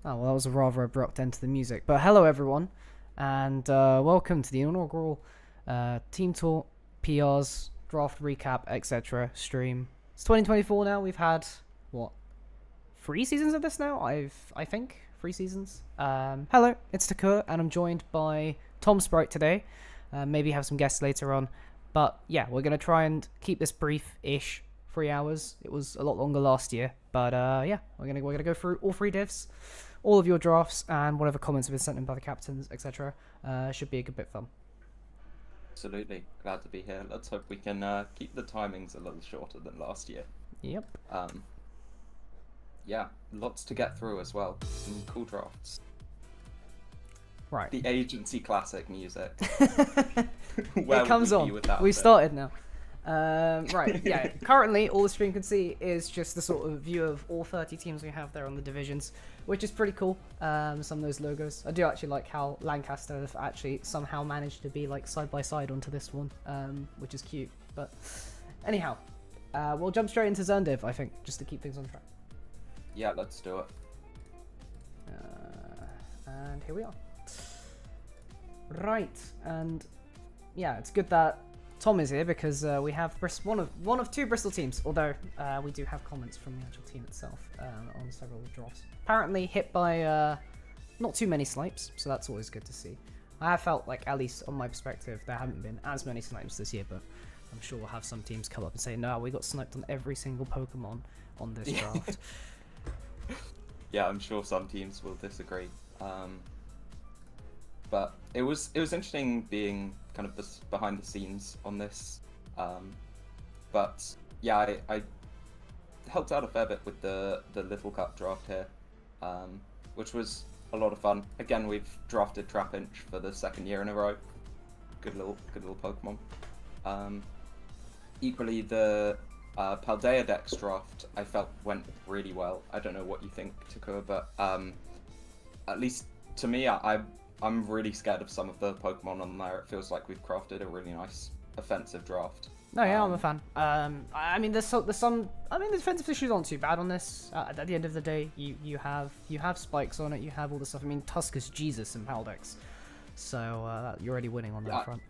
Oh, well, that was a rather abrupt end to the music. But hello, everyone, and welcome to the inaugural Team Talk, PRs, draft recap, etc. stream. It's 2024 now. We've had, what, 3 seasons of this now? I think, 3 seasons. Hello, it's Takur, and I'm joined by Tom Sprite today. Maybe have some guests later on. But yeah, we're going to try and keep this brief-ish, 3 hours. It was a lot longer last year. But yeah, we're gonna go through all three divs, all of your drafts, and whatever comments have been sent in by the captains, etc. Should be a good bit of fun. Absolutely. Glad to be here. Let's hope we can keep the timings a little shorter than last year. Yep. Yeah, lots to get through as well. Some cool drafts. Right. The agency classic music. It comes on. We've started now. Right, yeah. Currently, all the stream can see is just the sort of view of all 30 teams we have there on the divisions, which is pretty cool. Some of those logos. I do actually like how Lancaster have actually somehow managed to be like side by side onto this one, which is cute. But anyhow, we'll jump straight into Zerndiv, I think, just to keep things on track. Yeah, let's do it. And here we are. Right, and yeah, it's good that Tom is here because we have one of two Bristol teams, although we do have comments from the actual team itself on several drafts. Apparently hit by not too many snipes, so that's always good to see. I have felt like, at least on my perspective, there haven't been as many snipes this year, but I'm sure we'll have some teams come up and say, no, we got sniped on every single Pokemon on this draft. Yeah, I'm sure some teams will disagree. But it was interesting being kind of behind the scenes on this. But yeah, I helped out a fair bit with the Little Cup draft here, which was a lot of fun. Again, we've drafted Trapinch for the second year in a row. Good little Pokemon. Equally, the Paldea Dex draft I felt went really well. I don't know what you think, Takur, but at least to me, I'm really scared of some of the Pokemon on there. It feels like we've crafted a really nice offensive draft. No, yeah, I'm a fan. I mean, there's some. I mean, the defensive issues aren't too bad on this. At the end of the day, you have spikes on it. You have all the stuff. I mean, Tusk is Jesus in Paldex, so you're already winning on that front.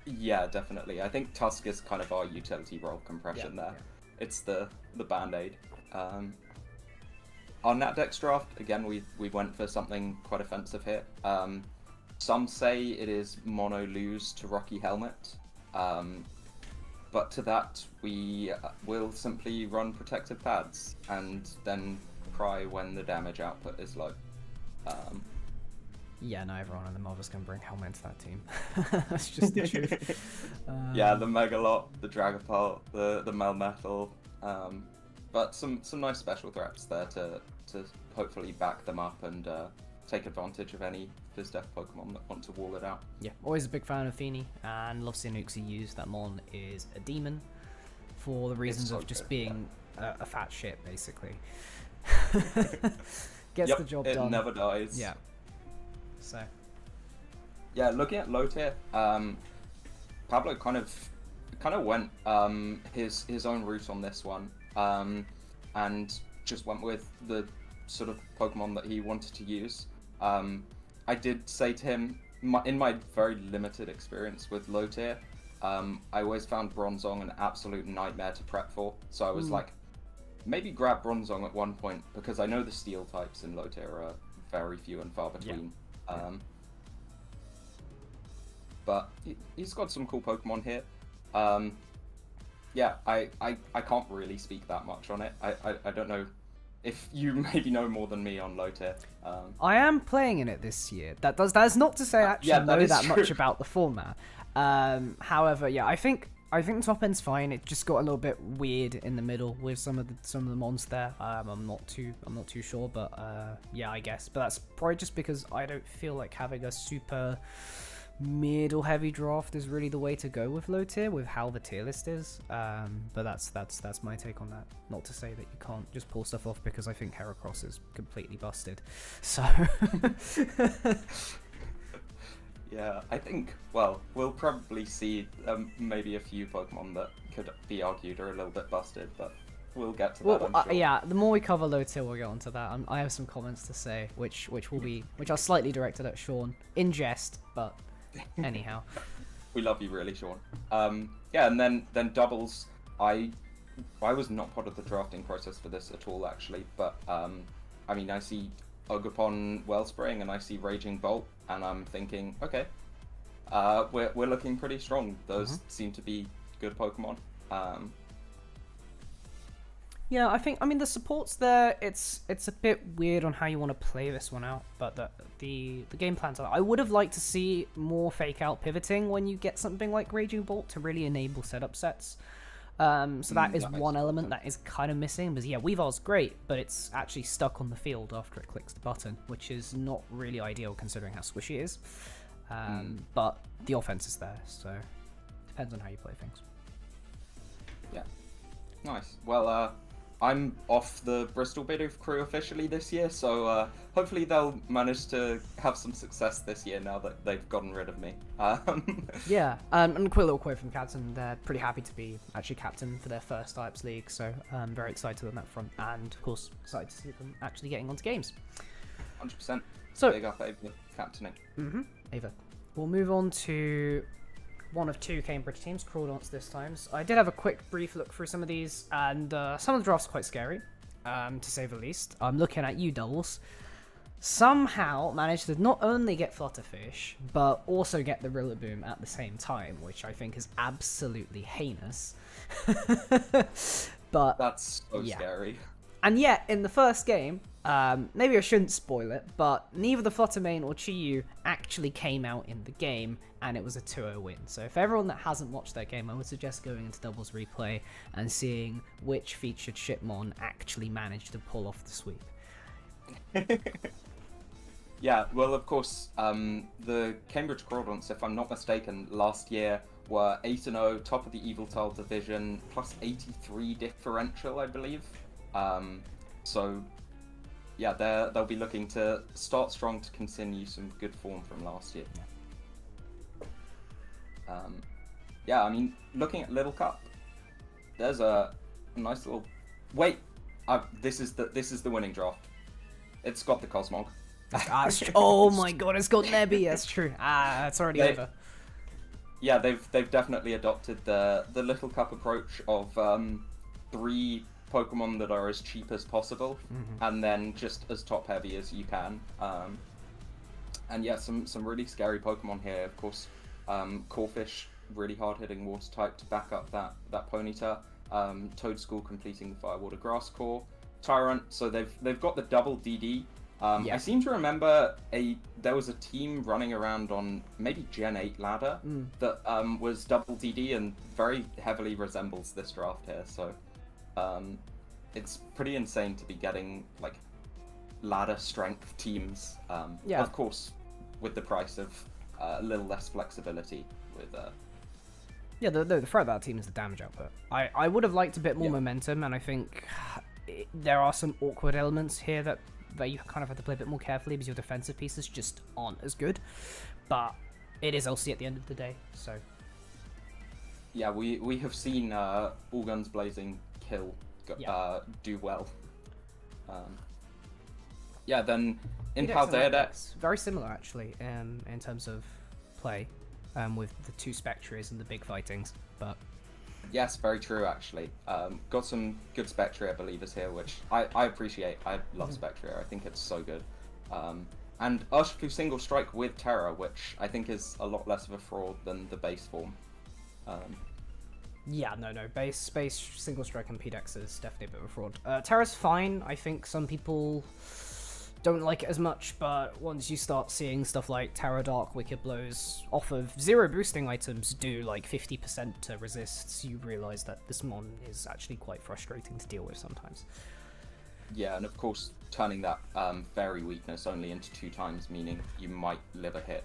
Yeah, definitely. I think Tusk is kind of our utility role compression there. Yeah. It's the band-aid. Our Natdex draft, again, we went for something quite offensive here. Some say it is mono lose to Rocky Helmet, but to that we will simply run protective pads and then cry when the damage output is low. Yeah, no, everyone in the Marvels can bring Helmet to that team. That's just the truth. Yeah, the Megalot, the Dragapult, the Melmetal. But some nice special threats there to hopefully back them up and take advantage of any Fizdef Pokemon that want to wall it out. Yeah, always a big fan of Feeny and love seeing Uxie use. That Mon is a demon for the reasons of just being a fat shit, basically. Gets the job done. It never dies. Yeah. So. Yeah, looking at low tier, Pablo kind of went his own route on this one. And just went with the sort of Pokemon that he wanted to use. I did say to him, in my very limited experience with low tier, I always found Bronzong an absolute nightmare to prep for. So I was like, maybe grab Bronzong at one point, because I know the steel types in low tier are very few and far between. Yeah. But he's got some cool Pokemon here. Yeah, I can't really speak that much on it. I don't know if you maybe know more than me on low tier. I am playing in it this year. That is not to say I actually know that much about the format. However, yeah, I think the top end's fine. It just got a little bit weird in the middle with some of the mons there. I'm not too sure, but yeah, I guess. But that's probably just because I don't feel like having a super middle heavy draft is really the way to go with low tier with how the tier list is, but that's my take on that. Not to say that you can't just pull stuff off, because I think Heracross is completely busted, so yeah, I think, well, we'll probably see maybe a few Pokemon that could be argued are a little bit busted, but we'll get to that. Well, I'm sure. yeah. The more we cover low tier, we'll get onto that. I have some comments to say, which are slightly directed at Sean in jest, but anyhow. We love you, really, Sean. Yeah, and then doubles. I was not part of the drafting process for this at all, actually. But I mean, I see Ogapon Wellspring and I see Raging Bolt, and I'm thinking, okay, we're looking pretty strong. Those seem to be good Pokemon. Yeah, I mean the support's there. It's a bit weird on how you want to play this one out, but the game plans are. I would have liked to see more fake out pivoting when you get something like Raging Bolt to really enable setup sets. So that is one element that is kind of missing. Because yeah, Weavar's great, but it's actually stuck on the field after it clicks the button, which is not really ideal considering how squishy it is. But the offense is there, so depends on how you play things. Yeah, nice. Well, I'm off the Bristol Bidoof crew officially this year, so hopefully they'll manage to have some success this year now that they've gotten rid of me. Yeah, and a quick little quote from Captain. They're pretty happy to be actually captain for their first Types League, so I'm very excited on that front, and of course excited to see them actually getting onto games. 100%. So, big up Ava captaining. Ava. We'll move on to one of two Cambridge teams, Crawdance this time. So I did have a quick brief look through some of these, and some of the drafts are quite scary, to say the least. I'm looking at you, Doubles. Somehow managed to not only get Flutterfish, but also get the Rillaboom at the same time, which I think is absolutely heinous. But That's so scary. And yet, in the first game, maybe I shouldn't spoil it, but neither the Fluttermane or Chi-Yu actually came out in the game, and it was a 2-0 win. So if everyone that hasn't watched that game, I would suggest going into Doubles Replay and seeing which featured Shipmon actually managed to pull off the sweep. Yeah, well, of course, the Cambridge Crawdance, if I'm not mistaken, last year were 8-0, top of the Eviltile division, plus 83 differential, I believe. So, yeah, they'll be looking to start strong to continue some good form from last year. Yeah, I mean, looking at Little Cup, there's a nice little. Wait, this is the winning draft. It's got the Cosmog. Oh my god, it's got Nebby. That's true. It's already over. Yeah, they've definitely adopted the Little Cup approach of 3 Pokemon that are as cheap as possible, and then just as top heavy as you can. And yeah, some really scary Pokemon here. Of course, Corphish, really hard hitting water type to back up that Ponyta. Toadschool completing the Firewater Grass Core. Tyrant, so they've got the double DD. I seem to remember there was a team running around on maybe Gen 8 ladder that was double DD and very heavily resembles this draft here. So it's pretty insane to be getting like ladder strength teams. Of course, with the price of a little less flexibility with. Yeah, the threat of that team is the damage output. I would have liked a bit more momentum, and I think there are some awkward elements here that you kind of have to play a bit more carefully because your defensive pieces just aren't as good. But it is LC at the end of the day, so. Yeah, we have seen All Guns Blazing kill do well. Yeah, then in Paldeadex. Very similar actually, in terms of play, with the 2 Spectres and the big fightings, but. Yes, very true, actually. Got some good Spectria believers here, which I appreciate. I love Spectria. I think it's so good. And Urshifu Single Strike with Terra, which I think is a lot less of a fraud than the base form. Yeah, no. Base Single Strike and PDEX is definitely a bit of a fraud. Terra's fine. I think some people don't like it as much, but once you start seeing stuff like Terra Dark Wicked Blows off of 0 boosting items do like 50% to resists, you realise that this mon is actually quite frustrating to deal with sometimes. Yeah, and of course turning that fairy weakness only into 2 times, meaning you might live a hit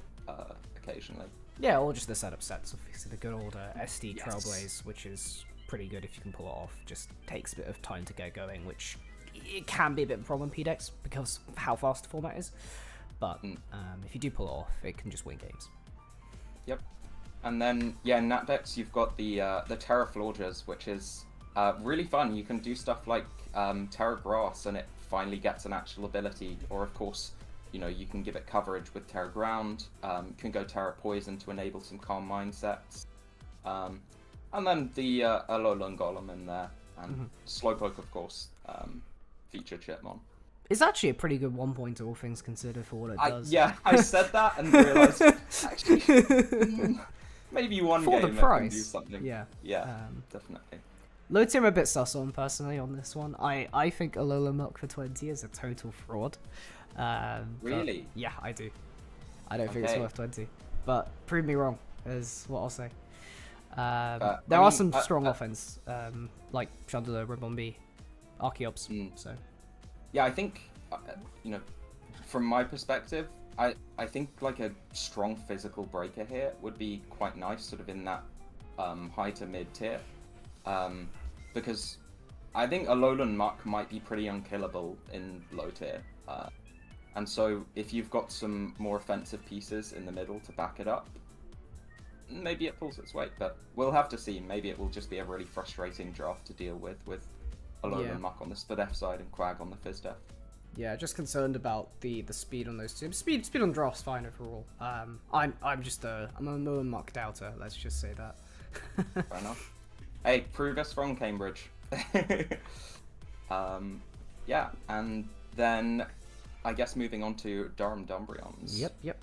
occasionally. Yeah, or just the setup sets, obviously the good old SD Trailblaze, which is pretty good if you can pull it off. Just takes a bit of time to get going, which it can be a bit of a problem in PDEX because of how fast the format is, but if you do pull it off, it can just win games. Yep. And then in Natdex you've got the Terra Florges, which is Really fun. You can do stuff like Terra Grass, and it finally gets an actual ability. Or of course, you can give it coverage with Terra Ground. Can go Terra Poison to enable some calm mindsets. And then the Alolan Golem in there, and Slowpoke, of course, featured Chipmon. It's actually a pretty good 1-pointer, all things considered, for what it does. Yeah, I said that and realised, actually, maybe one for game the price. It can do something. Yeah. Definitely. Low tier I'm a bit sus on, personally, on this one. I think Alolan Milk for 20 is a total fraud. Really? Yeah, I do. I don't think it's worth 20. But prove me wrong, is what I'll say. There are some strong offense, like Chandler, Ribombee, Archeops, so... Yeah, I think, from my perspective, I think like a strong physical breaker here would be quite nice, sort of in that high to mid tier. Because I think Alolan Muck might be pretty unkillable in low tier. And so if you've got some more offensive pieces in the middle to back it up, maybe it pulls its weight, but we'll have to see. Maybe it will just be a really frustrating draft to deal with Alolan Muck on the Spadef side and Quag on the Fizdef. Yeah, just concerned about the speed on those two. Speed on draft's fine overall. I'm a Alolan Muck doubter. Let's just say that. Fair enough. Hey, prove us wrong, Cambridge. Yeah, and then I guess moving on to Durham Dumbreons. Yep.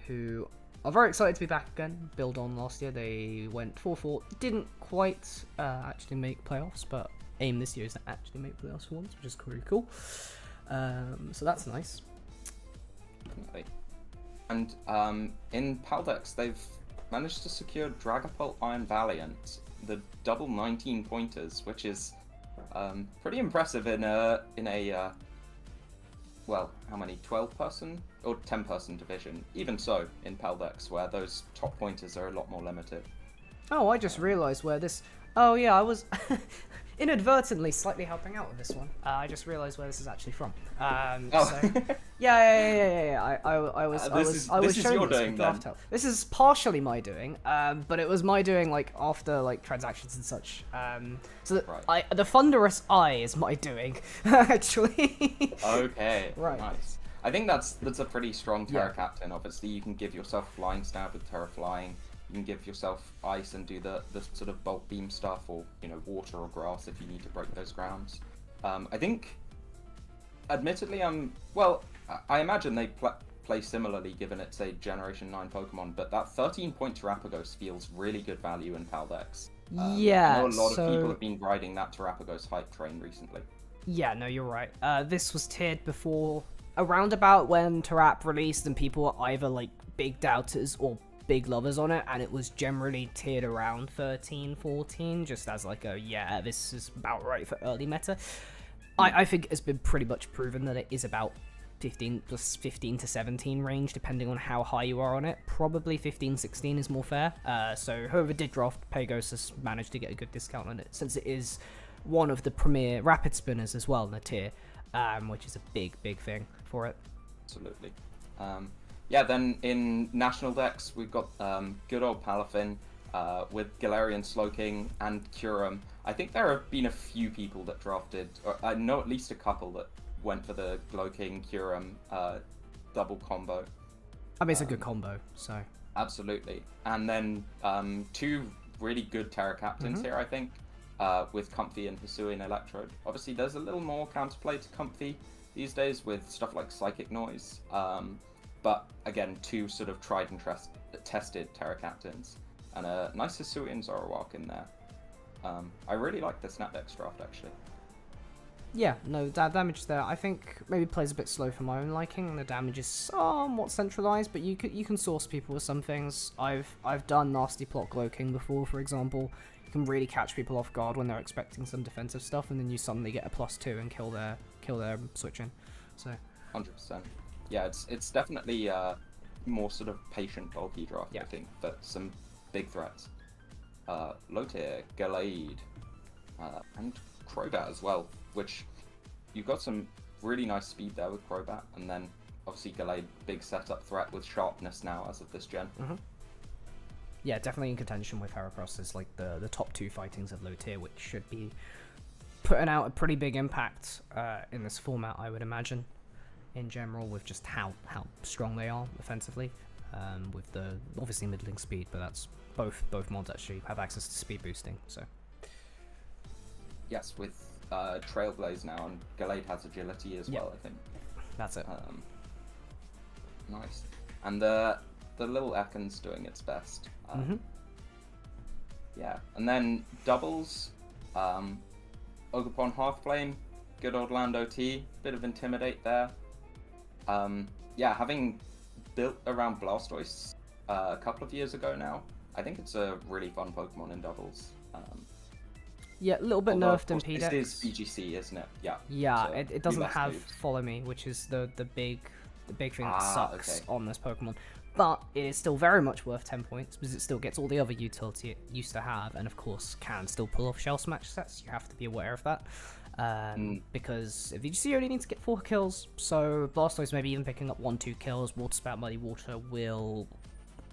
Who are very excited to be back again. Build on last year, they went 4-4. Didn't quite actually make playoffs, but aim this year is to actually make playoffs for once, which is pretty cool. So that's nice. Definitely. And in Paldex, they've managed to secure Dragapult Iron Valiant, the double 19 pointers, which is pretty impressive in a well, how many, 12-person or 10-person division? Even so, in Paldex, where those top pointers are a lot more limited. Oh, I just realised where this... Oh, yeah, I was inadvertently slightly helping out with this one. I just realised where this is actually from. So, yeah. I was showing this with Draft Help. This is partially my doing, but it was my doing like after like transactions and such. So that the Thunderous Eye is my doing, actually. Okay. Right. Nice. I think that's a pretty strong Terra Captain. Obviously, you can give yourself Flying Stab with Terra Flying. You can give yourself Ice and do the sort of Bolt Beam stuff, or Water or Grass if you need to break those grounds. I think, admittedly, I imagine they play similarly, given it's a Generation 9 Pokemon. But that 13-point Terapagos feels really good value in Paldex. Yeah. I know a lot of people have been riding that Terapagos hype train recently. Yeah, no, you're right. This was tiered before, around about when Terap released, and people were either like big doubters or big lovers on it, and it was generally tiered around 13, 14, just as like this is about right for early meta. I think it's been pretty much proven that it is about 15 to 17 range, depending on how high you are on it. Probably 15, 16 is more fair. So whoever did draft Pagos has managed to get a good discount on it, since it is one of the premier rapid spinners as well in the tier, which is a big thing for it. Absolutely. Yeah, then in National Decks, we've got good old Palafin with Galarian Slowking and Durham. I think there have been a few people that drafted, or I know at least a couple that went for the Glowking Durham double combo. I mean, it's a good combo, so. Absolutely. And then two really good Terra Captains here, I think, with Comfy and Hisuian Electrode. Obviously, there's a little more counterplay to Comfy these days with stuff like Psychic Noise. But again, two sort of tried and tested Terra Captains, and a nice Hisuian Zoroark in there. I really like the Snapdex draft, actually. Yeah, no, damage there. I think maybe plays a bit slow for my own liking, and the damage is somewhat centralized, but you can source people with some things. I've done Nasty Plot Glowking before, for example. You can really catch people off guard when they're expecting some defensive stuff, and then you suddenly get a +2 and kill their switch in. So 100%. Yeah, it's definitely more sort of patient, bulky draft, I think, but some big threats. Low tier, Gallade, and Crobat as well, which you've got some really nice speed there with Crobat, and then obviously Gallade, big setup threat with sharpness now as of this gen. yeah, definitely in contention with Heracross as like the top two fightings of low tier, which should be putting out a pretty big impact in this format, I would imagine, in general, with just how strong they are offensively, with the obviously middling speed, but that's both mods actually have access to speed boosting. So yes, with Trailblaze now, and Gallade has agility as well, I think. That's it. Nice. And the little Ekans doing its best. Yeah, and then doubles, Ogerpon Halfplane, good old Lando T, bit of Intimidate there. Yeah, having built around Blastoise a couple of years ago now, I think it's a really fun Pokemon in doubles. Yeah, a little bit nerfed in PDEX. It is VGC, isn't it? Yeah. Yeah, so it doesn't have moves. Follow Me, which is the big thing that sucks on this Pokemon. But it is still very much worth 10 points because it still gets all the other utility it used to have, and of course can still pull off Shell Smash sets. You have to be aware of that. Because if VGC only needs to get 4 kills, so Blastoise maybe even picking up 1-2 kills, Water Spout, Muddy Water will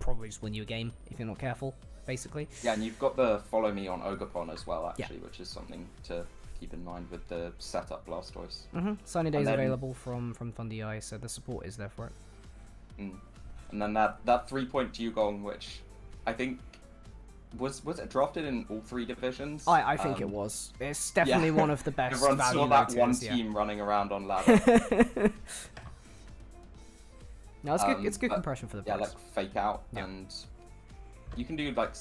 probably just win you a game if you're not careful, basically. Yeah, and you've got the Follow Me on Ogerpon as well, actually, which is something to keep in mind with the setup Blastoise. Sunny Days available from Thunder Eye, so the support is there for it. And then that 3-point Dugong, which I think was it drafted in all 3 divisions? I think it was. It's definitely one of the best. Everyone value saw that tiers, one team running around on ladder. No, it's good. It's good compression for the yeah, price. like Fake Out, and you can do like,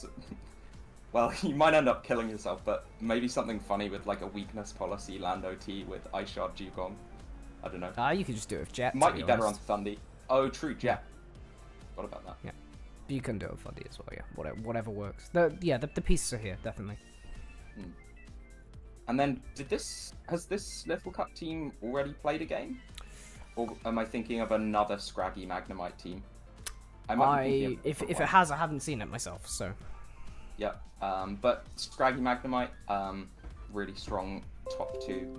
well, you might end up killing yourself, but maybe something funny with like a weakness policy Lando T with Ice Shard Dugong. I don't know. You could just do it with Jet. Might be better on Thundy. Oh, true, Jet. What about that? Yeah, you can do it with Thundy as well. Yeah, whatever works. The pieces are here definitely. And then has this Little Cup team already played a game? Or am I thinking of another Scraggy Magnemite team? If it has, I haven't seen it myself, so. Yeah, but Scraggy Magnemite, really strong top 2.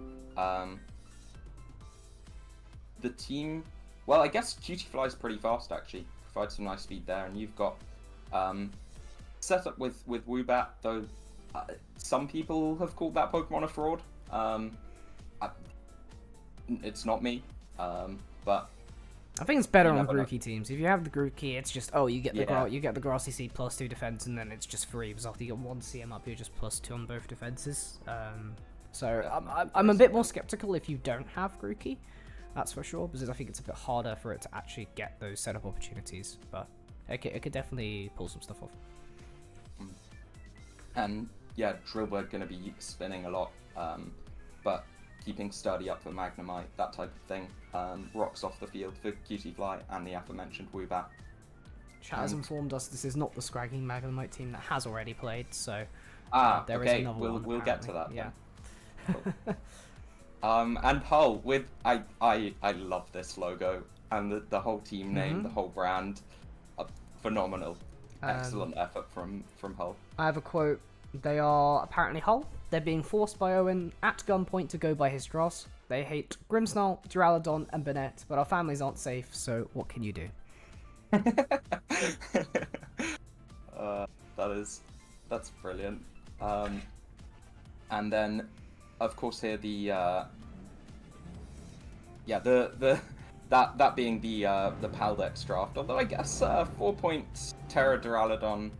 The team, well, I guess Cutie Fly's pretty fast actually, provides some nice speed there, and you've got set up with Woobat, though some people have called that Pokemon a fraud. It's not me. But I think it's better on Grookey teams. If you have the Grookey, it's just you get the Grassy Seed +2 defense, and then it's just free. Because after you get 1 CM up, you're just +2 on both defenses. I'm a bit more skeptical if you don't have Grookey. That's for sure, because I think it's a bit harder for it to actually get those setup opportunities. But it could definitely pull some stuff off. And yeah, Drillbird gonna be spinning a lot, but keeping Sturdy up for Magnemite, that type of thing. Rocks off the field for Cutie Fly and the aforementioned Woobat. Chat has informed us this is not the Scraggy Magnemite team that has already played, so there is okay, another one. We'll get to that. Yeah. Cool. And Hull with I love this logo and the whole team name, the whole brand, phenomenal, excellent effort from Hull. I have a quote. They are apparently Hull. They're being forced by Owen at gunpoint to go by his dross. They hate Grimmsnarl, Duraludon, and Bennett, but our families aren't safe, so what can you do? That's brilliant. And then, of course, here that being the Paldex draft. Although I guess 4 points Terra Duraludon.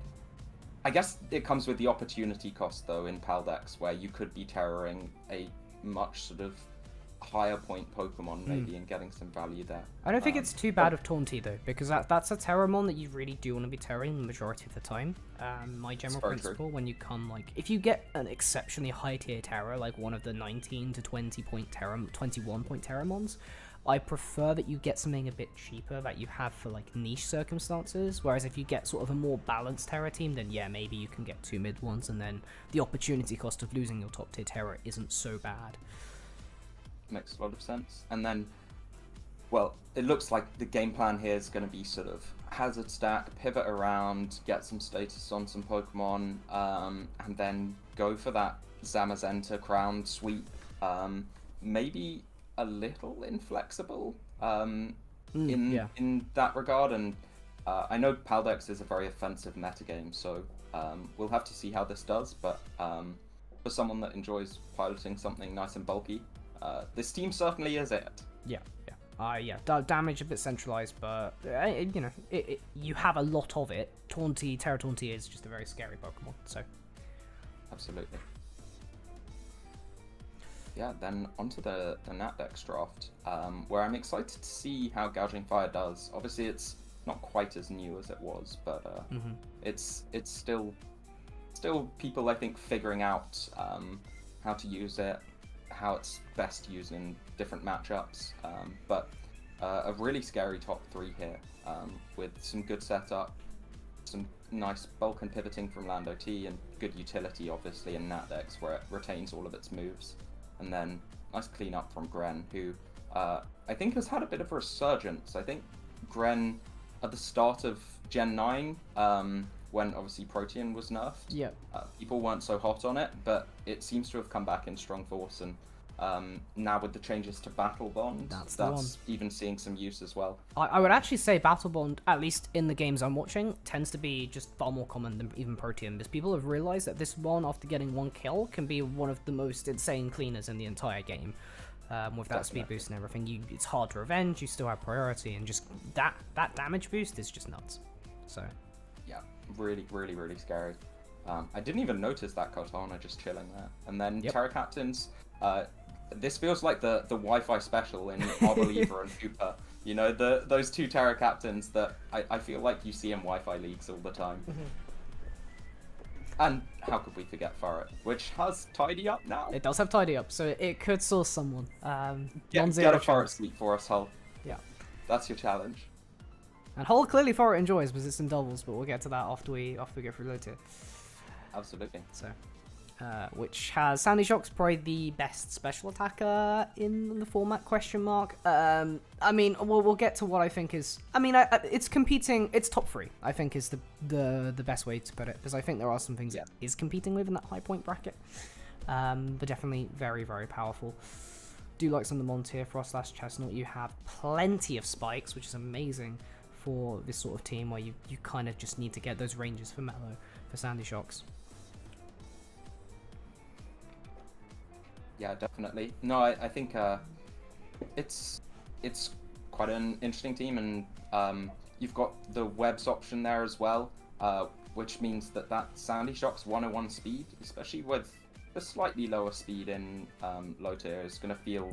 I guess it comes with the opportunity cost though in Paldex, where you could be terroring a much sort of higher point Pokemon maybe and getting some value there. I don't think it's too bad of Taunty though, because that's a Terramon that you really do want to be terroring the majority of the time. My general principle when you come if you get an exceptionally high tier Terra, like one of the 19 to 21 point Terramons, I prefer that you get something a bit cheaper that you have for niche circumstances, whereas if you get sort of a more balanced Terra team, then yeah, maybe you can get 2 mid ones, and then the opportunity cost of losing your top tier Terra isn't so bad. Makes a lot of sense. And then, well, it looks like the game plan here is going to be sort of hazard stack, pivot around, get some status on some Pokemon, and then go for that Zamazenta Crown sweep. Maybe a little inflexible in that regard, and I know Paldex is a very offensive metagame, so we'll have to see how this does, but for someone that enjoys piloting something nice and bulky, this team certainly is it. Yeah, yeah. Damage a bit centralized, but you know, you have a lot of it. Terra Taunty is just a very scary Pokemon, so. Absolutely. Yeah, then onto the Natdex draft, where I'm excited to see how Gouging Fire does. Obviously, it's not quite as new as it was, but it's still people, I think, figuring out how to use it, how it's best used in different matchups. But a really scary top 3 here, with some good setup, some nice bulk and pivoting from Lando T, and good utility, obviously, in Natdex, where it retains all of its moves. And then nice cleanup from Gren, who I think has had a bit of a resurgence. I think Gren, at the start of Gen 9, when obviously Protean was nerfed, people weren't so hot on it, but it seems to have come back in strong force, and now with the changes to Battle Bond, that's even seeing some use as well. I would actually say Battle Bond, at least in the games I'm watching, tends to be just far more common than even Protean, because people have realized that this one, after getting 1 kill, can be one of the most insane cleaners in the entire game. With that speed boost and everything, it's hard to revenge, you still have priority, and just that damage boost is just nuts. So yeah, really scary. I didn't even notice that Cortana just chilling there. And then Terra Captains, this feels like the Wi-Fi special in Arboliva and Hooper. You know, those 2 Terra Captains that I feel like you see in Wi-Fi leagues all the time. And how could we forget Farret, which has Tidy Up now? It does have Tidy Up, so it could source someone. Get a Farret sleep for us, Hull. Yeah. That's your challenge. And Hull clearly Farret enjoys because it's in doubles, but we'll get to that after we go through low tier. Absolutely. So, which has Sandy Shock's probably the best special attacker in the format? Question mark. I mean, we'll get to what I think is. I mean, it's competing. It's top 3. I think is the best way to put it, because I think there are some things it is competing with in that high point bracket. But definitely very powerful. Do like some of the mons here, Frost / Chestnut. You have plenty of spikes, which is amazing for this sort of team where you kind of just need to get those ranges for Mellow for Sandy Shocks. Yeah, definitely. No, I think it's quite an interesting team, and you've got the webs option there as well, which means that Sandy Shock's 101 speed, especially with the slightly lower speed in low tier, is going to feel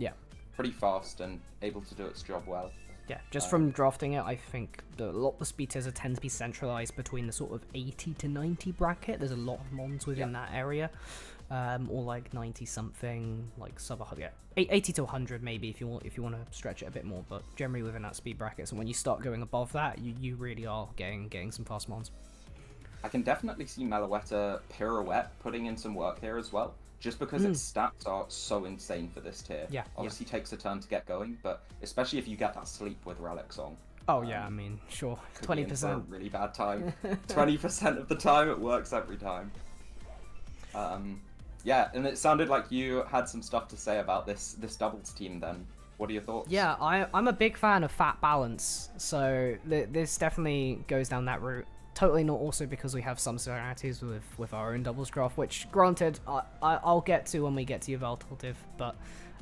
pretty fast and able to do its job well. Yeah, just from drafting it, I think a lot of the speed tiers tend to be centralized between the sort of 80 to 90 bracket. There's a lot of mons within that area. Or like 90 something, like sub 100, 80 to 100 maybe if you want to stretch it a bit more, but generally within that speed bracket. So when you start going above that, you really are getting some fast mons. I can definitely see Meloetta Pirouette putting in some work here as well, just because its stats are so insane for this tier. Yeah, obviously takes a turn to get going, but especially if you get that sleep with Relic Song. Oh yeah, I mean, sure, 20%. Really bad time. 20% of the time it works every time. Yeah, and it sounded like you had some stuff to say about this doubles team then. What are your thoughts? Yeah, I'm a big fan of fat balance, so this definitely goes down that route. Totally not also because we have some similarities with our own doubles draft, which granted I'll get to when we get to Yveltal, but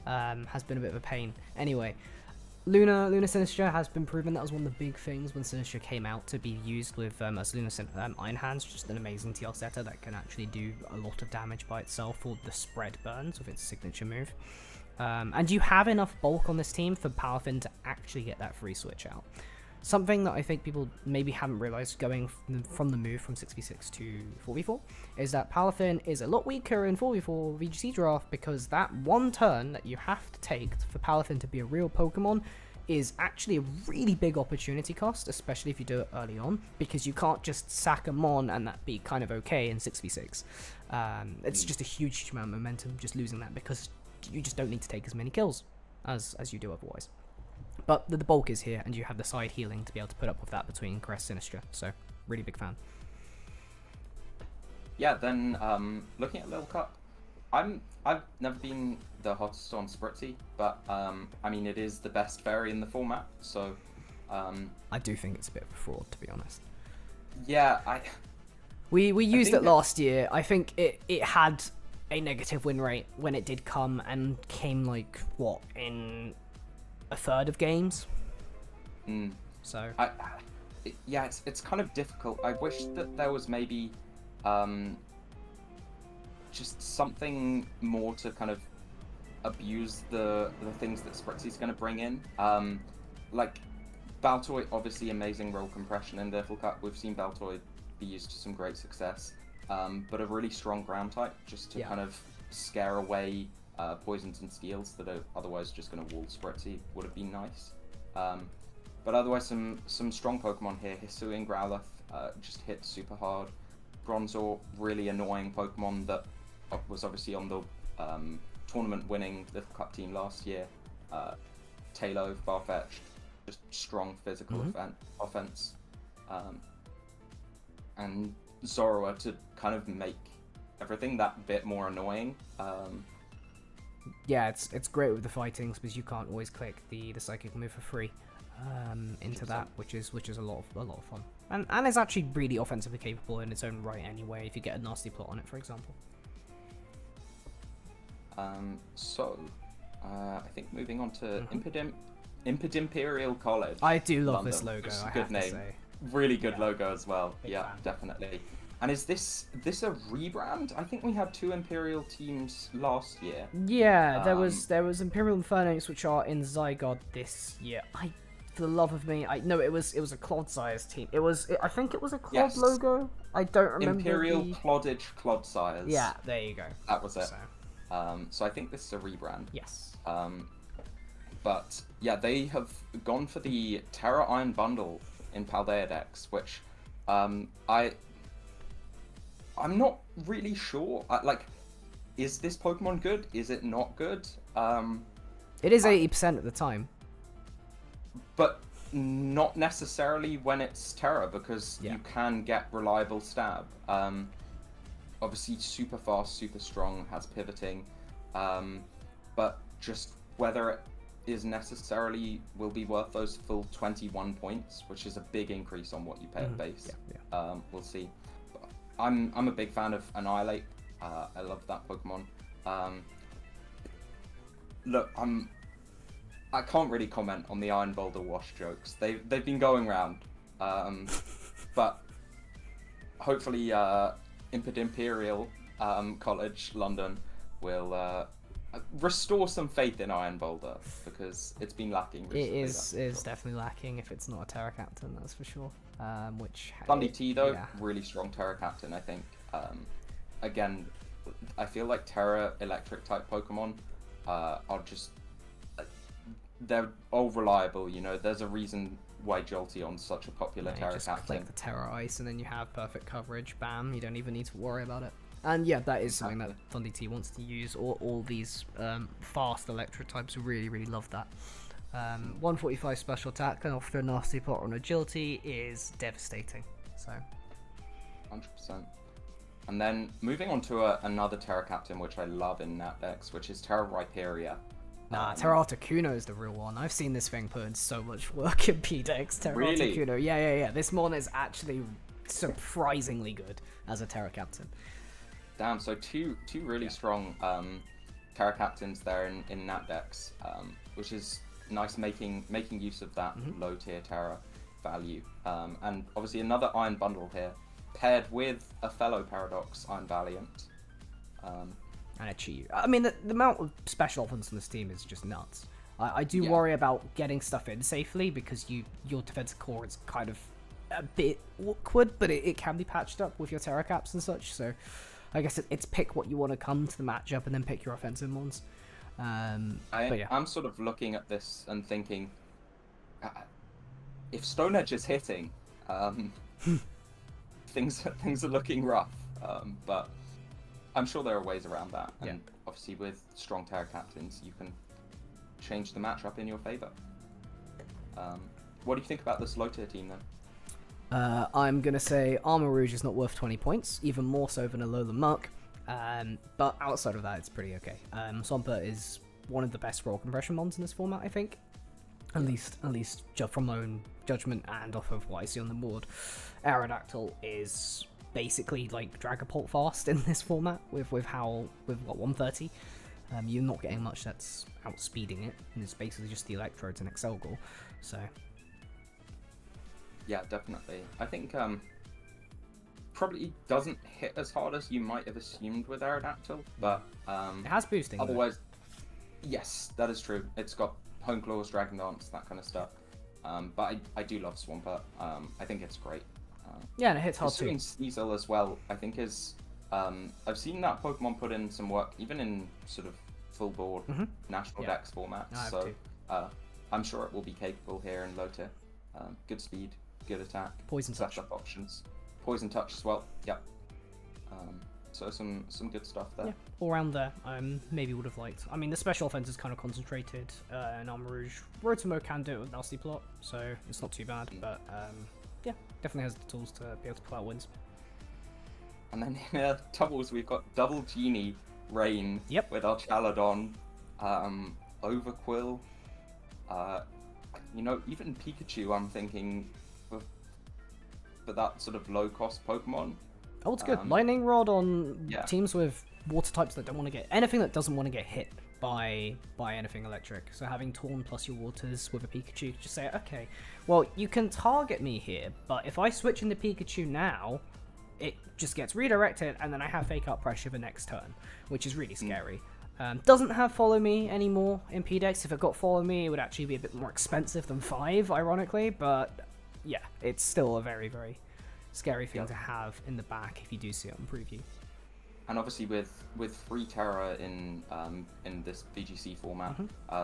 has been a bit of a pain. Anyway, Luna Sinistra has been proven. That was one of the big things when Sinistra came out, to be used with as Luna Iron Hands, just an amazing TL setter that can actually do a lot of damage by itself, or the spread burns with its signature move. And you have enough bulk on this team for Palafin to actually get that free switch out. Something that I think people maybe haven't realized going from the move from 6v6 to 4v4 is that Palafin is a lot weaker in 4v4 VGC draft, because that one turn that you have to take for Palafin to be a real Pokemon is actually a really big opportunity cost, especially if you do it early on, because you can't just sack a Mon and that be kind of okay in 6v6. It's just a huge amount of momentum just losing that, because you just don't need to take as many kills as you do otherwise. But the bulk is here, and you have the side healing to be able to put up with that between Caress Sinistra, so really big fan. Yeah, then looking at Lil Cup, I've never been the hottest on Spritzy, but I mean, it is the best fairy in the format, so I do think it's a bit of a fraud, to be honest. Yeah, We used think it last year. I think it had a negative win rate when it did come, and came like what, in a third of games. So yeah, it's kind of difficult. I wish that there was maybe just something more to kind of abuse the things that Spritzy's going to bring in. Like Baltoy, obviously amazing roll compression in Little Cup. We've seen Baltoy be used to some great success, but a really strong ground type just to kind of scare away poisons and steals that are otherwise just going to wall Spritzy would have been nice. But otherwise, some strong Pokemon here. Hisui and Growlithe just hit super hard. Bronzor, really annoying Pokemon that was obviously on the tournament-winning Little Cup team last year. Talo, Farfetch'd, just strong physical offense. And Zorua to kind of make everything that bit more annoying. yeah, it's great with the fightings because you can't always click the psychic move for free into that, which is a lot of fun. And it's actually really offensively capable in its own right anyway, if you get a nasty plot on it, for example. I think moving on to Imperial College. I do love London, this logo. which is I a good have name. to say. Really good logo as well. Big Yeah, fan. definitely. And is this a rebrand? I think we had 2 Imperial teams last year. Yeah, there was Imperial and Phoenix, which are in Zygarde this year. For the love of me, it was a Clodsires team. I think it was a Clod Yes. logo. I don't remember. Imperial Cloddage Clodsires. Yeah, there you go. That was it. So, So I think this is a rebrand. yes. But yeah, they have gone for the Terra Iron Bundle in Paldea decks, which I'm not really sure. Is this Pokemon good? Is it not good? It is 80% at the time. But not necessarily when it's Terra, because you can get reliable stab. Obviously super fast, super strong, has pivoting, but just whether it is necessarily will be worth those full 21 points, which is a big increase on what you pay at base. We'll see. But I'm a big fan of Annihilate. I love that Pokemon. Look, I can't really comment on the Iron Boulder Wash jokes. They've been going round, but hopefully Imperial College London will restore some faith in Iron Boulder, because it's been lacking recently. It is definitely lacking if it's not a Terra Captain, that's for sure. Thundy T though, really strong Terra Captain, I think. Again, I feel like Terra Electric type Pokemon are just they're all reliable. You know, there's a reason why Jolteon's such a popular Terra just Captain. click the Terra Ice and then you have perfect coverage. Bam! You don't even need to worry about it. And yeah, that is something that Thundy T wants to use. All these fast electric types really, really love that. 145 special attack and after a nasty plot on agility is devastating. So 100%. And then moving on to another Terra Captain, which I love in Nat decks, which is Terra Rhyperior. Nah, Terra Articuno is the real one. I've seen this thing put in so much work in P-Decks. Terra Really? Articuno. Yeah. This mon is actually surprisingly good as a Terra Captain. Damn, so two really strong Terra Captains there in Nat decks, which is nice, making use of that low tier Terra value. And obviously another Iron Bundle here, paired with a fellow Paradox, Iron Valiant. And a Chi. I mean, the amount of special offense on this team is just nuts. I do worry about getting stuff in safely, because your defensive core is kind of a bit awkward, but it can be patched up with your Terra Caps and such, so I guess it's pick what you want to come to the matchup and then pick your offensive ones. I'm sort of looking at this and thinking, if Stone Edge is hitting, things are looking rough, but I'm sure there are ways around that, and obviously with strong Terra Captains you can change the matchup in your favour. What do you think about this low tier team then? I'm going to say Armor Rouge is not worth 20 points, even more so than Alolan Muck, but outside of that it's pretty okay. Swampert is one of the best roll compression mons in this format, I think. At least from my own judgment and off of what I see on the board, Aerodactyl is basically like Dragapult fast in this format with what 130. You're not getting much that's outspeeding it, and it's basically just the Electrodes and Excelgor. So yeah, definitely. I think probably doesn't hit as hard as you might have assumed with Aerodactyl, but it has boosting. Otherwise, yes, that is true. It's got Hone Claws, Dragon Dance, that kind of stuff. But I do love Swampert. I think it's great. Yeah, and it hits hard too. Sneasel as well, I think is... I've seen that Pokemon put in some work, even in sort of full board National Dex formats. So I'm sure it will be capable here in low tier. Good speed, good attack. Poison Touch. Up options. Poison Touch as well, yep. So some good stuff there. Yeah, all around there. Maybe would have liked. I mean, the special offense is kind of concentrated in Armor Rouge. Rotamo can do it with Nasty Plot, so it's not too bad. But yeah, definitely has the tools to be able to pull out wins. And then in doubles, we've got Double Genie Rain with our Chaladon, Overquill. Even Pikachu, I'm thinking for that sort of low-cost Pokemon. Oh, it's good. Lightning Rod on teams with water types that don't want to get anything that doesn't want to get hit by anything electric. So having Torn plus your waters with a Pikachu, just say, okay, well, you can target me here, but if I switch into Pikachu now, it just gets redirected, and then I have Fake Out Pressure the next turn, which is really scary. Doesn't have Follow Me anymore in P-Dex. If it got Follow Me, it would actually be a bit more expensive than 5, ironically, but yeah, it's still a very, very scary thing to have in the back if you do see it on preview. And obviously with free Terra in this VGC format,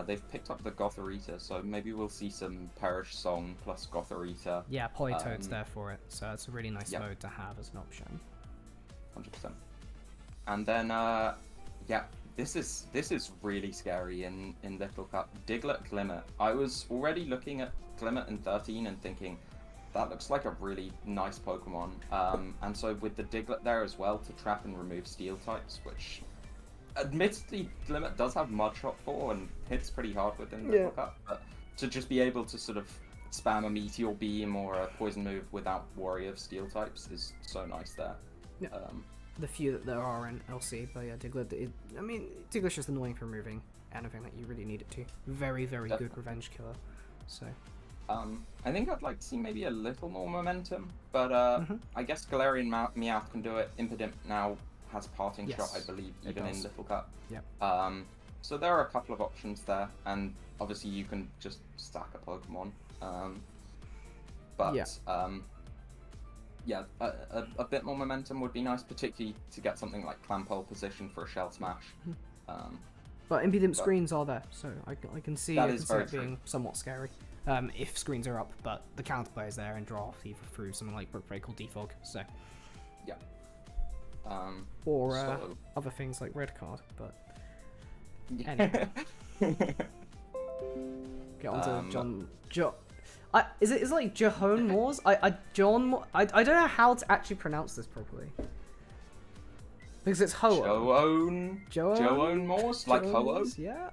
they've picked up the Gothorita, so maybe we'll see some Perish Song plus Gothorita. Yeah, Politoad's there for it, so it's a really nice mode to have as an option. 100%. And then this is really scary in Little Cup. Diglett Glimmet. I was already looking at Glimmet in 13 and thinking, that looks like a really nice Pokemon. And so with the Diglett there as well to trap and remove Steel types, which admittedly Glimmet does have Mud Shot for and hits pretty hard within Little Cup, but to just be able to sort of spam a Meteor Beam or a Poison move without worry of Steel types is so nice there. Yeah. The few that there are in LC, but yeah, Diglett, Diglett's just annoying for removing anything that you really need it to. Very, very good revenge killer. So I think I'd like to see maybe a little more momentum, but I guess Galarian Meowth can do it. Impidimp now has Parting Shot, I believe, even in Little Cup. Yep. So there are a couple of options there, and obviously you can just stack a Pokemon. A bit more momentum would be nice, particularly to get something like Clamp-Hole position for a Shell Smash. But Impidimp screens are there, so I can see it being somewhat scary. If screens are up, but the counterplay is there in draft, either through something like Brook Break or Defog, so... Yeah. Or other things like Red Card, but... Anyway. Get on to John... Is it like Jahone Moors? I don't know how to actually pronounce this properly. Because it's Ho-Oh. Joan Moors? Like Ho-Oh? Yeah.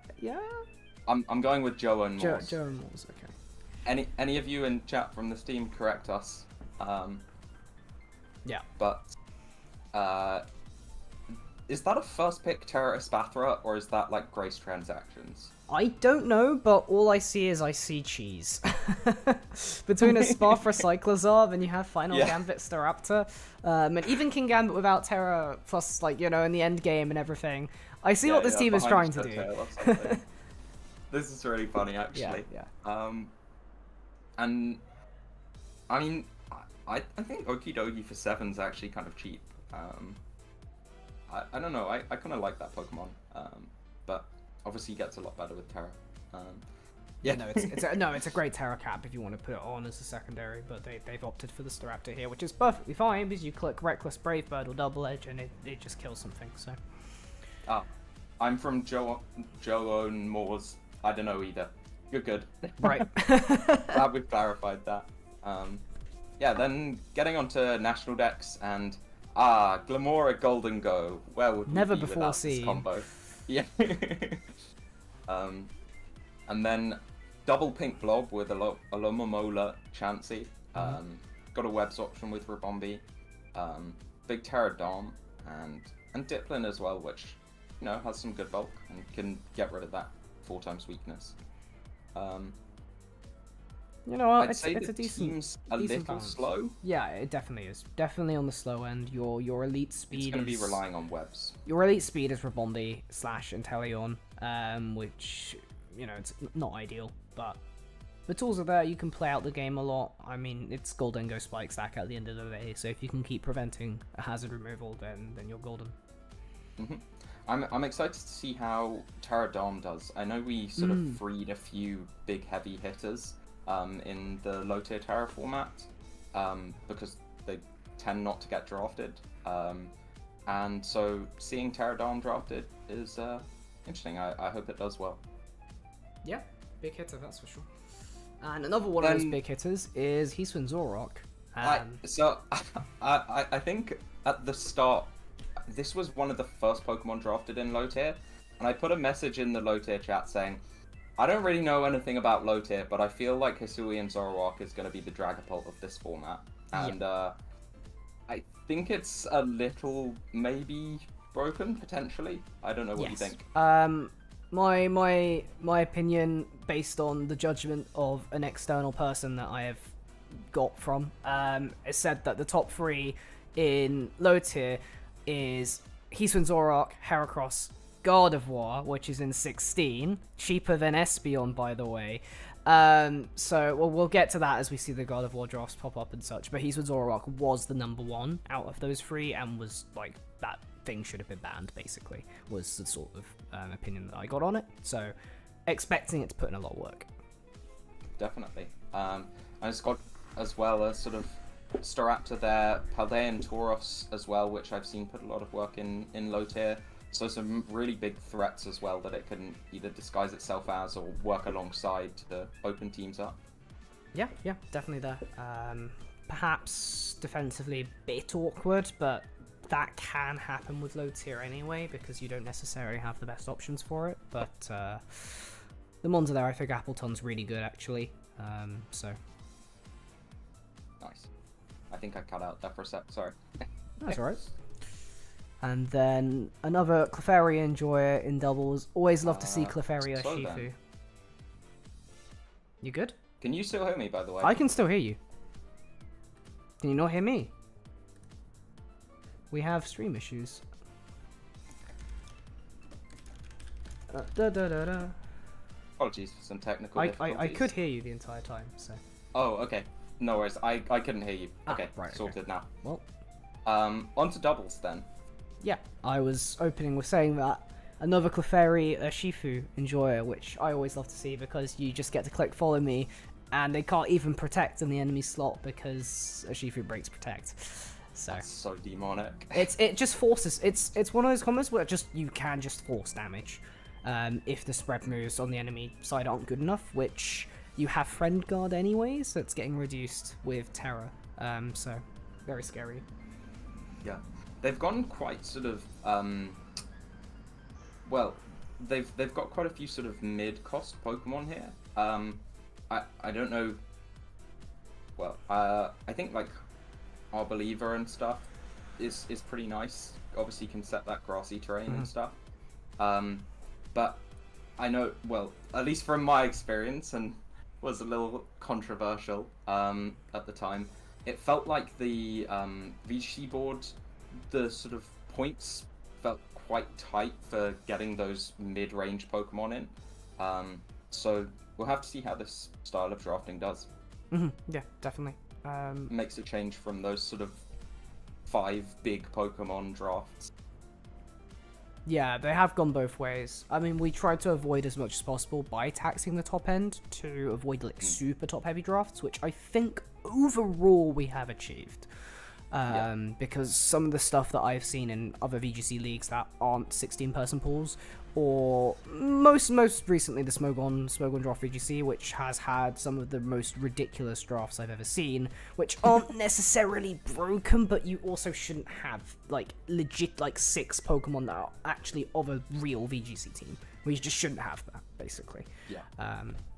I'm going with Joan Moors. Joan Moors, okay. Any of you in chat from this team, correct us. Yeah. But is that a first pick Terra Espathra, or is that like Grace Transactions? I don't know, but all I see is cheese. Between Espathra Cyclozar, and you have Final Gambit Staraptor, and even King Gambit without Terra, plus in the end game and everything. I see what this team is trying to do. This is really funny, actually. Yeah. And I mean, I think Okie Dokie for 7's actually kind of cheap. I don't know. I kind of like that Pokemon. But obviously gets a lot better with Terra. It's a great Terra cap if you want to put it on as a secondary, but they've opted for the Staraptor here, which is perfectly fine because you click Reckless Brave Bird or Double Edge and it just kills something. So. I'm from Joan Moors. I don't know either. You're good. Right. Glad we've clarified that. Then getting onto National Dex and Glamora Golden Go. Where would we never be before without seen this combo? Yeah. And then double pink blob with a Lomomola Chansey. Got a webs option with Rabombi. Big Pterodon and Diplin as well, which has some good bulk and can get rid of that 4 times weakness. You know what? I'd say it's the a decent, team's a decent little balance. slow. Yeah, it definitely is. Definitely on the slow end. Your elite speed It's going to be is relying on webs. your elite speed is Rabombi / Inteleon, which it's not ideal, but the tools are there. You can play out the game a lot. I mean, it's Golden Go Spike Stack at the end of the day, so if you can keep preventing a hazard removal, then you're golden. I'm excited to see how Pterodon does. I know we sort of freed a few big heavy hitters in the low tier Terra format because they tend not to get drafted. And so seeing Pterodon drafted is interesting. I hope it does well. Yeah, big hitter, that's for sure. And another one of those big hitters is Hiswin Zorok. I think at the start, this was one of the first Pokemon drafted in low tier, and I put a message in the low tier chat saying, I don't really know anything about low tier, but I feel like Hisui and Zoroark is going to be the Dragapult of this format. And I think it's a little maybe broken, potentially. I don't know what you think. My opinion, based on the judgment of an external person that I have got from, is said that the top 3 in low tier is Hiswin Zoroark, Heracross, Gardevoir, which is in 16, cheaper than Espeon, by the way. So we'll get to that as we see the Gardevoir drafts pop up and such. But Hiswin Zoroark was the number 1 out of those 3, and was like that thing should have been banned. Basically, was the sort of opinion that I got on it. So expecting it to put in a lot of work. Definitely. And it's got as well as sort of Staraptor there, Paldean Tauros as well, which I've seen put a lot of work in low tier. So some really big threats as well that it can either disguise itself as or work alongside to open teams up. Yeah, definitely there. Perhaps defensively a bit awkward, but that can happen with low tier anyway, because you don't necessarily have the best options for it. But the mons are there. I think Appleton's really good, actually. So nice. I think I cut out there for a sec, sorry. That's alright. And then another Clefairy enjoyer in doubles. Always love to see Clefairy or Shifu. Then. You good? Can you still hear me, by the way? I can still hear you. Can you not hear me? We have stream issues. Apologies for some technical difficulties. I could hear you the entire time, so. Oh, okay. No worries. I couldn't hear you. Okay, right, sorted now. Well. On to doubles then. Yeah, I was opening with saying that another Clefairy Shifu enjoyer, which I always love to see because you just get to click follow me, and they can't even protect in the enemy slot because Shifu breaks protect. So that's so demonic. It just forces. It's one of those combos where you can just force damage, if the spread moves on the enemy side aren't good enough, which you have Friend Guard anyways, so it's getting reduced with Terra. So very scary. Yeah. They've gone quite sort of well, they've got quite a few sort of mid-cost Pokemon here. I don't know. Well, I think like Arboliva and stuff is pretty nice. Obviously, you can set that grassy terrain and stuff. But I know, well, at least from my experience, and was a little controversial at the time. It felt like the VGC board, the sort of points felt quite tight for getting those mid-range Pokemon in. So we'll have to see how this style of drafting does. Yeah, definitely. Makes a change from those sort of 5 big Pokemon drafts. Yeah, they have gone both ways. I mean, we tried to avoid as much as possible by taxing the top end to avoid like super top heavy drafts, which I think overall we have achieved. Because some of the stuff that I've seen in other VGC leagues that aren't 16-person pools, or most recently the Smogon draft VGC, which has had some of the most ridiculous drafts I've ever seen, which aren't necessarily broken, but you also shouldn't have like legit like 6 Pokemon that are actually of a real VGC team. We just shouldn't have that, basically. Yeah.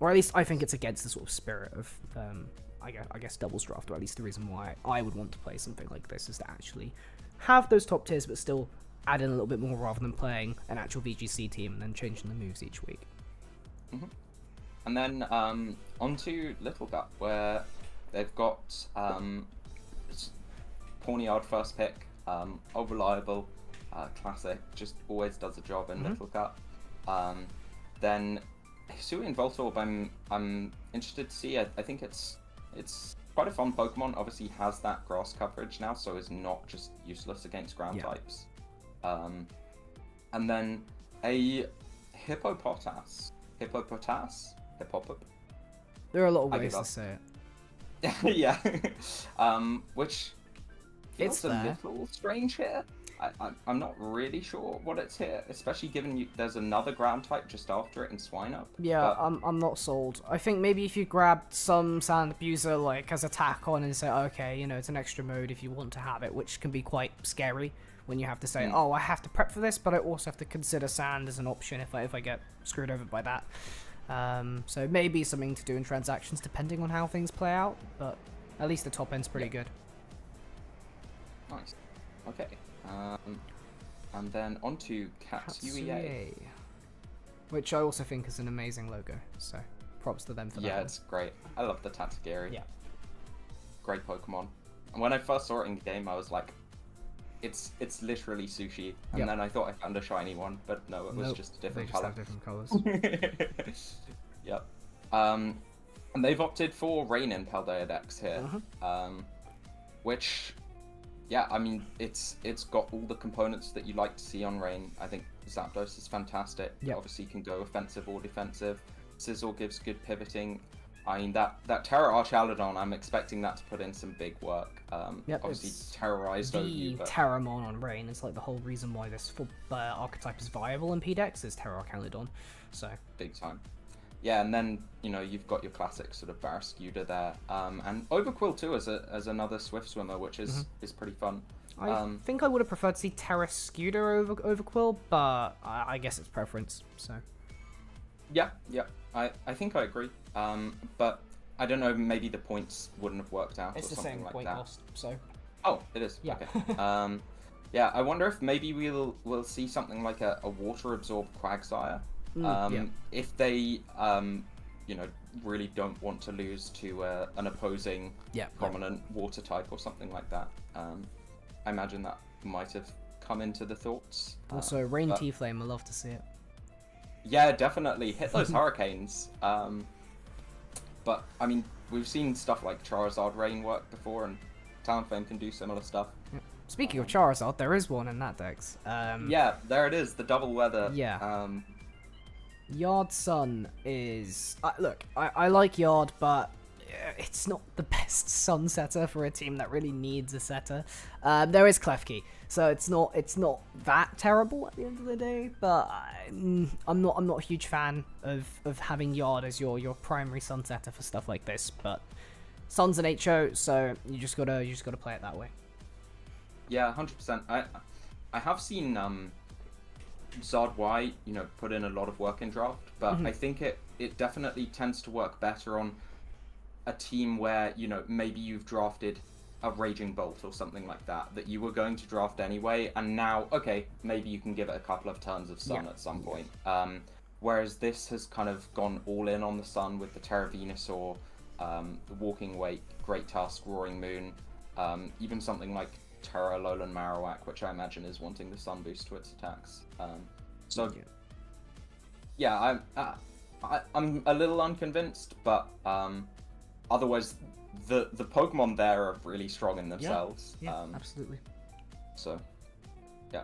Or at least I think it's against the sort of spirit of, I guess doubles draft, or at least the reason why I would want to play something like this is to actually have those top tiers, but still add in a little bit more rather than playing an actual VGC team and then changing the moves each week. Mm-hmm. And then onto Little Cup, where they've got Pawniard first pick, reliable, classic, just always does a job in Little Cup. Then Hisui and Voltorb, I'm interested to see. I think it's quite a fun Pokemon. Obviously has that grass coverage now, so is not just useless against ground types. And then a Hippopotas. There are a lot of ways to say it. Yeah. Which It's feels a little strange here. I'm not really sure what it's here, especially given there's another ground type just after it in Swinub. Yeah, I'm not sold. I think maybe if you grabbed some Sand Abuser like as attack on and say, okay, you know, it's an extra mode if you want to have it, which can be quite scary when you have to say, oh, I have to prep for this, but I also have to consider Sand as an option if I get screwed over by that. So maybe something to do in transactions depending on how things play out, but at least the top end's pretty good. Nice. Okay. And then on to Katsuie. Which I also think is an amazing logo, so props to them for that. Yeah, it's great. I love the Tatsugiri. Yeah. Great Pokemon. And when I first saw it in game, I was like, it's literally sushi. And then I thought I found a shiny one, but no, it was just a different color. They just have different colors. Yep. And they've opted for Rain in Paldea decks here. Which, yeah, I mean, it's got all the components that you like to see on Rain. I think Zapdos is fantastic. Obviously, you can go offensive or defensive. Sizzle gives good pivoting. I mean, that Terra Archaludon, I'm expecting that to put in some big work. Obviously, terrorized OU, but... Terramon on Rain is like the whole reason why this archetype is viable in PDEX is Terra Archaludon. So big time. Yeah, and then, you know, you've got your classic sort of Barraskewda there. And Overquill too as another Swift Swimmer, which is pretty fun. I think I would have preferred to see Terrascuda over Quill, but I guess it's preference, so... Yeah, I think I agree. But I don't know, maybe the points wouldn't have worked out or something like that. It's the same point cost, so... Oh, it is? Yeah. Okay. Yeah, I wonder if maybe we'll see something like a water-absorbed Quagsire. If they, you know, really don't want to lose to an opposing prominent water type or something like that. I imagine that might have come into the thoughts. Also, Rain T-Flame, I love to see it. Yeah, definitely. Hit those hurricanes. But, I mean, we've seen stuff like Charizard Rain work before, and Talonflame can do similar stuff. Speaking of Charizard, there is one in that dex. Yeah, there it is, the double weather. Yeah. Yard Sun is... look, I like Yard, but it's not the best Sun setter for a team that really needs a setter. There is Klefki, so it's not that terrible at the end of the day, but I'm not a huge fan of having Yard as your primary Sun setter for stuff like this, but Sun's an HO, so you just gotta play it that way. Yeah, 100%. I have seen Zard Y, you know, put in a lot of work in draft, but I think it definitely tends to work better on a team where, you know, maybe you've drafted a Raging Bolt or something like that you were going to draft anyway, and now, okay, maybe you can give it a couple of turns of Sun at some point. Whereas this has kind of gone all in on the Sun with the Terra Venusaur, the Walking Wake, Great Tusk, Roaring Moon, even something like Terra Alolan Marowak, which I imagine is wanting the Sun boost to its attacks. Yeah, I'm a little unconvinced, but otherwise the Pokemon there are really strong in themselves. Yeah, absolutely. So, yeah.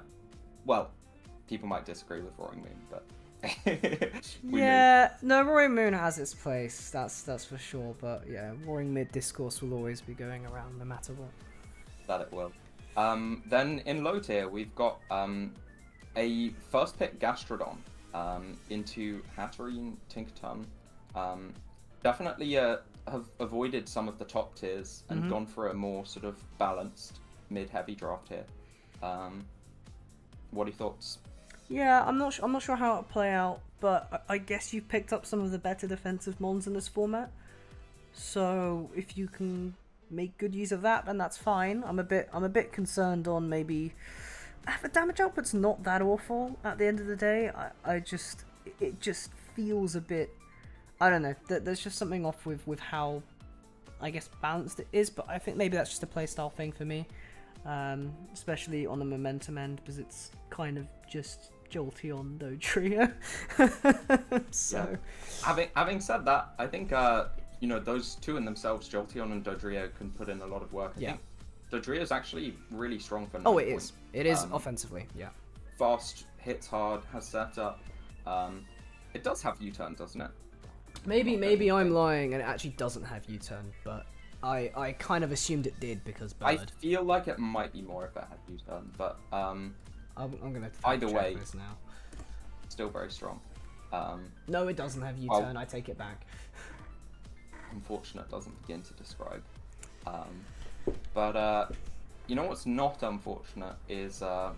Well, people might disagree with Roaring Moon, but no, Roaring Moon has its place. That's for sure. But yeah, Roaring Mid discourse will always be going around no matter what. That it will. Then in low tier, we've got a first pick Gastrodon into Hatterene, Tinkaton. Definitely have avoided some of the top tiers and gone for a more sort of balanced mid-heavy draft here. What are your thoughts? Yeah, I'm not sure how it'll play out, but I guess you've picked up some of the better defensive mons in this format. So if you can make good use of that, then that's fine. I'm a bit concerned on maybe the damage output's not that awful at the end of the day. It just feels a bit, I don't know. There's just something off with how, I guess, balanced it is. But I think maybe that's just a playstyle thing for me, especially on the momentum end, because it's kind of just Jolteon Dodrio. So, having said that, I think those two in themselves, Jolteon and Dodrio, can put in a lot of work. I think Dodrio is actually really strong for 9 Oh, points. it is offensively, yeah. Fast, hits hard, has setup. It does have U-turn, doesn't it? Maybe I'm lying and it actually doesn't have U-turn, but I kind of assumed it did because Bird. I feel like it might be more if it had U-turn, but I'm gonna either way, this now. Still very strong. No, it doesn't have U-turn. I take it back. Unfortunate doesn't begin to describe. But you know what's not unfortunate is that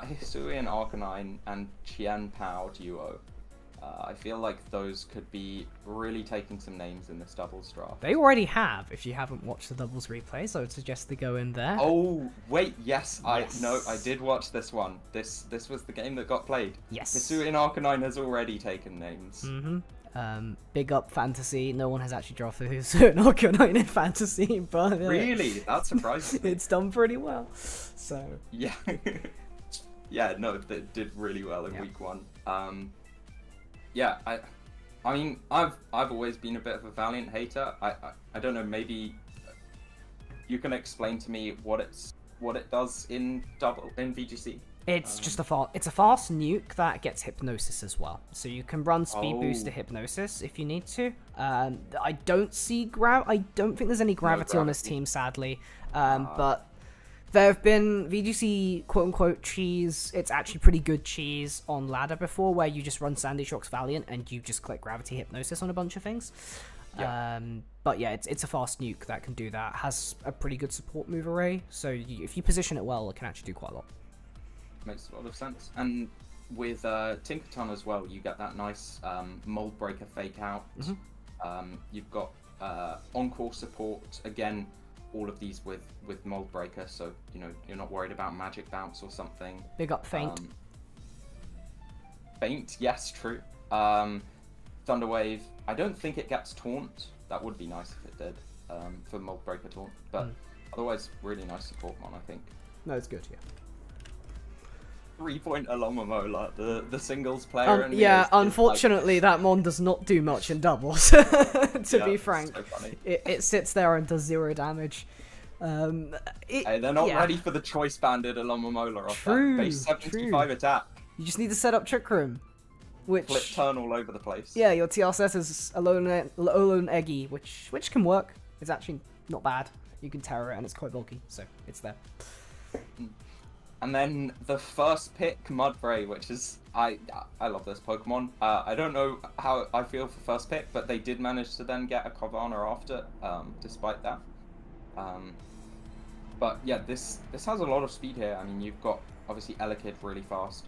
Hisuian Arcanine and Chien Pao duo. I feel like those could be really taking some names in this doubles draft. They already have. If you haven't watched the doubles replays, I would suggest they go in there. Oh wait, yes, I did watch this one. This was the game that got played. Yes. Hisuian Arcanine has already taken names. Big up Fantasy. No one has actually drafted a certain Arcanine in Fantasy, but Really, that's surprising. it's done pretty well. So yeah, yeah, no, they did really well in week 1. Yeah, I mean, I've always been a bit of a Valiant hater. I don't know. Maybe you can explain to me what it does in VGC. it's just it's a fast nuke that gets Hypnosis as well. So you can run Speed Boost to Hypnosis if you need to. I don't think there's any gravity on this team, sadly. But there have been VGC quote-unquote cheese. It's actually pretty good cheese on ladder before, where you just run Sandy Shock's Valiant and you just click Gravity Hypnosis on a bunch of things. Yeah. But yeah, it's a fast nuke that can do that. Has a pretty good support move array, so if you position it well, it can actually do quite a lot. Makes a lot of sense. And with Tinkerton as well, you get that nice Mold Breaker fake out. You've got Encore support again. All of these with Mold Breaker, so you're not worried about Magic Bounce or something. Big up Feint. Feint, yes, true. Thunderwave. I don't think it gets Taunt. That would be nice if it did for Mold Breaker Taunt, but otherwise, really nice support mon, I think. No, it's good, yeah. 3-point Alomomola, the singles player. Unfortunately, that mon does not do much in doubles. To be frank, so funny. It sits there and does 0 damage. Hey, they're not ready for the choice banded Alomomola off that base 75 attack. You just need to set up Trick Room, which flip turn all over the place. Yeah, your TRSS is Alolan Eggy, which can work. It's actually not bad. You can terror it and it's quite bulky, so it's there. And then the first pick, Mudbray, which is I love this Pokemon. I don't know how I feel for first pick, but they did manage to then get a Carvanha after, despite that. But yeah, this has a lot of speed here. I mean, you've got obviously Elekid really fast,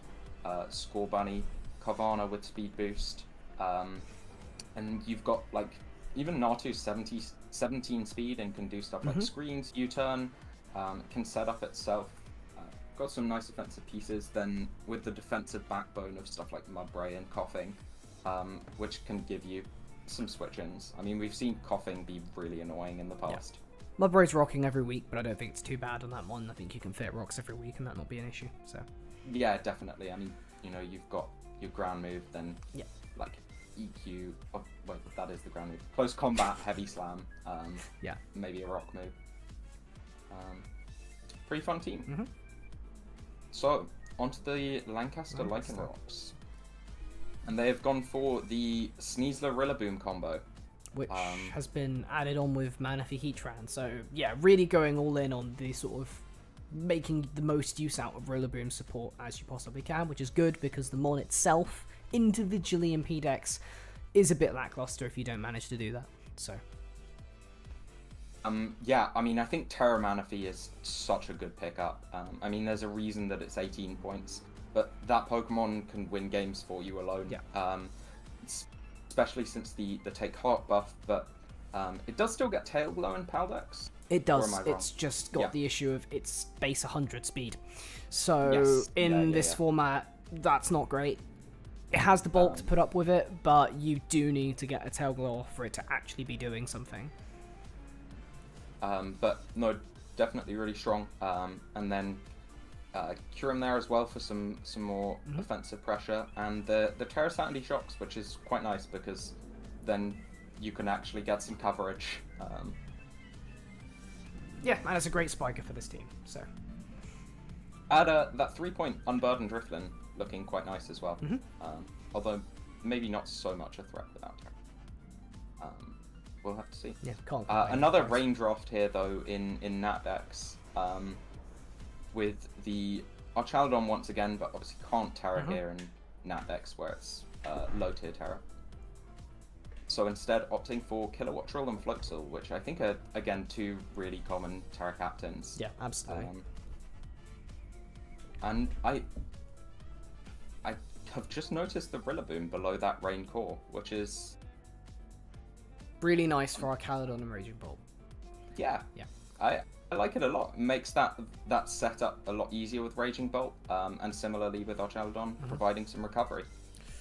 Score Bunny, Carvanha with speed boost, and you've got like even Natu 17 speed and can do stuff like screens, U-turn, can set up itself. Got some nice defensive pieces, then with the defensive backbone of stuff like Mudbray and Coughing, which can give you some switch-ins. I mean, we've seen Coughing be really annoying in the past. Yeah. Mudbray's rocking every week, but I don't think it's too bad on that one. I think you can fit rocks every week and that not be an issue. So yeah, definitely. I mean, you've got your ground move, then like EQ. Oh, wait, that is the ground move. Close combat, heavy slam. Maybe a rock move. Pretty fun team. So, onto the Lancaster Lycanrocs. And they have gone for the Sneasler Rillaboom combo. Which has been added on with Manaphy Heatran. So, yeah, really going all in on the sort of making the most use out of Rillaboom support as you possibly can, which is good because the mon itself, individually in PDEX, is a bit lackluster if you don't manage to do that. So... yeah, I mean, I think Terra Manaphy is such a good pickup. I mean, there's a reason that it's 18 points. but that Pokemon can win games for you alone. Yeah. Especially since the Take Heart buff, but it does still get Tail Glow in PAL decks. It Or does. am I wrong? It's just got Yeah. the issue of its base 100 speed. So Yes. in Yeah, this yeah. format, that's not great. It has the bulk to put up with it, but you do need to get a Tail Glow off for it to actually be doing something. But no, definitely really strong. And then Curum there as well for some more offensive pressure, and the Terra Sanity Shocks, which is quite nice because then you can actually get some coverage. Yeah, and it's a great spiker for this team. So Add that 3-point Unburdened Driftlin looking quite nice as well. Although maybe not so much a threat without her. We'll have to see. yeah, can't. Another rain draft here though in Nat decks, with the Archaludon once again, but obviously can't Terra here in Nat decks where it's low tier Terra. So instead opting for Kilowatt Drill and Floatzel, which I think are again two really common Terra captains. Yeah, absolutely. And I have just noticed the Rillaboom below that Rain Core, which is Really nice for our Caledon and Raging Bolt. yeah. I like it a lot. Makes that setup a lot easier with Raging Bolt, and similarly with Archaludon, providing some recovery.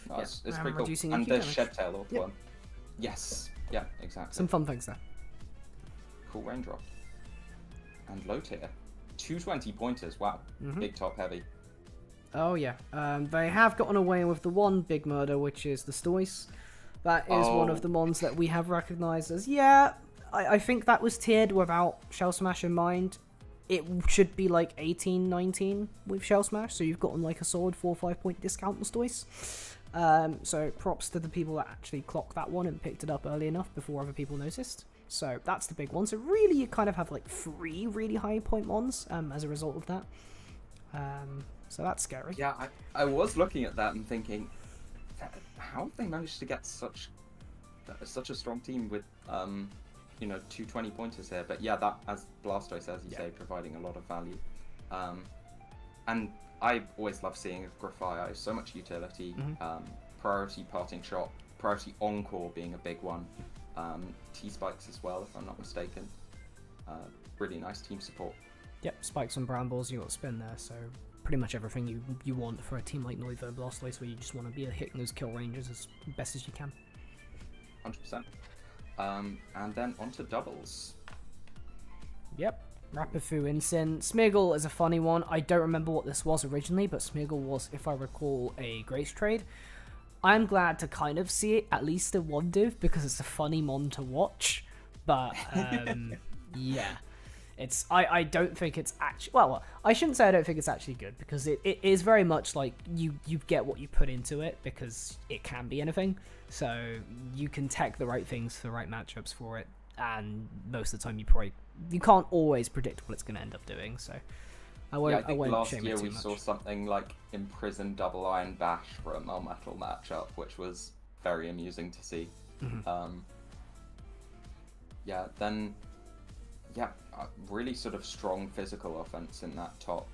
No, Yeah, it's and pretty cool. reducing And EQ the damage. Shed Tail Orb Yep. one. Yes. Yeah, exactly. Some fun things there. Cool raindrop. And low tier. 220 pointers, wow. Big top heavy. Oh yeah, they have gotten away with the one big murder, which is the Stoice. That is one of the mons that we have recognised as, I think that was tiered without Shell Smash in mind. It should be like 18, 19 with Shell Smash, so you've gotten like a solid 4 or 5 point discount on Stoice. So props to the people that actually clocked that one and picked it up early enough before other people noticed. So that's the big one. So really you kind of have like 3 really high point mons as a result of that. So that's scary. Yeah, I was looking at that and thinking, how have they managed to get such a strong team with 220 pointers here? But yeah, that, as Blastoise, as you say, providing a lot of value. And I always love seeing a Grafaiai, so much utility. Priority Parting Shot, Priority Encore being a big one. T-Spikes as well, if I'm not mistaken. Really nice team support. Yep, spikes on brambles, you got spin there, so pretty much everything you want for a team like Noivern and Blastoise, where you just want to be hitting those kill ranges as best as you can. 100%. And then onto doubles. Yep, Rapifu, Incin. Smeargle is a funny one. I don't remember what this was originally, but Smeargle was, if I recall, a Grace trade. I'm glad to kind of see it, at least in one div, because it's a funny mon to watch. But, yeah. I don't think it's actually... Well, I shouldn't say I don't think it's actually good, because it is very much like you get what you put into it, because it can be anything. So you can tech the right things for the right matchups for it, and most of the time you can't always predict what it's going to end up doing, so I won't last shame year it too we much. saw something like Imprisoned Double Iron Bash for a Melmetal matchup, which was very amusing to see. Really sort of strong physical offense in that top.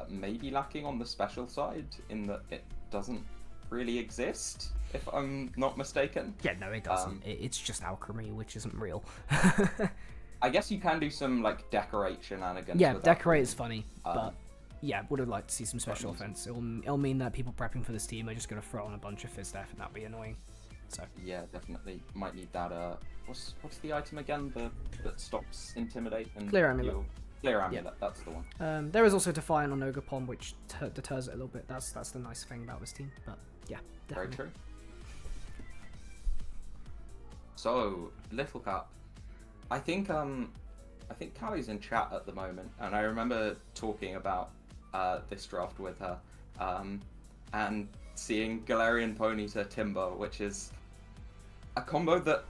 Maybe lacking on the special side in that it doesn't really exist, if I'm not mistaken. Yeah, no, it doesn't. It's just alchemy, which isn't real. I guess you can do some like decorate shenanigans. Yeah, with that. decorate is funny, but yeah, would have liked to see some special offense. It'll mean that people prepping for this team are just going to throw on a bunch of Fizz Def, and that'll be annoying. So yeah, definitely might need that. What's the item again? That stops intimidate and Clear Amulet. Clear Amulet. That's the one. There is also Defiant on Ogerpon, which deters it a little bit. That's the nice thing about this team. But yeah, definitely. Very true. So Little Cup. I think Callie's in chat at the moment, and I remember talking about this draft with her, and seeing Galarian Ponyta Timber, which is a combo that,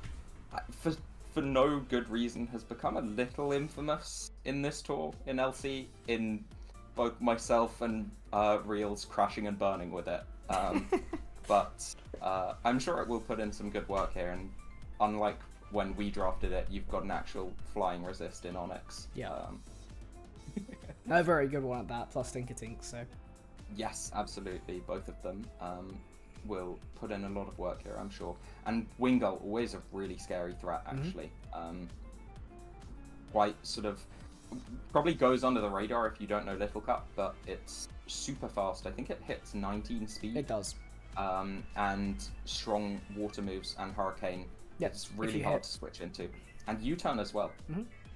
for no good reason, has become a little infamous in this tour in LC, in both myself and Reels crashing and burning with it. But I'm sure it will put in some good work here, and unlike when we drafted it, you've got an actual flying resist in Onyx. Yeah. A very good one at that, plus Tinkertink, so Yes, absolutely. Both of them will put in a lot of work here, I'm sure. And Wingull, always a really scary threat, actually. Quite sort of probably goes under the radar if you don't know Little Cup, but it's super fast. I think it hits 19 speed. It does. And strong water moves and Hurricane. Yep, It's really hard to switch into. And U-turn as well.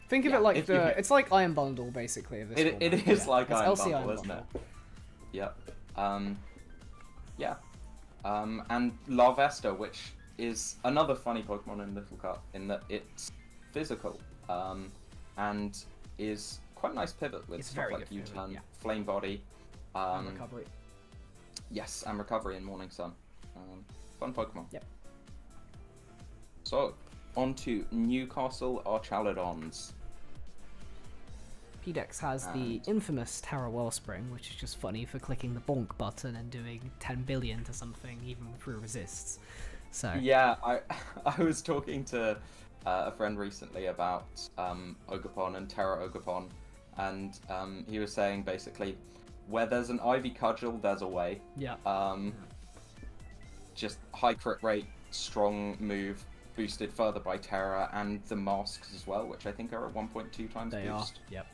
Think of it like it's like Iron Bundle, basically. Of this It is like it's Iron LC Bundle, Iron isn't Bundle. it? Yep. Yeah. And Larvesta, which is another funny Pokemon in Little Cup, in that it's physical, and is quite a nice pivot with It's stuff very like good pivot, U-turn, yeah. Flame Body, And recovery. yes, and Recovery in Morning Sun. Fun Pokemon. Yep. So, on to Newcastle Archaludons. P-Dex has the infamous Terra Wellspring, which is just funny for clicking the bonk button and doing 10 billion to something, even through resists. So Yeah, I was talking to a friend recently about Ogerpon and Terra Ogerpon, and he was saying basically, where there's an Ivy Cudgel, there's a way. yeah, Just high crit rate, strong move, boosted further by Terra, and the masks as well, which I think are at 1.2 times they boost. are. Yep.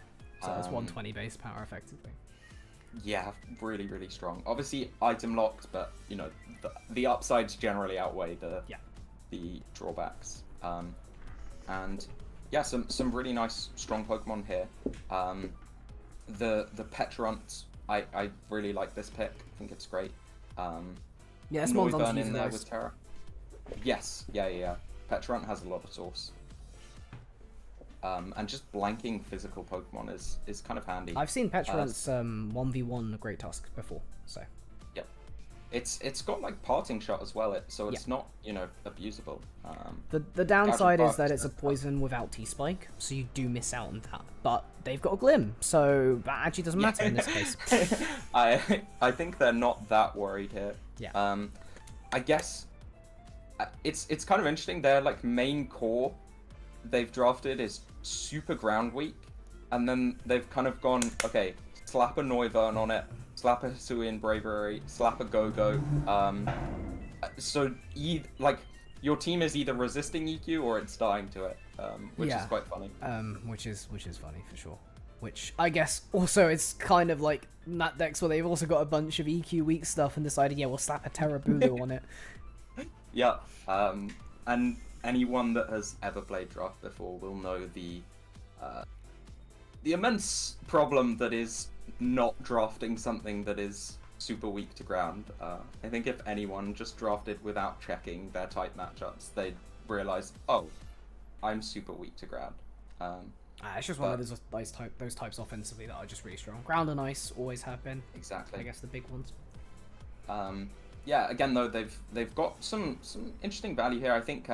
So that's 120 base power effectively. Yeah, really, really strong. Obviously item locked, but you know the upsides generally outweigh the drawbacks. And yeah, some really nice strong Pokemon here. The Petrunt, I really like this pick. I think it's great. Yeah, this one's on Noivern to in there those. with Terra. Yes, yeah. Petrunt has a lot of source. And just blanking physical Pokemon is kind of handy. I've seen Petrunt's 1v1 Great Tusk before, so Yep. It's got like parting shot as well, so it's not, you know, abusable. the downside Gadget is that it's a Bucks, poison without T-Spike, so you do miss out on that. But they've got a Glim, so that actually doesn't matter in this case. I think they're not that worried here. Yeah. I guess it's kind of interesting. Their like main core they've drafted is super ground weak, and then they've kind of gone, okay, slap a Noivern on it, slap a Hisuian Bravery, slap a Go-Go. So like your team is either resisting EQ or it's dying to it, which is quite funny. Which is funny for sure. Which I guess also it's kind of like that decks where they've also got a bunch of EQ weak stuff and decided, yeah, we'll slap a Terra Bulu on it. Yeah, and anyone that has ever played draft before will know the immense problem that is not drafting something that is super weak to ground. I think if anyone just drafted without checking their type matchups, they'd realize, oh, I'm super weak to ground. It's just one of those types offensively that are just really strong. Ground and ice always have been. Exactly. I guess the big ones. Yeah, again though, they've got some interesting value here. I think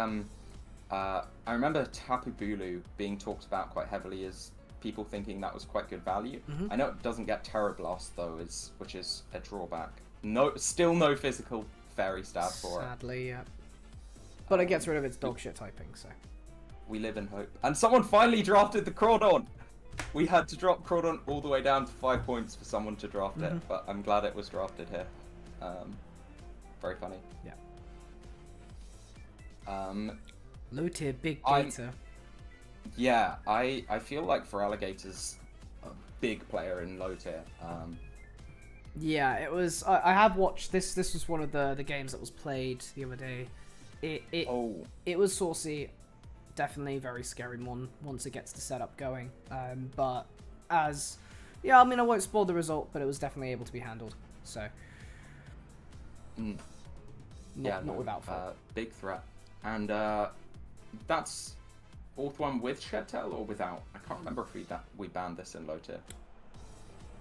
I remember Tapu Bulu being talked about quite heavily as people thinking that was quite good value. I know it doesn't get Terra Blast though, which is a drawback. Still no physical fairy stab for it. Sadly, yeah. But it gets rid of its dog shit typing, so. We live in hope. And someone finally drafted the Crawdon! We had to drop Crawdon all the way down to 5 points for someone to draft it, but I'm glad it was drafted here. Very funny. Yeah. Low tier big gator. Yeah, I feel like for Alligator's a big player in low tier. Yeah, it was. I have watched this. This was one of the games that was played the other day. It was saucy. Definitely very scary one once it gets the setup going. But I won't spoil the result, but it was definitely able to be handled. So. Not without fault. Big threat. And that's fourth one with Shed Tail or without? I can't remember if we banned this in low tier.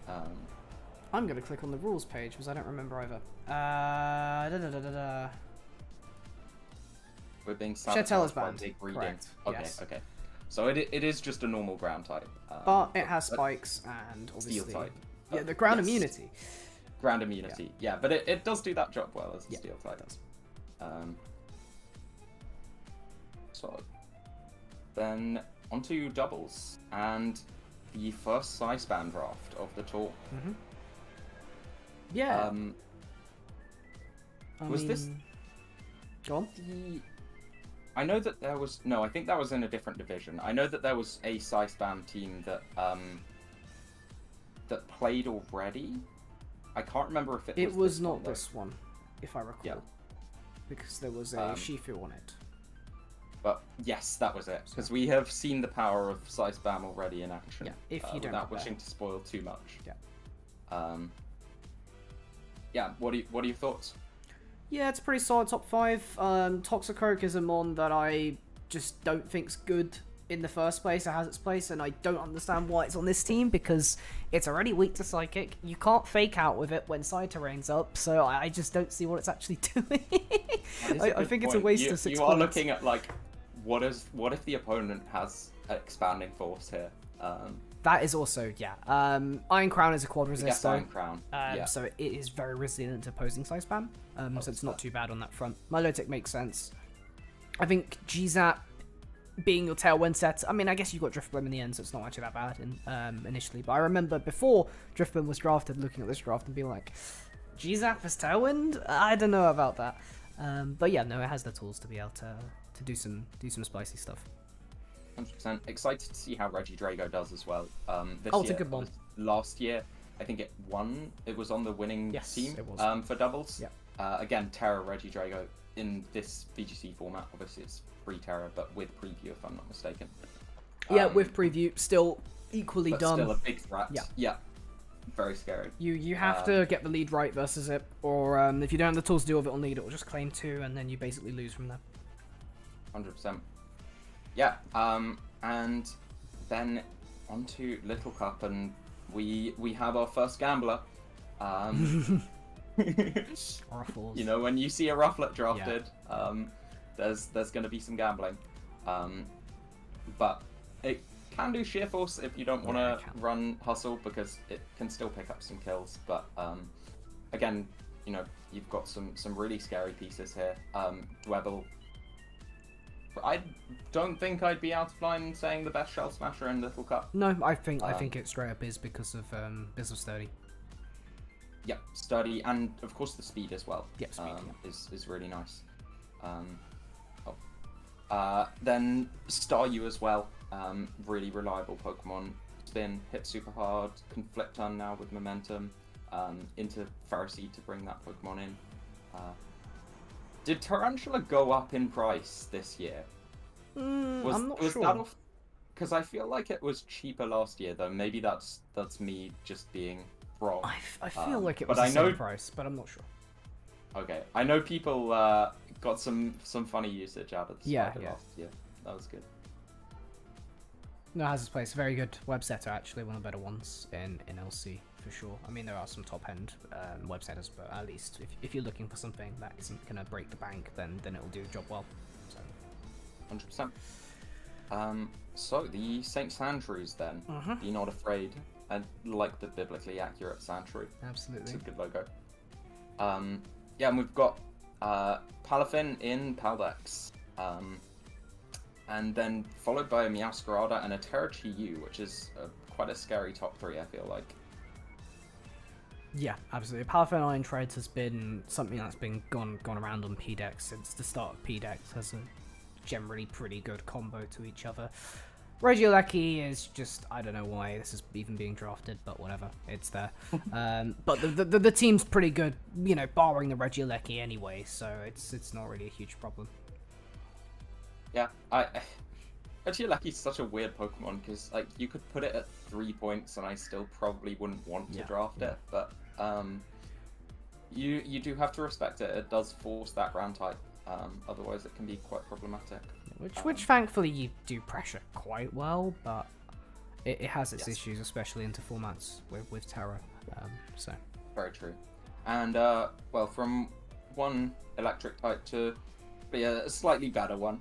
I'm going to click on the rules page because I don't remember either. We're being Shed Tail is sabotaged by banned. big breeding. Correct. Okay, Yes. okay. So it is just a normal ground type. But it has spikes and obviously... Steel type. Yeah, the ground Yes. immunity. Ground immunity, yeah, but it does do that job well as a steel type. It does. So then onto doubles and the first size band draft of the tour. Yeah. I Was this mean, go on. I know that there was no. I think that was in a different division. I know that there was a Spam team that that played already. I can't remember if It was this not one, though. this one, if I recall. Yeah. Because there was a Shifu on it. But yes, that was it. Because we have seen the power of Spam already in action. Yeah, if you don't without prepare. wishing to spoil too much. Yeah. Yeah. What are your thoughts? Yeah, it's a pretty solid top 5. Toxicroak is a mon that I just don't think's good in the first place. It has its place, and I don't understand why it's on this team, because it's already weak to Psychic. You can't fake out with it when Side Terrain's up, so I just don't see what it's actually doing. I think it's a waste of 6 You are points. looking at, like, what if the opponent has expanding force here? That is also, yeah. Iron Crown is a quad resist, though. Iron Crown. Yeah. So it is very resilient to opposing side spam. So it's not too bad on that front. Milotic makes sense. I think G-Zap being your Tailwind set, I mean, I guess you got Driftbloom in the end, so it's not actually that bad initially. But I remember before Driftbloom was drafted, looking at this draft and being like, G-Zap is Tailwind? I don't know about that. But yeah, no, it has the tools to be able to do some spicy stuff. 100%. Excited to see how Regidrago does as well. This Oh, it's a year, good one. Last year, I think it won. It was on the winning team it was. for doubles. Yeah. Again, Terra Regidrago in this VGC format. Obviously, it's free Terra, but with preview, if I'm not mistaken. Yeah, with preview, still equally but dumb. Still a big threat. Yeah. Yeah. Very scary. You have to get the lead right versus it, or if you don't have the tools to deal with it on lead, it will just claim 2, and then you basically lose from there. 100%. Yeah, and then onto Little Cup, and we have our first gambler. Ruffles. You know, when you see a Rufflet drafted, there's going to be some gambling. But it can do sheer force if you don't want to run hustle, because it can still pick up some kills. But again, you know, you've got some really scary pieces here. Dwebble. I don't think I'd be out of line saying the best Shell Smasher in Little Cup. No, I think it straight up is because of Sturdy. Yeah, sturdy, and of course the speed as well. Yeah, speed is really nice. Then Staryu as well. Really reliable Pokemon. Spin, hit super hard. Conflict on now with momentum. Into Pharisee to bring that Pokemon in. Did Tarantula go up in price this year? I'm not sure. Because I feel like it was cheaper last year, though. Maybe that's me just being wrong. I feel like it was but the same price, but I'm not sure. Okay, I know people got some funny usage out of the spider last year. That was good. No, it has its place. Very good web setter, actually, one of the better ones in LC for sure. I mean, there are some top end web setters, but at least if you're looking for something that isn't gonna break the bank, then it'll do the job well. So. 100%. So the Saint Sandshrews then. Be not afraid. I like the biblically accurate Sandshrew. Absolutely. It's a good logo. Yeah, and we've got Palafin in Paldex. And then followed by a Meowscarada and a Terrachi-U, which is quite a scary top 3, I feel like. Yeah, absolutely. Palafin Iron Treads has been something that's been gone around on PDEX since the start of PDEX. Has a generally pretty good combo to each other. Regieleki is just, I don't know why this is even being drafted, but whatever, it's there. But the team's pretty good, you know, barring the Regieleki anyway, so it's not really a huge problem. Yeah, Regieleki's such a weird Pokemon, because like you could put it at 3 points and I still probably wouldn't want to draft it, but you do have to respect it. It does force that ground type. Otherwise, it can be quite problematic. Which thankfully you do pressure quite well, but it has its issues, especially into formats with Terra. So very true. And well, from one electric type to be a slightly better one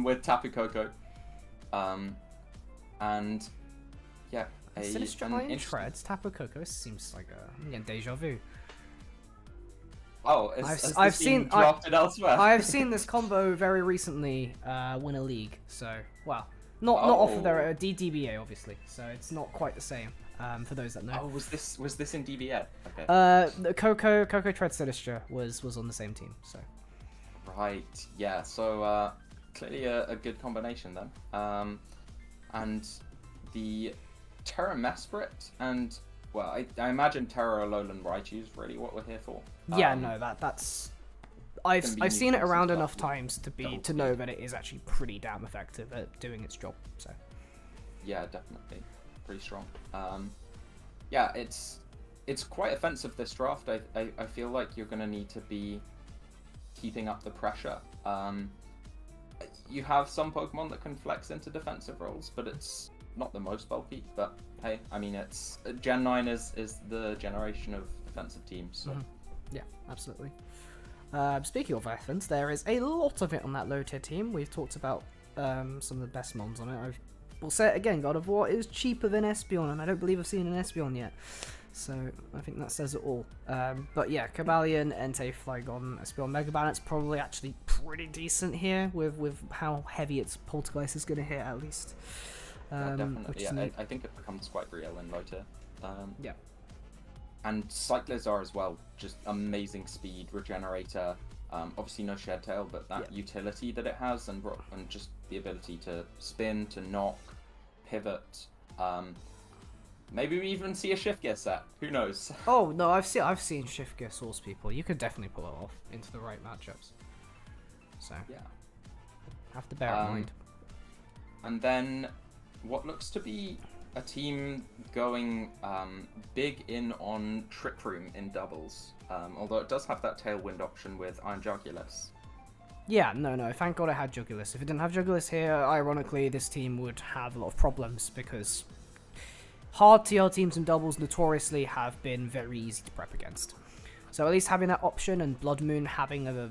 with Tapu Koko. And yeah, Sinister Iron Treads, Tapu Koko seems like I'm getting deja vu. Oh, I've seen drafted elsewhere. I have seen this combo very recently win a league, so well, Not off of their Oh. DBA obviously, so it's not quite the same. For those that know. Oh, was this in DBA? Okay. The Coco Tread Sinistra was on the same team, so. Right. Yeah. So clearly a good combination then. And the Terra Mesprit and well, I imagine Terra Alolan Raichu is really what we're here for. Yeah, no, that's. I've Gonna be I've seen it nuisance around stuff enough with times double to know that it is actually pretty damn effective at doing its job. So. Yeah, definitely. Pretty strong. Yeah, it's quite offensive this draft. I feel like you're gonna need to be keeping up the pressure. You have some Pokemon that can flex into defensive roles, but it's not the most bulky. But hey, I mean, it's Gen 9 is the generation of defensive teams. So. Yeah, absolutely. Speaking of offense, there is a lot of it on that low tier team. We've talked about some of the best mons on it. We'll say it again, God of War is cheaper than Espeon, and I don't believe I've seen an Espeon yet. So I think that says it all. But yeah, Cobalion, Entei, Flygon, Espeon, Mega Balance probably actually pretty decent here with how heavy its Poltergeist is going to hit at least. Yeah, Which definitely. is Yeah, neat. I think it becomes quite real in low tier. Yeah. And Cyclizar as well, just amazing speed, regenerator. Obviously no shed tail, but that utility that it has, and just the ability to spin, to knock, pivot. Maybe we even see a shift gear set. Who knows? Oh no, I've seen Shift Gear source people. You could definitely pull it off into the right matchups. So Yeah. have to bear it in mind. And then what looks to be a team going big in on Trick Room in doubles. Although it does have that Tailwind option with Iron Jugulus. Yeah, no. Thank God I had Jugulus. If it didn't have Jugulus here, ironically, this team would have a lot of problems because hard TL teams in doubles notoriously have been very easy to prep against. So at least having that option and Blood Moon having a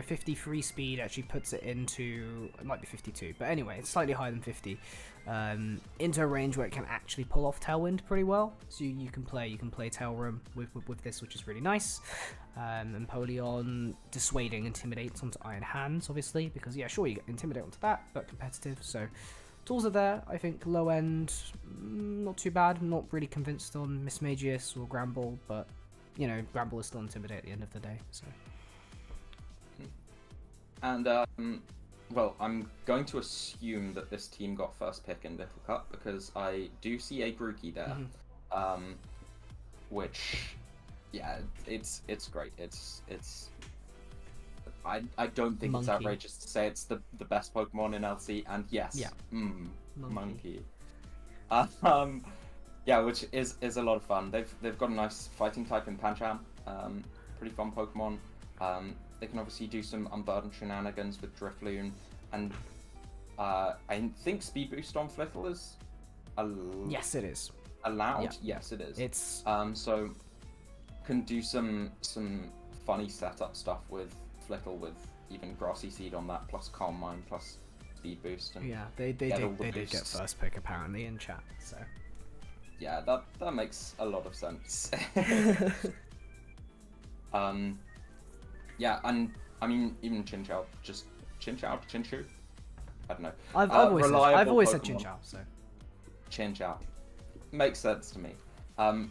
53 speed actually puts it into, it might be 52, but anyway, it's slightly higher than 50, into a range where it can actually pull off Tailwind pretty well. So you can play Tail Room with this, which is really nice. And Polion dissuading intimidates onto Iron Hands, obviously, because yeah, sure, you get intimidate onto that, but competitive. So tools are there. I think low end, not too bad. I'm not really convinced on Mismagius or Gramble, but Gramble is still intimidate at the end of the day. So. And well, I'm going to assume that this team got first pick in Little Cup because I do see a Grookey there, which, yeah, it's great. I don't think it's Monkey. outrageous to say it's the best Pokemon in LC, and yes, Yeah. Monkey. Yeah, which is a lot of fun. They've got a nice fighting type in Pancham, pretty fun Pokemon. They can obviously do some unburdened shenanigans with Drifloon, and I think Speed Boost on Flittle is Yes, it is. allowed. Yeah. Yes, it is. It's So can do some funny setup stuff with Flittle, with even Grassy Seed on that, plus Calm Mind, plus Speed Boost. And yeah, they get all the did get boosts. first pick apparently in chat. So Yeah, that makes a lot of sense. Yeah, and I mean even Chinchou, Chinchou. I don't know. I've reliable always said Pokemon. Chinchou. So Chinchou makes sense to me.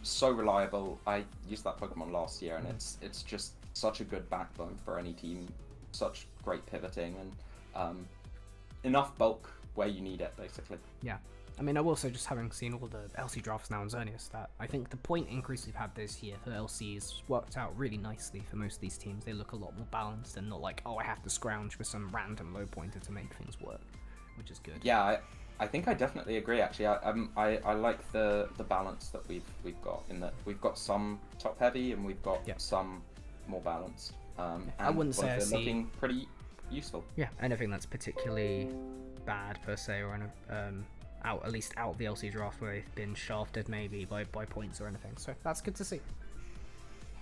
So reliable. I used that Pokemon last year, and it's just such a good backbone for any team. Such great pivoting and enough bulk where you need it, basically. yeah. I mean, I will say, just having seen all the LC drafts now in Xerneas, that I think the point increase we've had this year for LCs worked out really nicely for most of these teams. They look a lot more balanced and not like, oh, I have to scrounge for some random low pointer to make things work, which is good. Yeah, I think I definitely agree. Actually, I like the balance that we've got, in that we've got some top heavy and we've got some more balanced. And I wouldn't say I they're see looking pretty useful. Yeah, anything that's particularly bad per se, or at least out of the LC draft where they've been shafted maybe by points or anything. So that's good to see.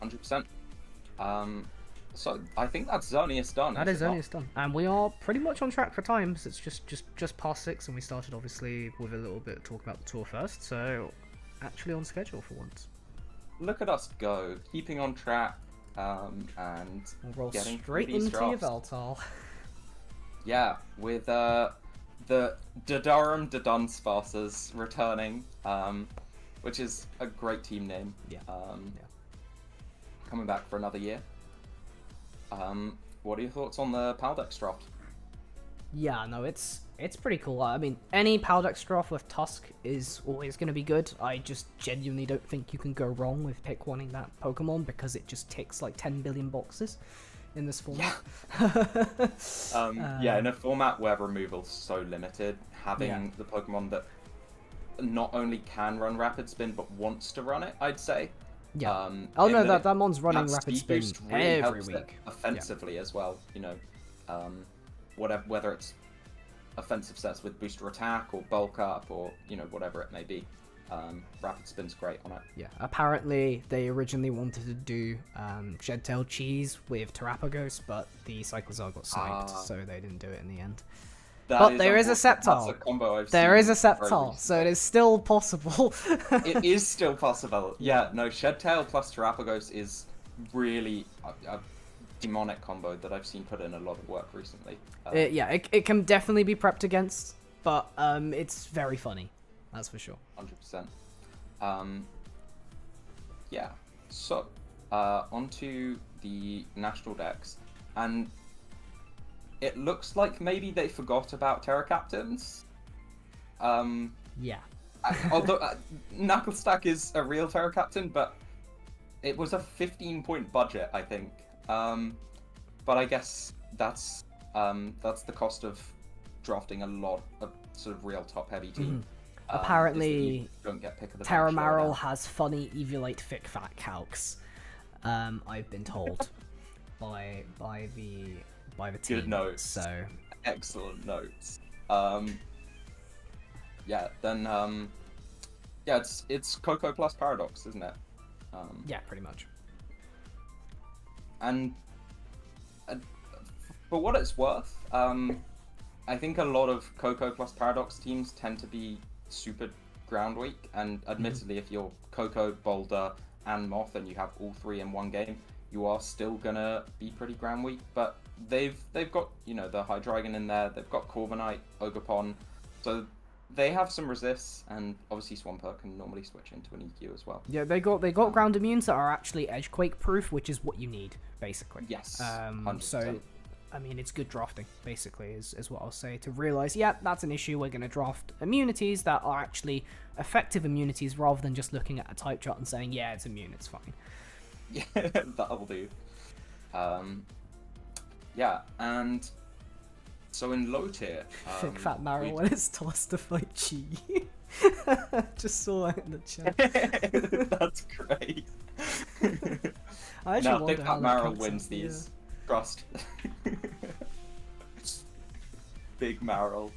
100%. So I think that's Xerneas done. That is it not? Xerneas done, and we are pretty much on track for times. It's just past 6, and we started obviously with a little bit of talk about the tour first. So actually on schedule for once. Look at us go, keeping on track, and We'll roll getting straight through these into your drafts. Veltal. Yeah, with the Durham the Dunsparces returning, which is a great team name. Yeah. Coming back for another year. What are your thoughts on the Paldex draft? Yeah, no, it's pretty cool. I mean, any Paldex draft with Tusk is always going to be good. I just genuinely don't think you can go wrong with pick wanting that Pokemon because it just ticks like 10 billion boxes in this format. Yeah, in a format where removal's so limited, having the Pokemon that not only can run Rapid Spin but wants to run it, I'd say. Yeah. Oh no, that mon's running that Rapid speed Spin boost really every helps it week. offensively as well. You know, whether it's offensive sets with booster attack or bulk up or whatever it may be. Rapid Spin's great on it. Yeah. Apparently, they originally wanted to do Shed-Tailed Cheese with Terrapagos, but the Cyclozar got sniped, so they didn't do it in the end. But there is a Sceptile. That's a combo I've There seen is a very Sceptile, recently. so it is still possible. It is still possible. Yeah, no, Shed-Tail plus Terrapagos is really a demonic combo that I've seen put in a lot of work recently. It can definitely be prepped against, but it's very funny. That's for sure. 100%. Yeah, so onto the national decks, and it looks like maybe they forgot about Terra Captains. Yeah. Although Knucklestack is a real Terra Captain, but it was a 15-point budget, I think. But I guess that's the cost of drafting a lot of sort of real top-heavy team. Apparently, you don't get pick of the Terra bench right Maril now. has funny Eviolite thick fat calcs. I've been told by the team. Good notes. So Excellent notes. Yeah, then it's Coco plus Paradox, isn't it? yeah, pretty much. And for what it's worth, I think a lot of Coco plus Paradox teams tend to be super ground weak, and admittedly, if you're Coco, Boulder, and Moth, and you have all three in one game, you are still gonna be pretty ground weak. But they've got the Hydreigon in there, they've got Corviknight, Ogerpon, so they have some resists, and obviously Swampert can normally switch into an EQ as well. Yeah, they got ground immunes that are actually Edgequake proof, which is what you need basically. Yes, So 100%. I mean, it's good drafting, basically, is what I'll say, to realise, yeah, that's an issue, we're going to draft immunities that are actually effective immunities, rather than just looking at a type chart and saying, yeah, it's immune, it's fine. Yeah, that'll do. Yeah, and so in low tier... Thick fat marrow when it's tossed to fight Chi. Just saw that in the chat. That's great. I actually Now, wonder Thick how Fat that Marrow counts wins out, these. Trust. Big Marrow.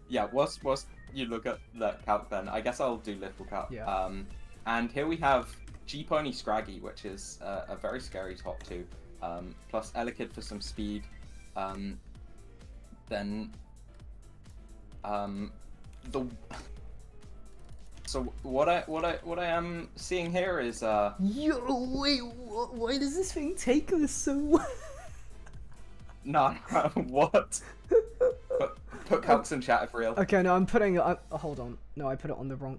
Yeah, whilst you look at that calc then, I guess I'll do Little Calc. Yeah. And here we have G-Pony Scraggy, which is a very scary top two, plus Elekid for some speed. Then the so what I am seeing here is Yo, wait, why does this thing take this so well? nah, what? Put calcs in chat if real. Okay, no, I'm putting it. Hold on. No, I put it on the wrong.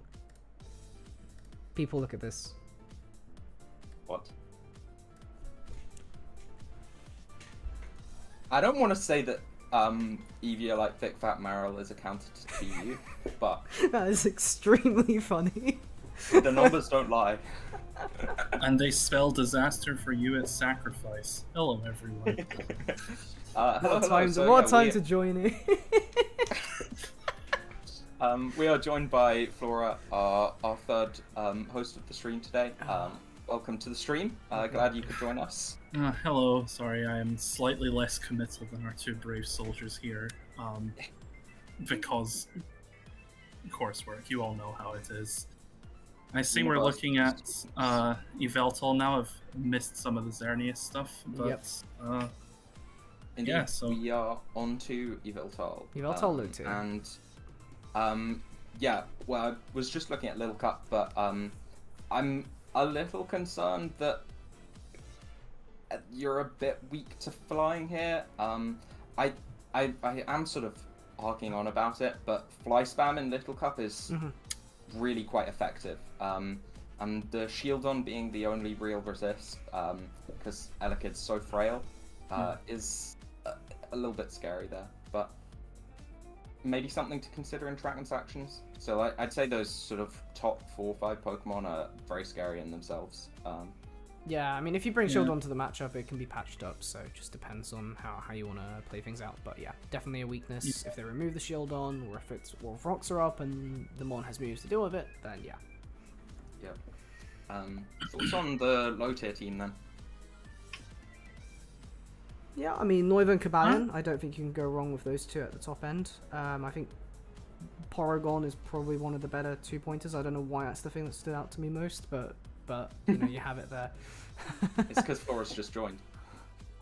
People, look at this. What? I don't want to say that Evia like Thick Fat Maril is accounted to you, but That is extremely funny. the numbers don't lie. And they spell disaster for you as sacrifice. Hello, everyone. Hello, What time to join it? We are joined by Flora, our third host of the stream today. Welcome to the stream. Glad you could join us. Hello, sorry, I am slightly less committal than our two brave soldiers here. Because coursework, you all know how it is. I see we're looking at Yveltal now. I've missed some of the Xerneas stuff, but Indeed, yeah, so we are on to Yveltal. Yveltal loot too. And yeah, well, I was just looking at Little Cup, but I'm a little concerned that you're a bit weak to flying here. I am sort of harking on about it, but fly spam in Little Cup is really quite effective. And the Shieldon being the only real resist, because Elekid's so frail, is a little bit scary there. But maybe something to consider in Dragon's actions. So I'd say those sort of top 4 or 5 Pokemon are very scary in themselves. Yeah, I mean, if you bring Shield onto the matchup, it can be patched up, so it just depends on how you want to play things out. But yeah, definitely a weakness. If they remove the Shield on, or if rocks are up and the Mon has moves to deal with it, then yeah. Yeah. Thoughts on the low tier team then? Yeah, I mean, Noiva and Kabalion, I don't think you can go wrong with those two at the top end. I think Porygon is probably one of the better 2-pointers. I don't know why that's the thing that stood out to me most, but you know, you have it there. It's because Forrest just joined.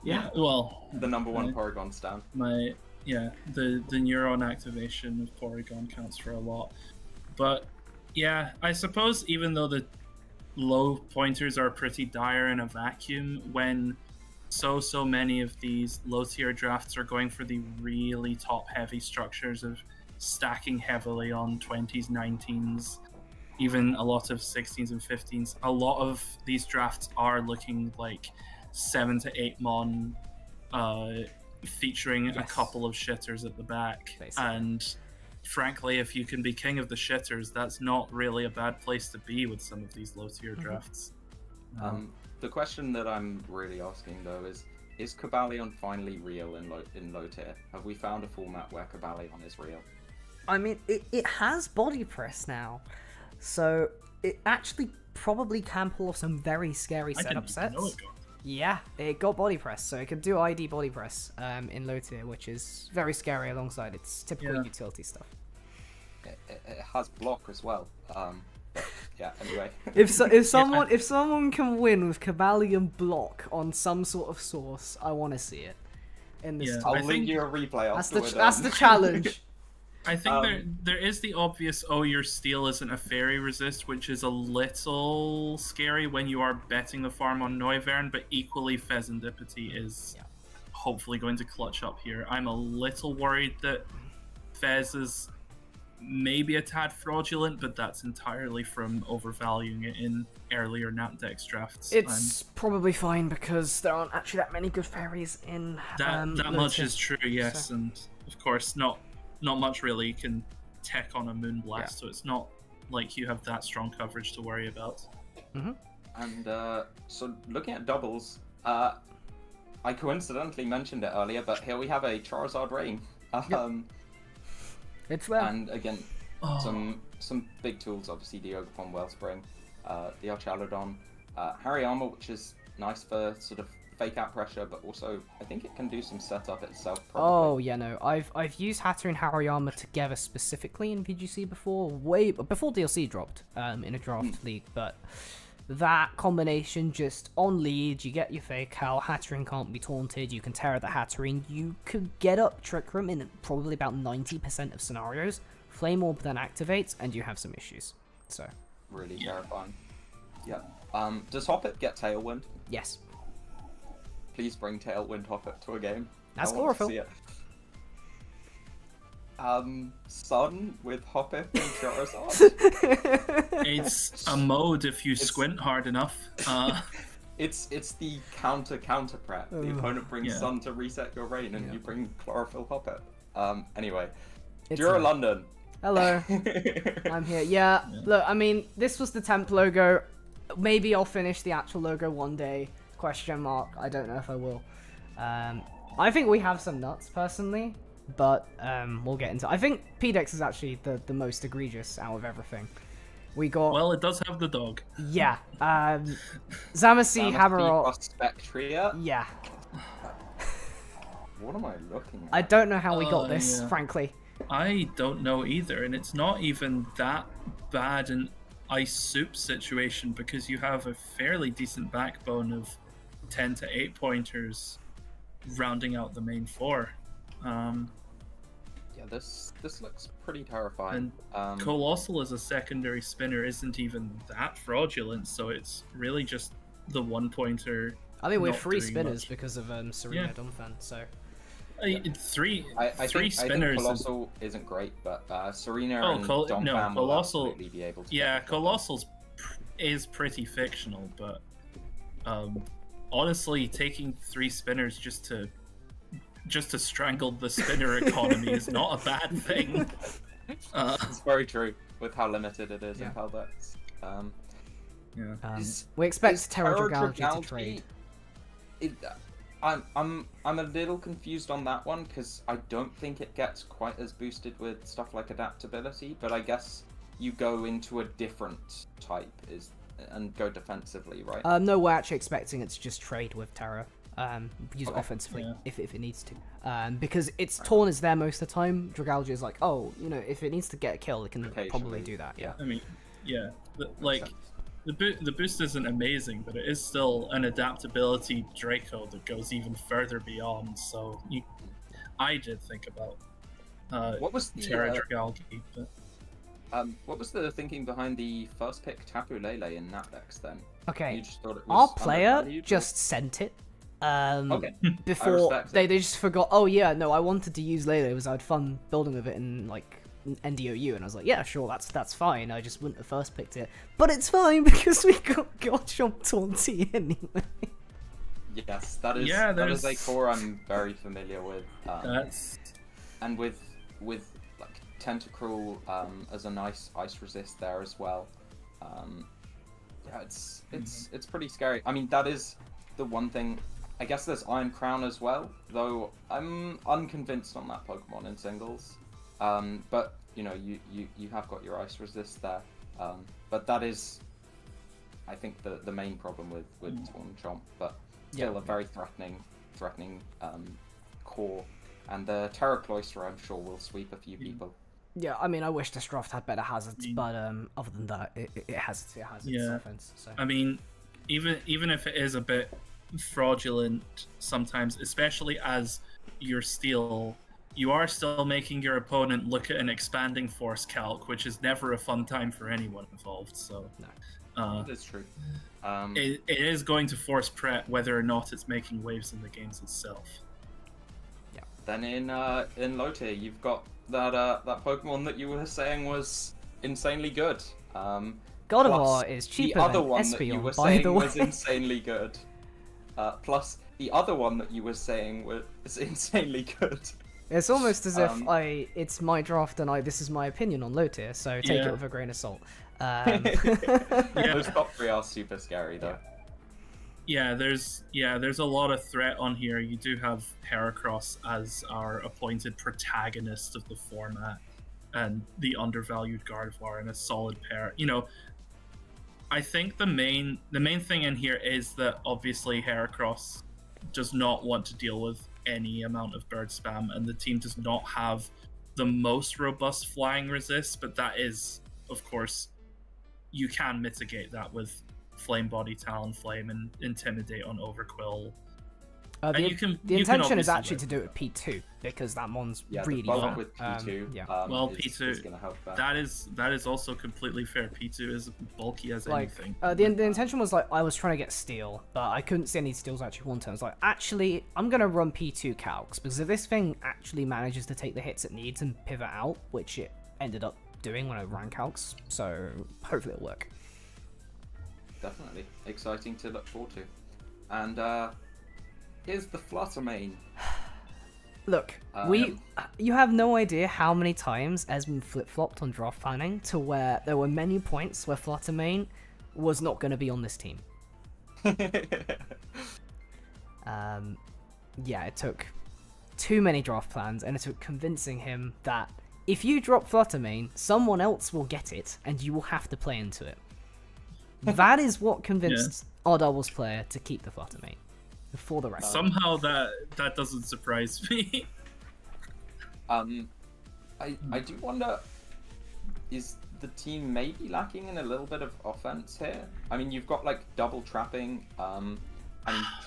Yeah, well, The number 1 Porygon stan. the neuron activation of Porygon counts for a lot. But yeah, I suppose even though the low pointers are pretty dire in a vacuum, when so many of these low tier drafts are going for the really top heavy structures of stacking heavily on 20s, 19s, even a lot of 16s and 15s. A lot of these drafts are looking like 7 to 8 mon, featuring a couple of shitters at the back. Basically. And frankly, if you can be king of the shitters, that's not really a bad place to be with some of these low tier drafts. The question that I'm really asking though is Kabalion finally real in low tier? Have we found a format where Kabalion is real? I mean, it has body press now, so it actually probably can pull off some very scary setup sets. Yeah, it got body press, so it can do ID body press in low tier, which is very scary alongside its typical utility stuff. It has block as well. But yeah, anyway. If someone can win with Kabalion block on some sort of source, I want to see it. In this, I'll link you a replay. That's the challenge. I think there is the obvious, your steal isn't a fairy resist, which is a little scary when you are betting the farm on Noivern, but equally Fezandipity is hopefully going to clutch up here. I'm a little worried that Fez is maybe a tad fraudulent, but that's entirely from overvaluing it in earlier Natdex drafts. It's probably fine because there aren't actually that many good fairies in that much is true, yes, so. And of course not much really you can tech on a Moonblast, so it's not like you have that strong coverage to worry about. And so looking at doubles, I coincidentally mentioned it earlier, but here we have a Charizard Rain. It's there. And again, some big tools, obviously the Ogerpon Wellspring, the Archaludon, Hariyama, which is nice for sort of fake out pressure, but also I think it can do some setup itself. Probably. Oh yeah, no, I've used Hatter and Hariyama together specifically in VGC before, way before DLC dropped in a draft league, but that combination just on lead, you get your fake out, Hatterene can't be taunted, you can tear the Hatterene, you could get up Trick Room in probably about 90% of scenarios, Flame Orb then activates, and you have some issues. So really terrifying. Yeah. Does Hoppip get Tailwind? Yes. Please bring Tailwind Hoppip to a game. That's chlorophyll. Sun with Hoppip and Charizard? It's a mode if you squint hard enough. It's the counter prep. The opponent brings Sun to reset your rain, and you bring Chlorophyll Hoppip. Anyway, Dura London. Hello. I'm here. Yeah, look, I mean, this was the temp logo. Maybe I'll finish the actual logo one day. Question mark. I don't know if I will. I think we have some nuts, personally. But we'll get into it. I think PDEX is actually the most egregious out of everything. We got... Well, it does have the dog. Yeah. Zamacy Hammerot. Spectria? Yeah. What am I looking at? I don't know how we got this, frankly. I don't know either, and it's not even that bad an ice soup situation because you have a fairly decent backbone of 10 to 8 pointers rounding out the main 4. Yeah, this looks pretty terrifying. And Colossal as a secondary spinner isn't even that fraudulent, so it's really just the 1-pointer. I mean, we're free spinners because of Serena Dumbfan, so... Three I three think spinners. Colossal isn't great, but Serena Oh, and Dom no, Fan will Colossal. absolutely be able to. Yeah, get the job done. Colossal's is pretty fictional, but honestly, taking 3 spinners just to strangle the spinner economy is not a bad thing. It's very true with how limited it is Yeah. in Peldex. Yeah. We expect Is Terra Terra Dragalge to Dragalge- trade. I'm a little confused on that one because I don't think it gets quite as boosted with stuff like adaptability. But I guess you go into a different type and go defensively, right? No, we're actually expecting it to just trade with Terra. Use it Okay. offensively Yeah. if it needs to. Because its Torn is there most of the time. Dragalge is like, oh, if it needs to get a kill, it can probably Occasionally. do that. Yeah. I mean, yeah, Makes sense. the boost isn't amazing, but it is still an adaptability Draco that goes even further beyond. So I did think about What was the Terra Dragalge, but what was the thinking behind the first pick Tapu Lele in that Dex then? Okay. You just thought it Our was player undervalued, or- just sent it. Okay. Before respect it. they just forgot. Oh yeah, no, I wanted to use Lele because I had fun building with it in like NDOU, and I was like, yeah, sure, that's fine. I just wouldn't have first picked it, but it's fine because we got Garchomp Taunty anyway. Yes, that is Yeah, that is a there's- core I'm very familiar with. that's And with like Tentacruel as a nice ice resist there as well. Yeah, it's pretty scary. I mean, that is the one thing. I guess there's Iron Crown as well, though I'm unconvinced on that Pokemon in singles. But you have got your ice resist there. But that is, I think, the main problem with Torn Chomp. But still Yeah. a very threatening core. And the Terra Cloister, I'm sure, will sweep a few people. Yeah, I mean, I wish this draft had better hazards, but other than that, it has its Yeah. offense. So. I mean, even if it is a bit fraudulent sometimes, especially as your steel, you are still making your opponent look at an expanding force calc, which is never a fun time for anyone involved. So That is true. it is going to force Pret whether or not it's making waves in the games itself. Then in low tier, you've got that Pokemon that you were saying was insanely good. God of plus War is cheaper the other than one that you were Espeon, by the saying way. was insanely good. Plus the other one that you were saying was insanely good. It's almost as if Um, it's my draft and this is my opinion on low tier, so take Yeah. it with a grain of salt. Yeah. Those top 3 are super scary though. Yeah, there's a lot of threat on here. You do have Heracross as our appointed protagonist of the format, and the undervalued Gardevoir and a solid pair. I think the main thing in here is that obviously Heracross does not want to deal with any amount of bird spam, and the team does not have the most robust flying resist, but that is, of course, you can mitigate that with Flame Body, Talonflame, and Intimidate on Overquill. And The you can intention is obviously actually to do it with P2 because that mon's Yeah, really the bulk fun. with P2 yeah. Well, is P2 going to help that. that is also completely fair. P2 is bulky as Like anything. the intention was like I was trying to get steel, but I couldn't see any steals actually one turn. I was like, actually, I'm gonna run P2 calcs because if this thing actually manages to take the hits it needs and pivot out, which it ended up doing when I ran calcs, so hopefully it'll work. Definitely exciting to look forward to. And here's the Fluttermane. Look, you have no idea how many times Esmond flip-flopped on draft planning to where there were many points where Fluttermane was not going to be on this team. Yeah, it took too many draft plans, and it took convincing him that if you drop Fluttermane, someone else will get it, and you will have to play into it. That is what convinced our doubles player to keep the Fluttermane. For the record. Somehow that doesn't surprise me. I do wonder, is the team maybe lacking in a little bit of offense here? I mean, you've got like double trapping, and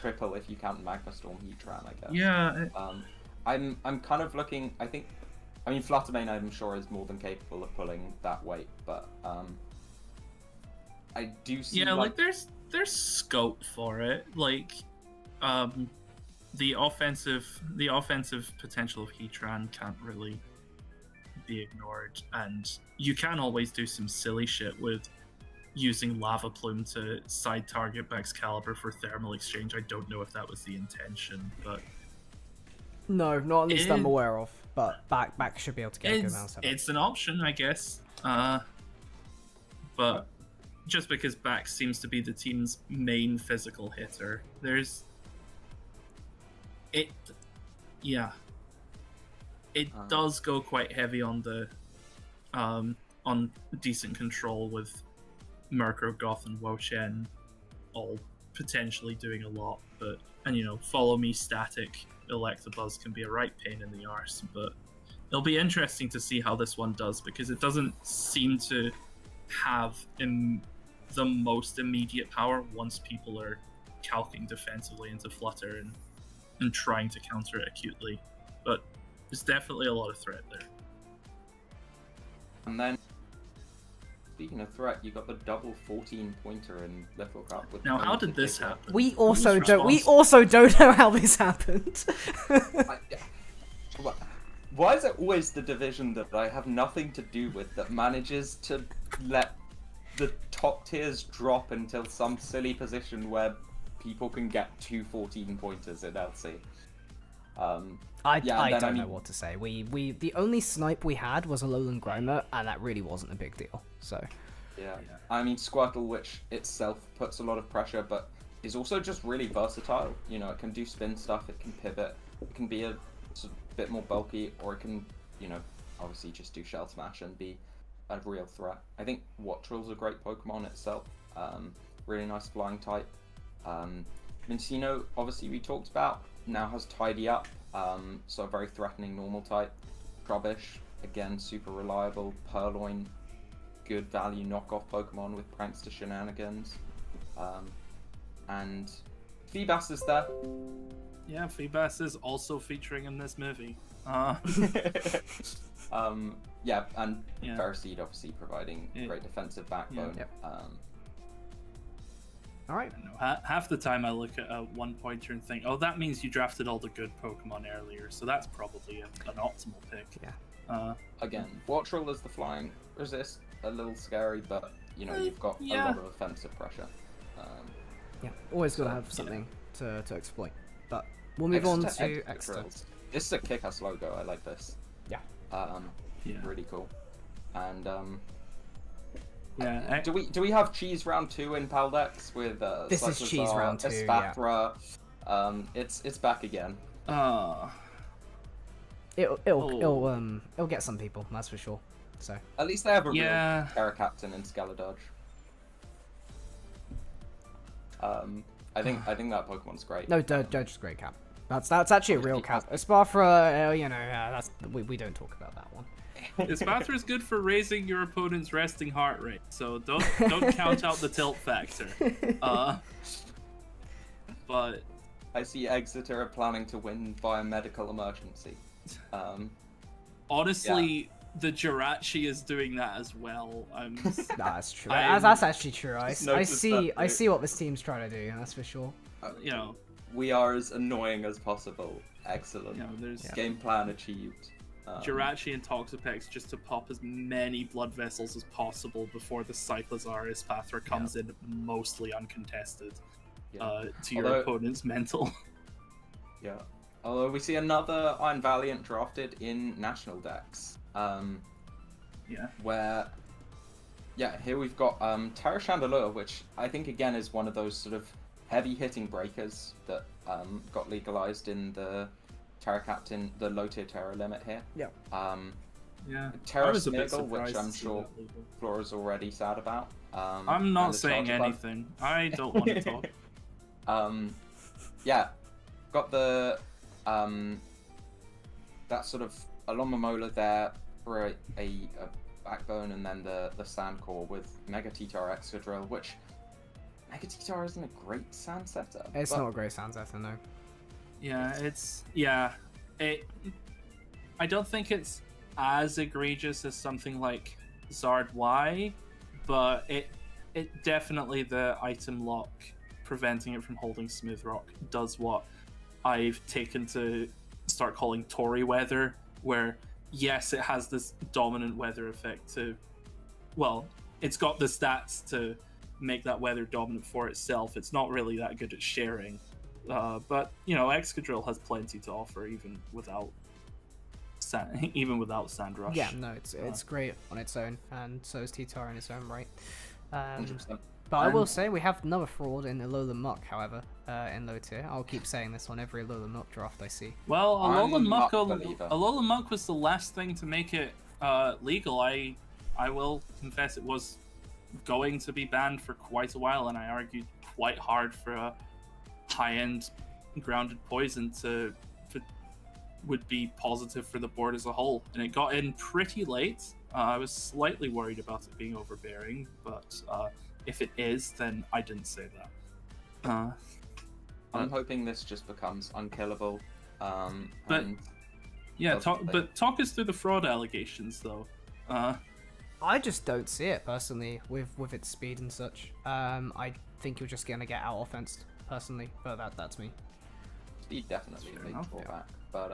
triple if you count Magma Storm Heatran, I guess. Yeah. I'm kind of looking. I mean, Fluttermane, I'm sure, is more than capable of pulling that weight, but I do see. Yeah, like there's scope for it. Like, the offensive potential of Heatran can't really be ignored, and you can always do some silly shit with using Lava Plume to side target Excalibur for thermal exchange. I don't know if that was the intention, but No, not at least I'm aware of. But back should be able to get a good amount of it. it's an option, I guess. But just because back seems to be the team's main physical hitter, it does go quite heavy on the on decent control with Murkrow, Goth, and Wo-Chen all potentially doing a lot, and Follow Me static Electabuzz can be a right pain in the arse, but it'll be interesting to see how this one does, because it doesn't seem to have the most immediate power once people are calcing defensively into Flutter and trying to counter it acutely, but there's definitely a lot of threat there. And then, speaking of threat, you got the double 14-pointer in Little Cup. Now, how did this happen? We also don't know how this happened. Why is it always the division that I have nothing to do with that manages to let the top tiers drop until some silly position where people can get 2 14-pointers in LC? I don't know what to say. We the only snipe we had was a Alolan Grimer, and that really wasn't a big deal. So yeah, I mean Squirtle, which itself puts a lot of pressure, but is also just really versatile. It can do spin stuff, it can pivot, it can be a bit more bulky, or it can, obviously just do Shell Smash and be a real threat. I think Wattrel's a great Pokemon itself. Really nice flying type. Mincino, obviously we talked about, now has Tidy Up, so a very threatening normal type. Trubbish, again, super reliable. Purloin, good value knockoff Pokemon with prankster shenanigans. And Feebas is there. Yeah, Feebas is also featuring in this movie. Yeah, and Ferroseed obviously providing great defensive backbone. Yeah. All right. Half the time I look at a one-pointer and think, oh, that means you drafted all the good Pokemon earlier, so that's probably an optimal pick. Yeah. Again, Wattrel as the flying resist, a little scary, but you've got a lot of offensive pressure. Yeah, always got to have something to exploit. But we'll move on to Exeter. This is a kick-ass logo. I like this. Yeah. Really cool. And do we have Cheese Round 2 in Paldex with this is Cheese Round 2, Espathra? Yeah. It's back again. It'll get some people, that's for sure. So at least they have a real Terra Captain in Scaladodge. I think that Pokemon's great. No, Dodge is great cap. That's actually a real cap. Espathra, we don't talk about that one. Espathra is good for raising your opponent's resting heart rate, so don't count out the tilt factor. But I see Exeter are planning to win via medical emergency. Honestly, the Jirachi is doing that as well. That's true. That's actually true. I see what this team's trying to do. That's for sure. We are as annoying as possible. Excellent. Game plan achieved. Jirachi and Toxapex just to pop as many blood vessels as possible before the Cyclizar Espathra comes in mostly uncontested to your opponent's mental. Yeah. Although we see another Iron Valiant drafted in National Decks. Where here we've got Terra Chandelure, which I think again is one of those sort of heavy hitting breakers that got legalized in the Terra Captain, the low tier Terra limit here. Yeah. Terra Smeargle, which I'm sure Flora's already sad about. I'm not saying anything. I don't want to talk. Got the that sort of Alomomola there for a backbone, and then the Sand Core with Mega T-Tar Excadrill, which Mega T-Tar isn't a great sand setter. It's not a great sand setter, no. I don't think it's as egregious as something like Zard Y, but it definitely, the item lock preventing it from holding Smooth Rock does what I've taken to start calling Tory weather, where yes, it has this dominant weather effect to, well, it's got the stats to make that weather dominant for itself. It's not really that good at sharing, but Excadrill has plenty to offer even without Sandrush. Yeah, no, it's great on its own, and so is T-Tar in its own right. 100%. But I will say we have another fraud in Alolan Muck, however, in low tier. I'll keep saying this on every Alolan Muck draft I see. Well, I'm not a believer. Alolan Muck was the last thing to make it legal. I will confess it was going to be banned for quite a while, and I argued quite hard for a high-end grounded poison would be positive for the board as a whole, and it got in pretty late. I was slightly worried about it being overbearing, but if it is, then I didn't say that. I'm hoping this just becomes unkillable. But talk us through the fraud allegations, though. I just don't see it personally with its speed and such. I think you're just gonna get out offensed personally, but that's me. Speed definitely a big enough. fallback, but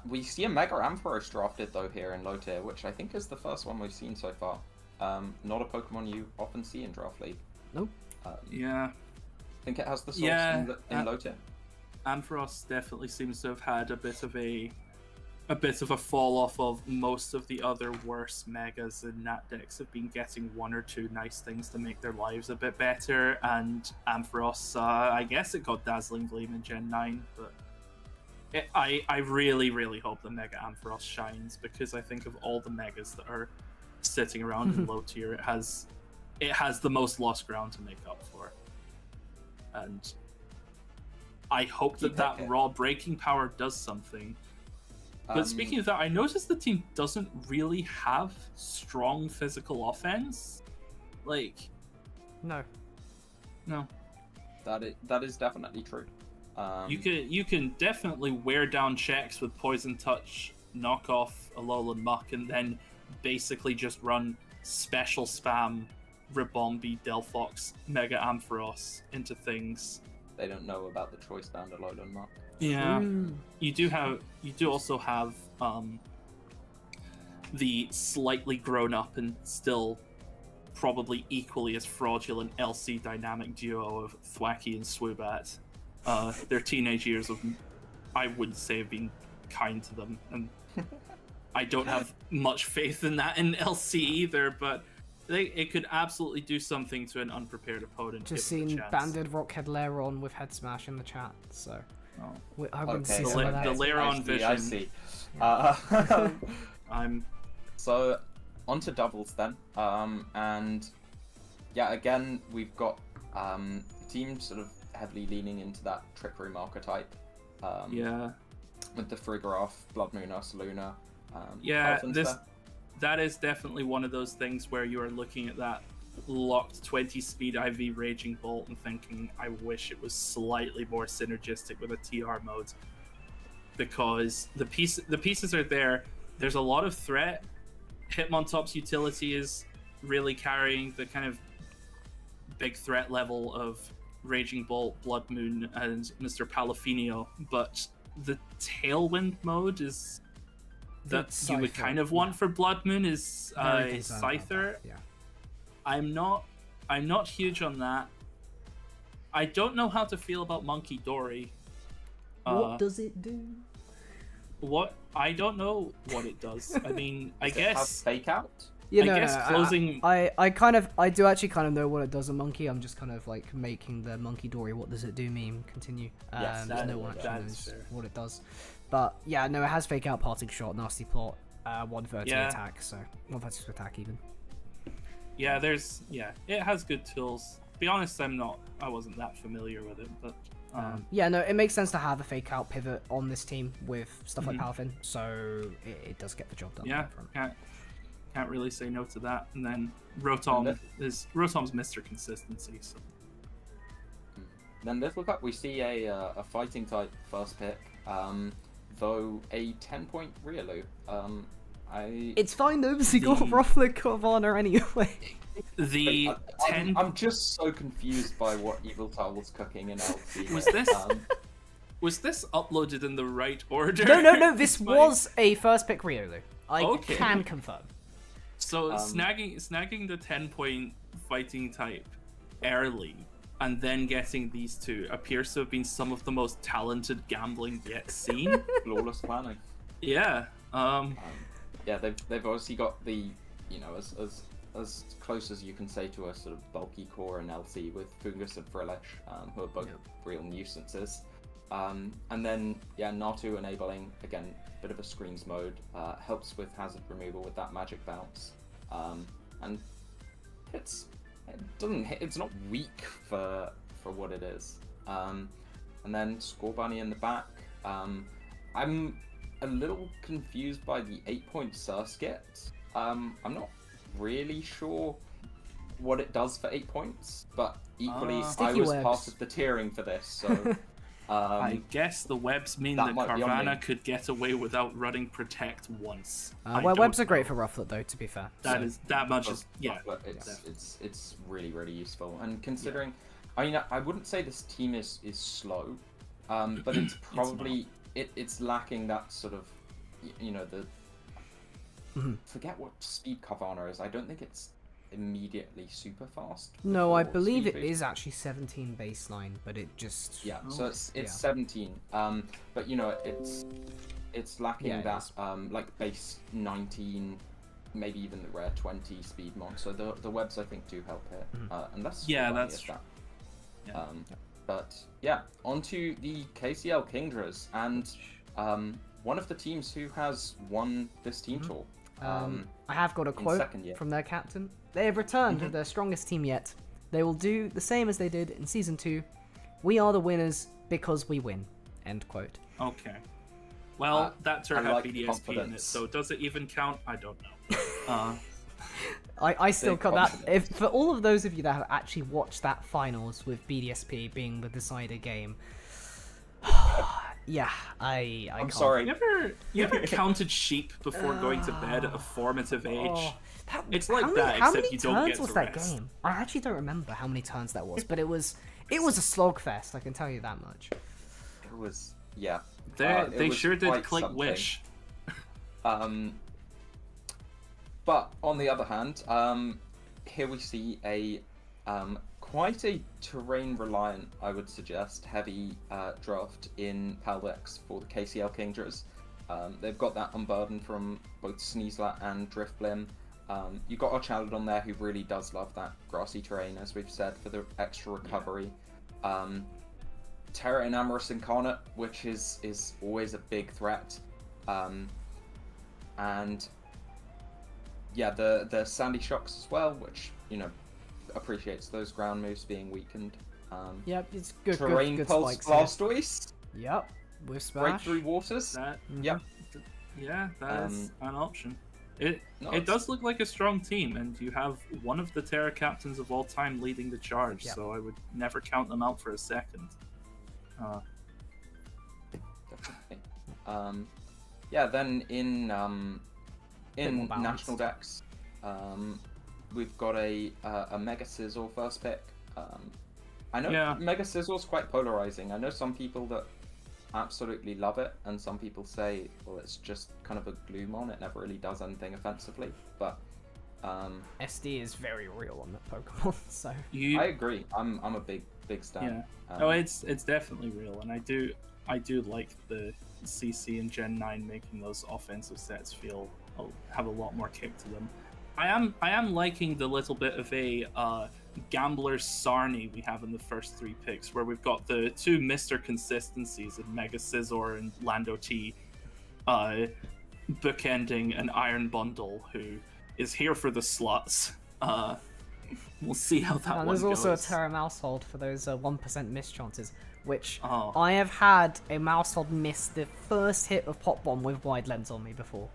we see a Mega Ampharos drafted though here in low tier, which I think is the first one we've seen so far. Not a Pokemon you often see in Draft League. Nope. I think it has the source in low tier. Ampharos definitely seems to have had a bit of a fall off of most of the other worse megas in Nat decks have been getting one or two nice things to make their lives a bit better, and Ampharos, I guess it got Dazzling Gleam in Gen 9, but I really, really hope the Mega Ampharos shines, because I think of all the megas that are sitting around in low tier, it has the most lost ground to make up for. And I hope that raw breaking power does something. But speaking of that, I noticed the team doesn't really have strong physical offense. No. That is definitely true. You can definitely wear down checks with Poison Touch, knock off Alolan Muck, and then basically just run special spam Ribombee, Delphox, Mega Ampharos into things. They don't know about the choice bound Alolan Muck. Yeah, you do also have the slightly grown up and still probably equally as fraudulent LC dynamic duo of Thwacky and Swoobat. Their teenage years I would say, have been kind to them, and I don't have much faith in that in LC either, but it could absolutely do something to an unprepared opponent. Just seen Banded Rockhead Lairon with Head Smash in the chat, so I wouldn't see some of that. The Lairon vision. I see. So onto doubles then, and again we've got the team sort of heavily leaning into that Trick Room archetype. With the Frigoroth, Blood Moon, Ursaluna. That is definitely one of those things where you are looking at that locked 20 speed IV Raging Bolt and thinking, I wish it was slightly more synergistic with a TR mode, because the pieces are there. There's a lot of threat. Hitmontop's utility is really carrying the kind of big threat level of Raging Bolt, Blood Moon, and Mr. Palafino, but the Tailwind mode is that you would kind of want for Blood Moon is Scyther. Yeah. I'm not huge on that. I don't know how to feel about Monkey Dory. What does it do? I don't know what it does. I mean, I Does it have guess Fake Out? closing. I do actually kind of know what it does in Monkey. I'm just kind of like making the Monkey Dory "what does it do" meme continue. Yes, no one actually knows fair. what it does. But yeah, no, it has Fake Out, Parting Shot, Nasty Plot, 130 attack, so 130 attack even. Yeah, it has good tools. To be honest, I wasn't that familiar with it, but no, it makes sense to have a Fake Out pivot on this team with stuff like Palafin, so it does get the job done. Yeah, can't really say no to that. And then Rotom's Mr. Consistency. So. Then let's look up. We see a fighting type first pick, though a 10-point Riolu. It's fine though, because he got Ruffler Corvana anyway. I'm just so confused by what Evil Tar was cooking in LC. Was this? Was this uploaded in the right order? No. This It's my- was a first pick Riolu. I Okay. can confirm. So snagging the 10-point fighting type early and then getting these two appears to have been some of the most talented gambling yet seen. Flawless planning. Yeah. Yeah, they've obviously got the, you know, as close as you can say to a sort of bulky core and LC with Fungus and Frillish, who are both real nuisances. And then, yeah, Natu enabling, again, a bit of a screens mode, helps with hazard removal with that magic bounce. And it's not weak for what it is. And then Score Bunny in the back. I'm a little confused by the 8-point Surskit. I'm not really sure what it does for 8 points, but equally I Sticky was webs. part of the tiering for this, so I guess the webs mean that that might be on me. Carvana could get away without running Protect once. I Well, don't webs are great know. for Rufflet, though, to be fair. That much is yeah. but it's really useful. And considering, I mean, I wouldn't say this team is slow, but it's probably it's lacking that sort of, you know, the forget what speed Carvana is. I don't think it's immediately super fast. No, I before believe speed it boost. is actually 17 baseline, but it just... Yeah, so it's yeah. 17. But you know, it's lacking Yeah, it that is. like base 19, maybe even the rare 20 speed mod. So the webs I think do help here, and that's Yeah, Score Bunny that's is true. that. Yeah. But yeah, onto the KCL Kingdras, and one of the teams who has won this team tour. I have got a quote second year. from their captain. They have returned with their strongest team yet. They will do the same as they did in Season 2. We are the winners because we win. End quote. Okay. Well, that turn I had like BDSP in it, confidence. so does it even count? I don't know. I still Big got that. confidence. If for all of those of you that have actually watched that finals with BDSP being the decider game, yeah, I I'm can't. sorry. You ever counted sheep before going to bed at a formative age? Oh, It's like how that, many, how except many you don't turns get was to that rest. game? I actually don't remember how many turns that was, but it was a slogfest. I can tell you that much. It was yeah. They it was sure did quite click something. wish. But on the other hand, here we see a quite a terrain reliant, I would suggest, heavy draft in Paldex for the KCL Kingdras. They've got that unburden from both Sneasler and Driftblim. You've got Ochaludon there who really does love that grassy terrain, as we've said, for the extra recovery. Terra Enamorous Incarnate, which is always a big threat. And yeah, the Sandy Shocks as well, which, you know, appreciates those ground moves being weakened. Yep, it's good. Terrain good Pulse spikes here. Blastoise, Yep, with smash. Breakthrough Waters. That, Yep. yeah, that is an option. It No, it it's- does look like a strong team, and you have one of the Terra captains of all time leading the charge, Yeah. so I would never count them out for a second. Definitely. Yeah, then in more balance. national decks, we've got a Mega Sizzle first pick. I know Yeah. Mega Sizzle's quite polarizing. I know some people that absolutely love it, and some people say, well, it's just kind of a Gloomon. It never really does anything offensively. But SD is very real on that Pokemon, so You, I agree. I'm a big yeah. stan. Oh, it's definitely real, and I do like the CC and Gen 9 making those offensive sets have a lot more kick to them. I am liking the little bit of a gambler Sarni we have in the first 3 picks, where we've got the 2 Mr. Consistencies in Mega Scizor and Lando T, bookending an Iron Bundle who is here for the slots. We'll see how that and one there's also goes. a Terra Mousehold for those 1% miss chances, which Oh. I have had a Mousehold miss the first hit of Pop Bomb with wide lens on me before,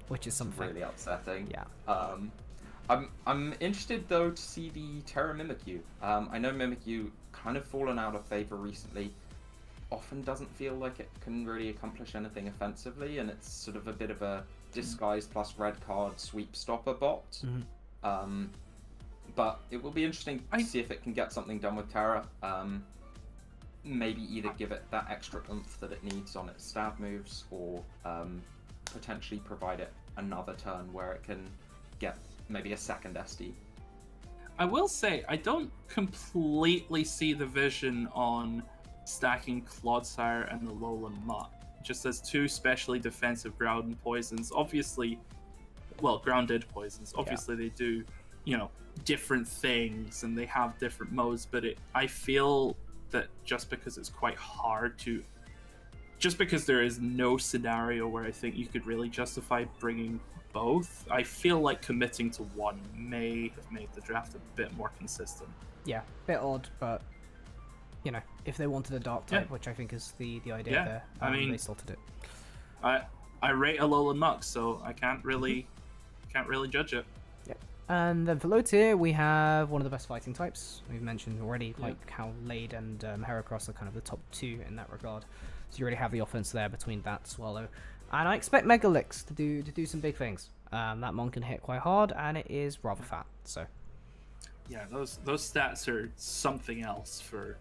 which is something. Really upsetting. Yeah. I'm interested though to see the Terra Mimikyu. I know Mimikyu kind of fallen out of favor recently. Often doesn't feel like it can really accomplish anything offensively, and it's sort of a bit of a disguise plus red card sweep stopper bot. But it will be interesting to see if it can get something done with Terra. maybe either give it that extra oomph that it needs on its stab moves, or potentially provide it another turn where it can get maybe a second SD. I will say, I don't completely see the vision on stacking Clodsire and the Alolan Mutt, just as two specially defensive ground poisons. Obviously, well, grounded poisons. Obviously, they do, different things and they have different modes, but I feel that just because it's quite hard to... Just because there is no scenario where I think you could really justify bringing both, I feel like committing to one may have made the draft a bit more consistent. Yeah, bit odd, but if they wanted a dark type, which I think is the idea there, I mean, they slotted it. I rate Alolan Mux, so I can't really judge it. Yep. And then for low tier, we have one of the best fighting types. We've mentioned already, like how Lade and Heracross are kind of the top two in that regard. So you already have the offense there between that Swallow. And I expect Megalix to do some big things. That Mon can hit quite hard, and it is rather fat. So yeah, those stats are something else for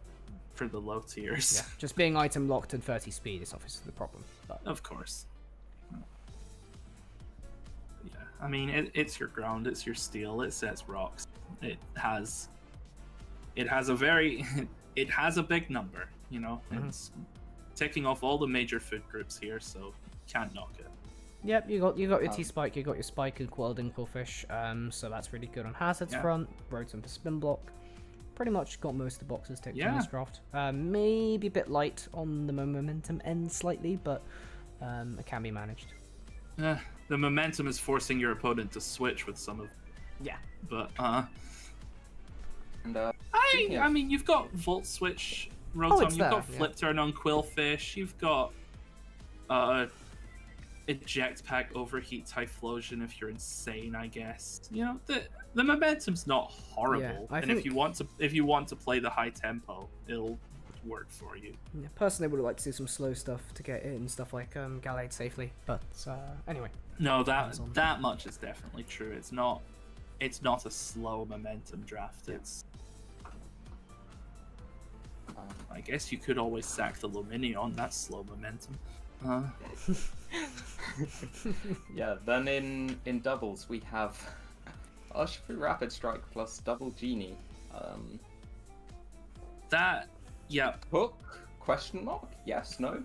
the low tiers. Yeah, just being item locked and 30 speed is obviously the problem. But... Of course. Yeah, I mean it's your ground, it's your steel, it sets rocks. It has a very it has a big number. It's ticking off all the major food groups here, so can't knock it. Yep, you got your T-Spike, you got your Spike and Quilled Inquillfish, so that's really good on Hazard's front. Rotom for Spin Block. Pretty much got most of the boxes ticked in this draft. Maybe a bit light on the momentum end slightly, but it can be managed. The momentum is forcing your opponent to switch with some of... Yeah. But, And, I mean, you've got Volt Switch, Rotom, you've got Flip Turn on Quillfish, you've got Eject Pack, Overheat, Typhlosion if you're insane, I guess. The momentum's not horrible, and if you want to play the high tempo, it'll work for you. Yeah, personally, would like to see some slow stuff to get in stuff like Gallade safely, but anyway. No, that much is definitely true. It's not a slow momentum draft. It's I guess you could always sack the Lumineon. That's slow momentum. Yeah, then in doubles we have Urshifu Rapid Strike plus Double Genie. Hook? Question mark? Yes, no?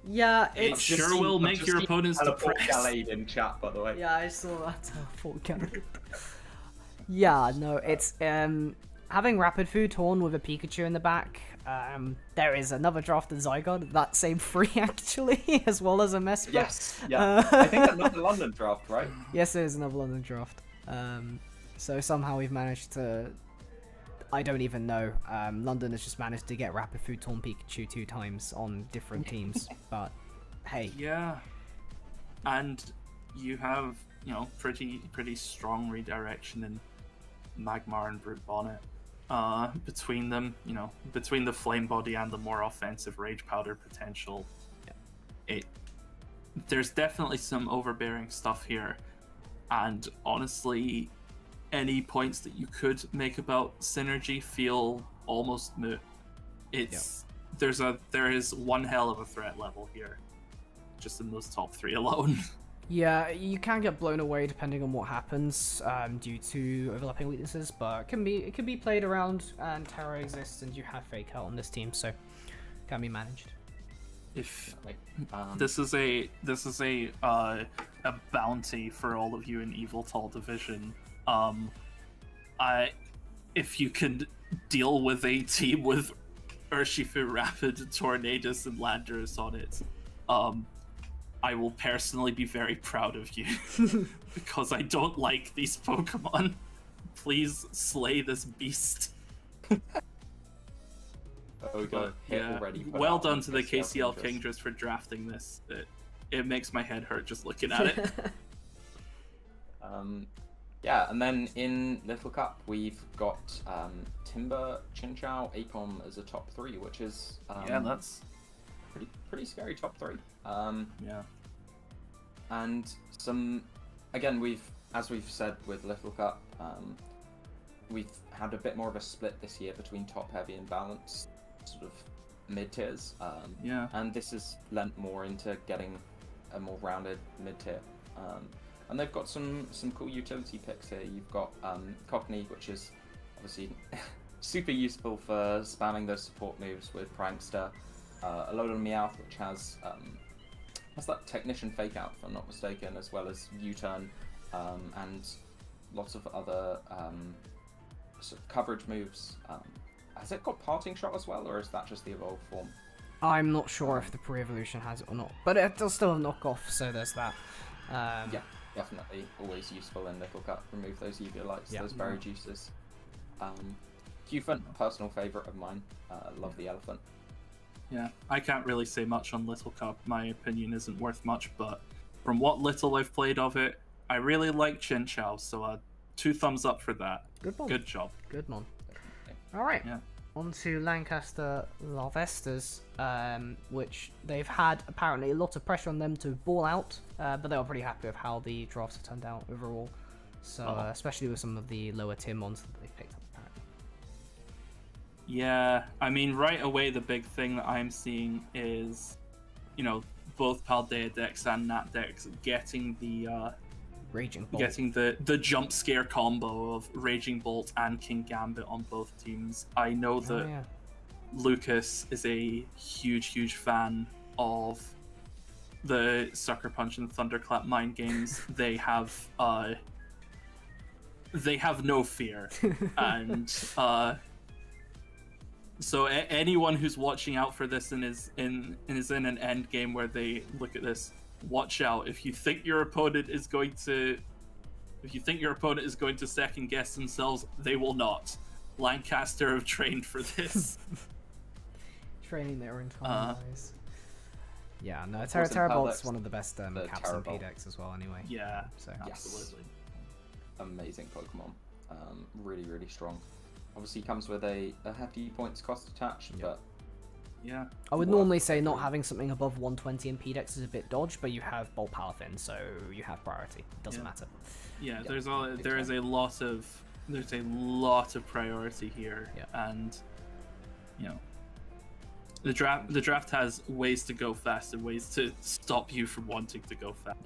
Yeah, it sure will make your opponents depressed. Gallade in chat, by the way. Yeah, I saw that teleport Gallade. Yeah, no, it's having Rapid Food Horn with a Pikachu in the back. There is another draft in Zygarde, that same free actually, as well as a Mesprit. Yes, yeah. I think another London draft, right? Yes, it is another London draft. So somehow we've managed to... I don't even know. London has just managed to get Rapid Food Torn Pikachu 2 times on different teams, but hey. Yeah. And you have, pretty strong redirection in Magmar and Brute Bonnet. Between them, between the Flame Body and the more offensive Rage Powder potential, there's definitely some overbearing stuff here, and honestly, any points that you could make about synergy feel almost moot. There is one hell of a threat level here, just in those top 3 alone. Yeah, you can get blown away depending on what happens due to overlapping weaknesses, but it can be played around, and Terra exists, and you have Fake Out on this team, so can be managed. If this is a bounty for all of you in Eviltal Division, if you can deal with a team with Urshifu Rapid, Tornadus, and Landorus on it, I will personally be very proud of you because I don't like these Pokemon. Please slay this beast. Already. Well done to the KCL Kingdress for drafting this. It makes my head hurt just looking at it. And then in Little Cup we've got Timber, Chinchou, Apom as a top 3, which is that's pretty scary top 3. And some, again, as we've said with Little Cup, we've had a bit more of a split this year between top heavy and balanced sort of mid tiers. And this has lent more into getting a more rounded mid tier. And they've got some cool utility picks here. You've got Cockney, which is obviously super useful for spamming those support moves with Prankster. Alola Meowth, which has that Technician Fake Out, if I'm not mistaken, as well as U-Turn, and lots of other sort of coverage moves. Has it got Parting Shot as well, or is that just the evolved form? I'm not sure if the pre-evolution has it or not, but it does still knock off, so there's that. Yeah, definitely always useful in Little Cup. Remove those Eviolites, those berry juices. Cufant, personal favourite of mine. Love the elephant. Yeah, I can't really say much on Little Cup. My opinion isn't worth much, but from what little I've played of it, I really like Chin Chow, so 2 thumbs up for that. Good one. Good job. Good one. All right. Yeah. On to Lancaster Larvesters, which they've had apparently a lot of pressure on them to ball out, but they were pretty happy with how the drafts have turned out overall. So, especially with some of the lower tier mons that they picked up, apparently. Yeah, I mean, right away, the big thing that I'm seeing is, both Paldea decks and Nat decks getting the Raging Bolt. getting the jump scare combo of Raging Bolt and King Gambit on both teams. I know that Lucas is a huge fan of the Sucker Punch and Thunderclap mind games. They have no fear, and so anyone who's watching out for this and is in an end game where they look at this, watch out. If you think your opponent is going to second guess themselves, they will not. Lancaster have trained for this. Training their entire lives. Yeah, no, Terrabolt's one of the best caps and P-Decks as well, anyway. Yeah, so absolutely. Amazing Pokemon. Really strong. Obviously comes with a hefty points cost attached, but yeah. I would normally say not having something above 120 in P-Dex is a bit dodge, but you have Bolt Palafin, so you have priority. It doesn't matter. Yeah, there is a lot of priority here, and the draft has ways to go fast and ways to stop you from wanting to go fast.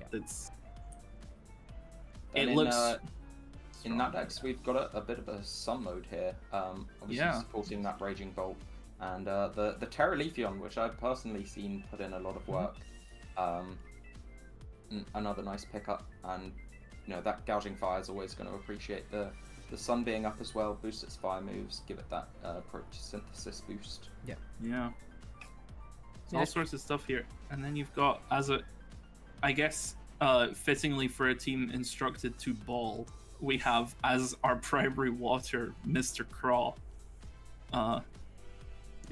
In that decks, we've got a bit of a Sun mode here. Obviously supporting that Raging Bolt. And the Terraleafeon, which I've personally seen put in a lot of work. Another nice pickup. And, that Gouging Fire is always going to appreciate the Sun being up as well. Boost its fire moves, give it that Synthesis boost. Yeah. All sorts of stuff here. And then you've got, fittingly for a team instructed to ball, we have as our primary water Mr. Craw.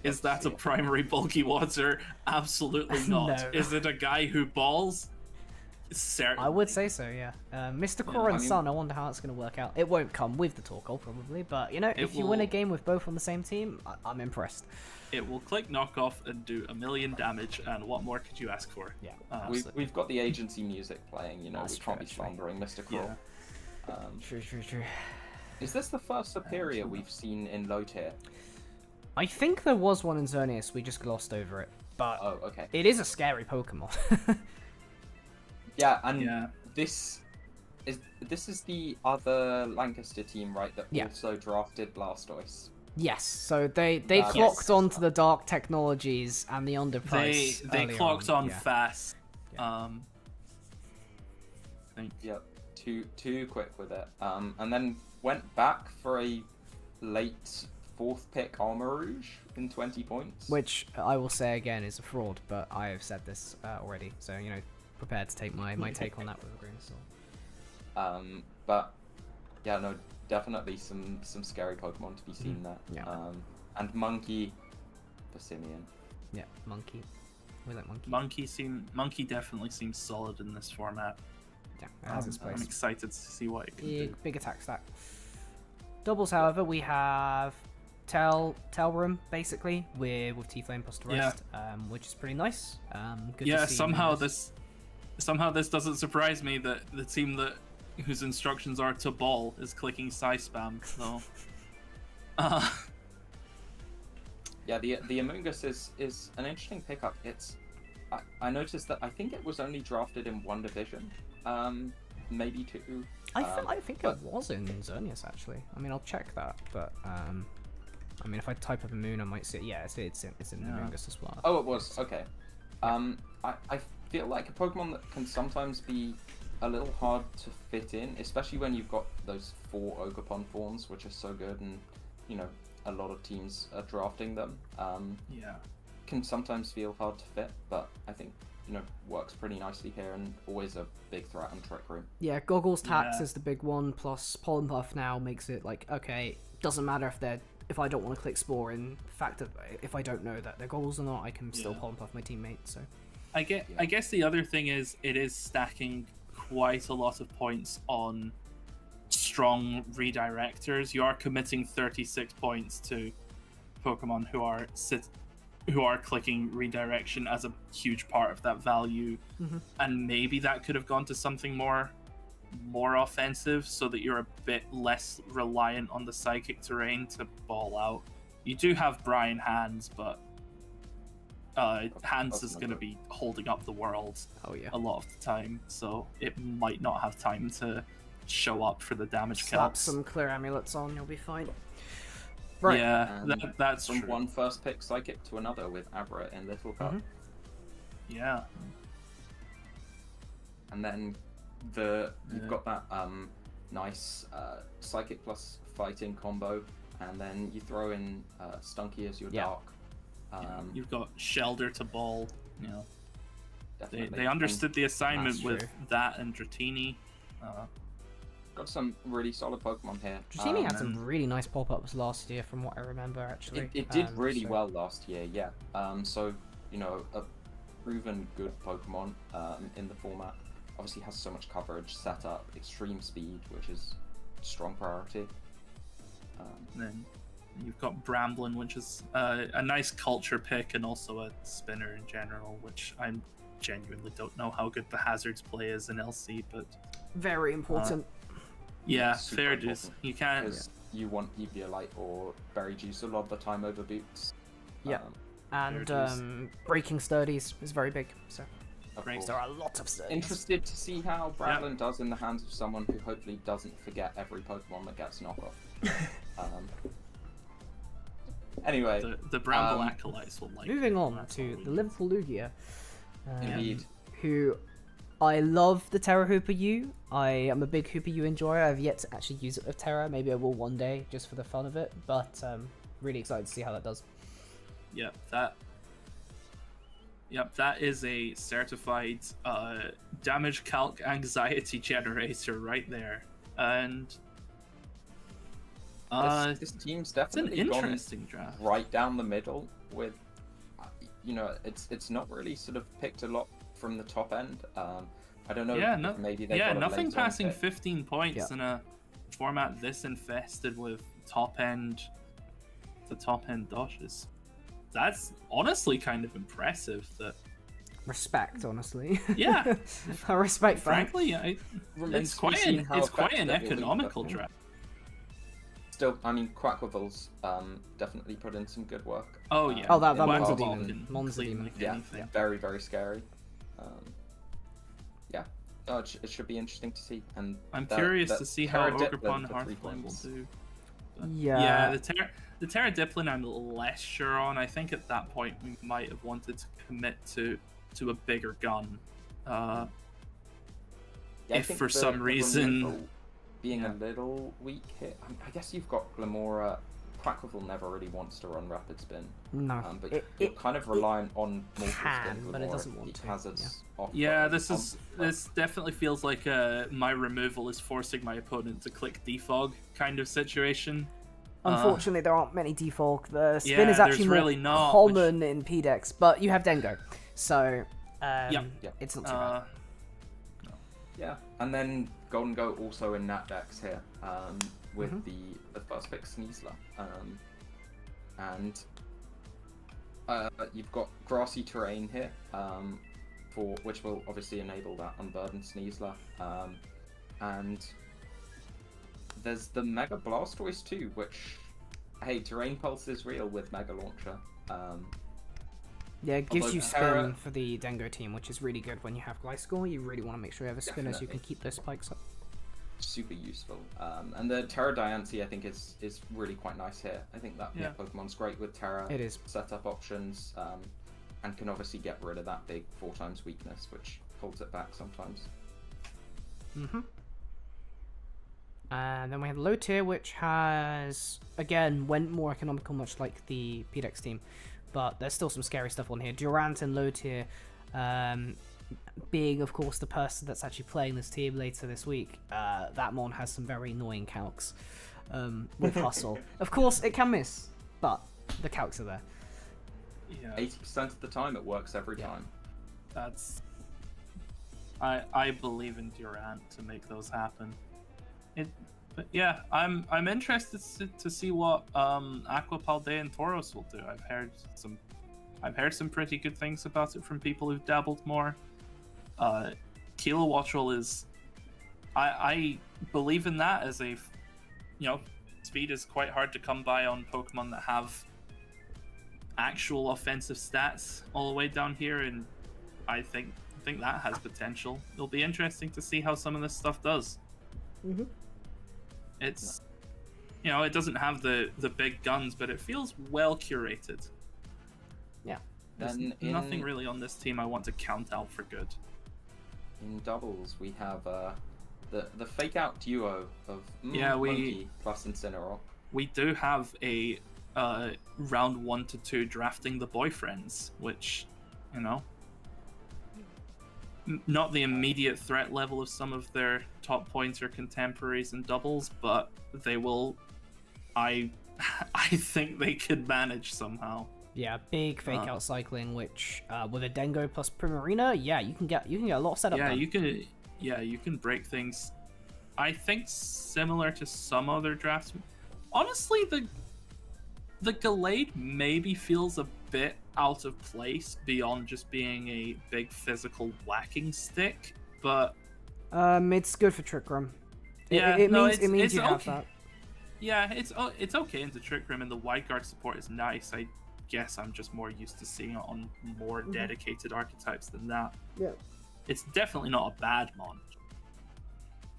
Is that a primary bulky water? Absolutely not. No. Is it a guy who balls? Certainly. I would say so, yeah. Mr. Craw and Sun, I wonder how it's going to work out. It won't come with the Torkoal, probably, but, if you win a game with both on the same team, I'm impressed. It will click knockoff and do 1,000,000 damage, and what more could you ask for? Yeah, we've got the agency music playing, we can't be slandering Mr. Craw. Yeah. True. Is this the first Superior we've seen in low tier? I think there was one in Xerneas, we just glossed over it, but okay. It is a scary Pokemon. This is the other Lancaster team, right, that also drafted Blastoise? Yes, so they clocked onto the Dark Technologies and the underprice. They clocked on fast. Yep, too quick with it. And then went back for a late 4th pick Armor Rouge in 20 points. Which I will say again is a fraud, but I have said this already, so prepared to take my take on that with a grain of salt. But yeah, no, definitely some scary Pokemon to be seen there. Yeah. And Monkey for Simeon. Yeah, Monkey. We like Monkey. Monkey definitely seems solid in this format. Yeah, it has its place. I'm excited to see what it can do. Big attack stack. Doubles, however, we have Telrum basically with T-Flame plus the rest, which is pretty nice. Good to see somehow this doesn't surprise me that the team that whose instructions are to ball is clicking Psy spam. So, uh, Yeah, the Amoonguss is an interesting pickup. I noticed that I think it was only drafted in one division, maybe two. I think but- it was in Xerneas actually. I mean, I'll check that, but I mean, if I type up a moon, I might see it. Yeah, it's in Yeah. Amoonguss as well. Oh, it was okay. I feel like a Pokemon that can sometimes be a little hard to fit in, especially when you've got those 4 Ogerpon forms, which are so good, and you know a lot of teams are drafting them. yeah. Can sometimes feel hard to fit, but I think works pretty nicely here, and always a big threat on Trick Room. Yeah, Goggles Tax Yeah. is the big one, plus Pollen Puff now makes it like, okay, doesn't matter if I don't want to click Spore, in fact, if I don't know that they're Goggles or not, I can still Yeah. Pollen Puff my teammate, so... I guess the other thing is it is stacking quite a lot of points on strong redirectors. You are committing 36 points to Pokemon who are clicking redirection as a huge part of that value, and maybe that could have gone to something more offensive, so that you're a bit less reliant on the psychic terrain to ball out. You do have Brian Hands, but Hands is going to be holding up the world Oh yeah. a lot of the time, so it might not have time to show up for the damage Slap calcs. some Clear Amulets on, you'll be fine. Right. Yeah, And that's From true. one first pick Psychic to another with Abra and Little Cup. Yeah, And then you've got that nice Psychic plus Fighting combo, and then you throw in Stunky as your Yeah. Dark. you've got Shelder to ball. You know, Definitely. they understood the assignment That's with true. that and Dratini. Got some really solid Pokemon here. Dratini had and- some really nice pop-ups last year, from what I remember, actually. It did really so- well last year, yeah. So a proven good Pokemon in the format. Obviously has so much coverage, setup, extreme speed, which is strong priority. Then you've got Bramblin, which is a nice culture pick and also a spinner in general, which I genuinely don't know how good the Hazards play is in LC, but Very important. yeah, Super fair important, dues. You can't. Because you want Eviolite or Berry Juice a lot of the time over Boots. Yeah. Um, and there it is. breaking sturdies is very big, so of Breaks course. there are a lot of sturdies. Interested to see how Bradlin does in the hands of someone who hopefully doesn't forget every Pokemon that gets knockoff. Anyway, The Bramble acolytes will like. Moving on That's to all. the Liverpool Lugia, indeed. who I love the Terra Hooper U. I am a big Hooper U enjoyer. I've yet to actually use it with Terra. Maybe I will one day just for the fun of it, but really excited to see how that does. Yep, that is a certified damage calc anxiety generator right there, and This team's it's an definitely gone interesting draft. right down the middle with, it's not really sort of picked a lot from the top end. I don't know. Yeah, if maybe they yeah, got a nothing late on passing pick. 15 points Yeah. in a format this infested with top end dodges. That's honestly kind of impressive. That Respect, honestly. yeah, I respect that. frankly, Remains it's to be quite seen how it's quite an effective it will be, economical but- draft. Still, I mean, Quacklevilles definitely put in some good work. Oh yeah. Oh, that in Monza the Demon. past. Monza Demon. Yeah, Anything. very, very scary. Yeah. Oh, it should be interesting to see. And I'm that- curious that to see how Terra Dipplin Ogrepon for 3 Hearthflame will points. do. Yeah. The Terra Dipplin I'm less sure on. I think at that point we might have wanted to commit to a bigger gun. Yeah, I If think for some the reason- removal being Yeah. a little weak here. I guess you've got Glamora. Quacklevill never really wants to run Rapid Spin. No. But It- you're it- kind of reliant on Mortal can, Spin. but it Glamora doesn't if want it to, has its off Yeah, button. this definitely feels like my removal is forcing my opponent to click defog kind of situation. Unfortunately, there aren't many defog. The spin Yeah, is actually there's more really not, common in PDEX, but you have Dengo, so Yep. it's not too bad. Yeah, and then Golden Goat also in Nat decks here with Mm-hmm. the first pick Sneasler. And you've got grassy terrain here, for which will obviously enable that Unburdened Sneasler. And there's the Mega Blastoise too, which, hey, Terrain Pulse is real with Mega Launcher. Yeah, it gives Although you spin Terra- for the Dengo team, which is really good when you have Gliscor. You really want to make sure you have a spinner so you can Definitely. keep those spikes up. Super useful. And the Terra Diancie I think is really quite nice here. I think that Yeah. Pokemon's great with Terra It is. setup options, and can obviously get rid of that big 4x weakness, which holds it back sometimes. Mm-hmm. And then we have low tier, which has, again, went more economical, much like the PDX team. But there's still some scary stuff on here. Durant in low tier, being, of course, the person that's actually playing this team later this week. That Mon has some very annoying calcs with Hustle. Of course, it can miss, but the calcs are there. Yeah, 80% of the time it works every Yeah. time. that's. I believe in Durant to make those happen. But yeah, I'm interested to see what Aqua Paldea and Tauros will do. I've heard some pretty good things about it from people who've dabbled more. Kilowattrel is, I believe in that as a, speed is quite hard to come by on Pokemon that have actual offensive stats all the way down here, and I think that has potential. It'll be interesting to see how some of this stuff does. Mm-hmm. It's, it doesn't have the big guns, but it feels well curated. Yeah. There's Then nothing really on this team I want to count out for good. In doubles, we have the fake out duo of Yeah, Monkey plus Incineroar. We do have a round 1 to 2 drafting the boyfriends, which, not the immediate threat level of some of their top points or contemporaries in doubles, but they will. I think they could manage somehow. Yeah, big fake out cycling, which with a Dengo plus Primarina, you can get a lot of setup Yeah, done. you can break things. I think similar to some other drafts. Honestly, the Gallade maybe feels a bit out of place beyond just being a big physical whacking stick, but It's good for Trick Room. Yeah, it no, means it's you have okay. that. Yeah, it's okay into Trick Room, and the wide guard support is nice. I guess I'm just more used to seeing it on more dedicated archetypes than that. Yeah. It's definitely not a bad mon.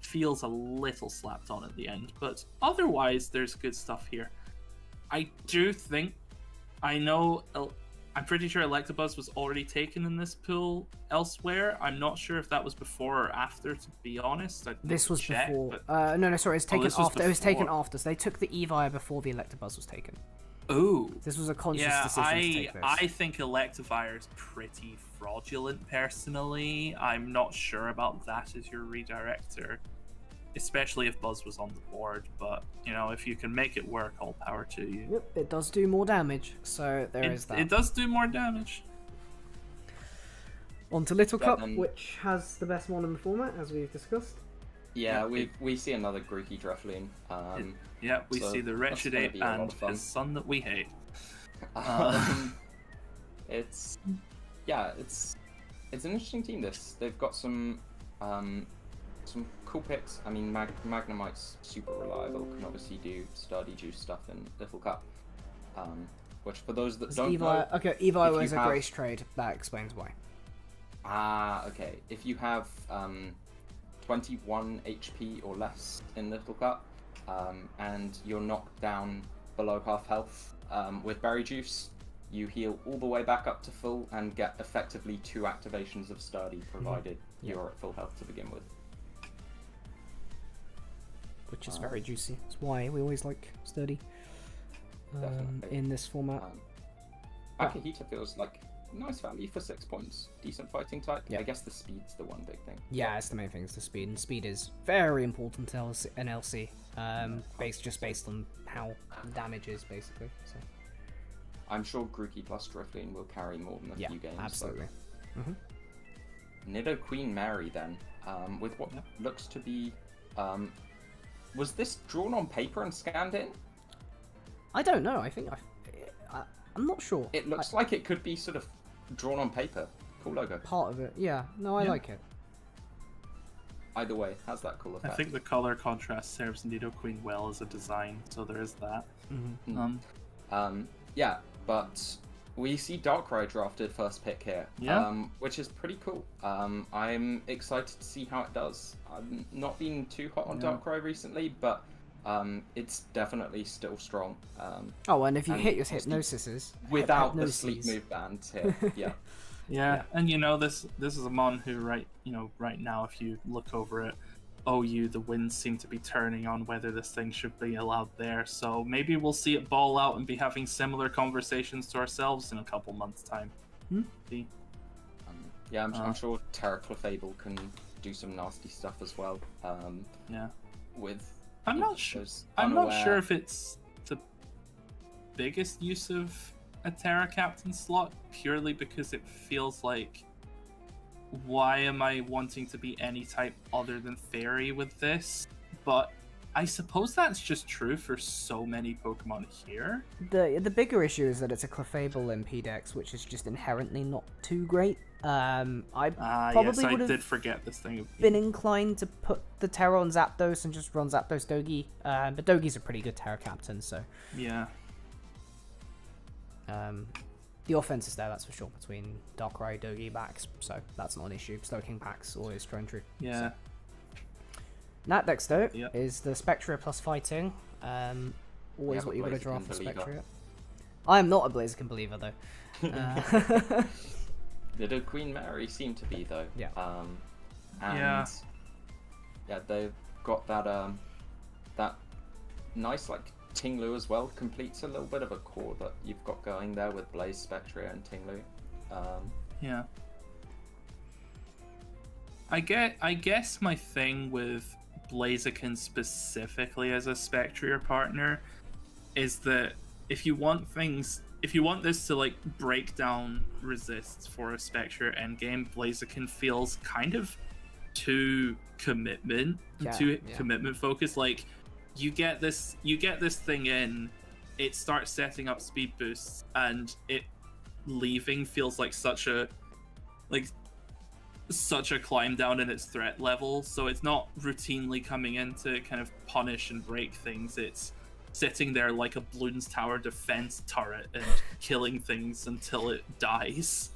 Feels a little slapped on at the end, but otherwise there's good stuff here. I do think, I'm pretty sure Electabuzz was already taken in this pool elsewhere. I'm not sure if that was before or after, to be honest. This was check, before. but- No, sorry, it's taken this was after. It was taken before. after. So they took the Eevee before the Electabuzz was taken. Ooh. This was a conscious Yeah, decision to take this. I think Electivire is pretty fraudulent, personally. I'm not sure about that as your redirector, especially if Buzz was on the board. But, if you can make it work, all power to you. Yep, it does do more damage, so there is that. It does do more damage. On to Little Yeah, Cup, then- which has the best one in the format, as we've discussed. Yeah, we see another Grookey Dreflin. Yeah, we So see the that's wretched gonna ape be a lot and of fun. his son that we hate. It's an interesting team. They've got some cool picks. I mean, Magnemite's super reliable. Can obviously do Sturdy Juice stuff in Little Cup. Which for those that don't know, Okay, if Eevee you was a have- Grace trade. That explains why. okay. If you have 21 HP or less in Little Cup, and you're knocked down below half health with Berry Juice, you heal all the way back up to full and get effectively 2 activations of Sturdy, provided you're at full health to begin with. Which is very juicy. That's why we always like Sturdy Definitely. in this format. Akihita feels like nice value for 6 points. Decent fighting type. Yeah. I guess the speed's the one big thing. Yeah, it's the main thing, is the speed, and speed is very important to LC, based on how the damage is, basically. So I'm sure Grookey plus Drifloon will carry more than a yeah, few games. absolutely. Nido Queen Mary then, with what looks to be, was this drawn on paper and scanned in? I don't know. I think I'm not sure. It looks like it could be sort of drawn on paper. Cool logo. Part of it. Yeah. No, I like it. either way has that cool I effect. think the color contrast serves Nidoqueen well as a design, so there is that. Yeah, but we see Darkrai drafted first pick here, which is pretty cool. I'm excited to see how it does. I've not been too hot on Darkrai recently, but it's definitely still strong. and if you and hit your obviously hypnosis's without the hypnoses. sleep move band here, yeah. Yeah, and this is a mon who right now, if you look over it, OU, the winds seem to be turning on whether this thing should be allowed there. So maybe we'll see it ball out and be having similar conversations to ourselves in a couple months' time. See? Yeah, I'm sure Terra Clefable can do some nasty stuff as well. With I'm not sure if it's the biggest use of a Terra Captain slot, purely because it feels like, why am I wanting to be any type other than Fairy with this? But I suppose that's just true for so many Pokemon here. The bigger issue is that it's a Clefable in P-Dex, which is just inherently not too great. I probably would have did forget this thing. been inclined to put the Terra on Zapdos and just run Zapdos Dogi, but Dogi's a pretty good Terra Captain, so... Yeah. The offense is there, that's for sure, between Darkrai, Dogi, Bax, so that's not an issue. Stoking Pax always true and true. Yeah. So. That Dex, though, is the Spectria plus fighting. Always what you would have drawn for Spectria. I am not a Blaziken believer, though. The Queen Mary seemed to be, though. Yeah. And yeah, they've got that that nice Tinglu as well. Completes a little bit of a core that you've got going there with Blaze, Spectria, and Tinglu. Yeah. I guess my thing with Blaziken specifically as a Spectria partner is that if you want this to break down resists for a Spectria endgame, Blaziken feels kind of too commitment focused. Like you get this thing in, it starts setting up speed boosts, and it leaving feels like such a climb down in its threat level. So it's not routinely coming in to kind of punish and break things. It's sitting there like a Bloons Tower defense turret and killing things until it dies.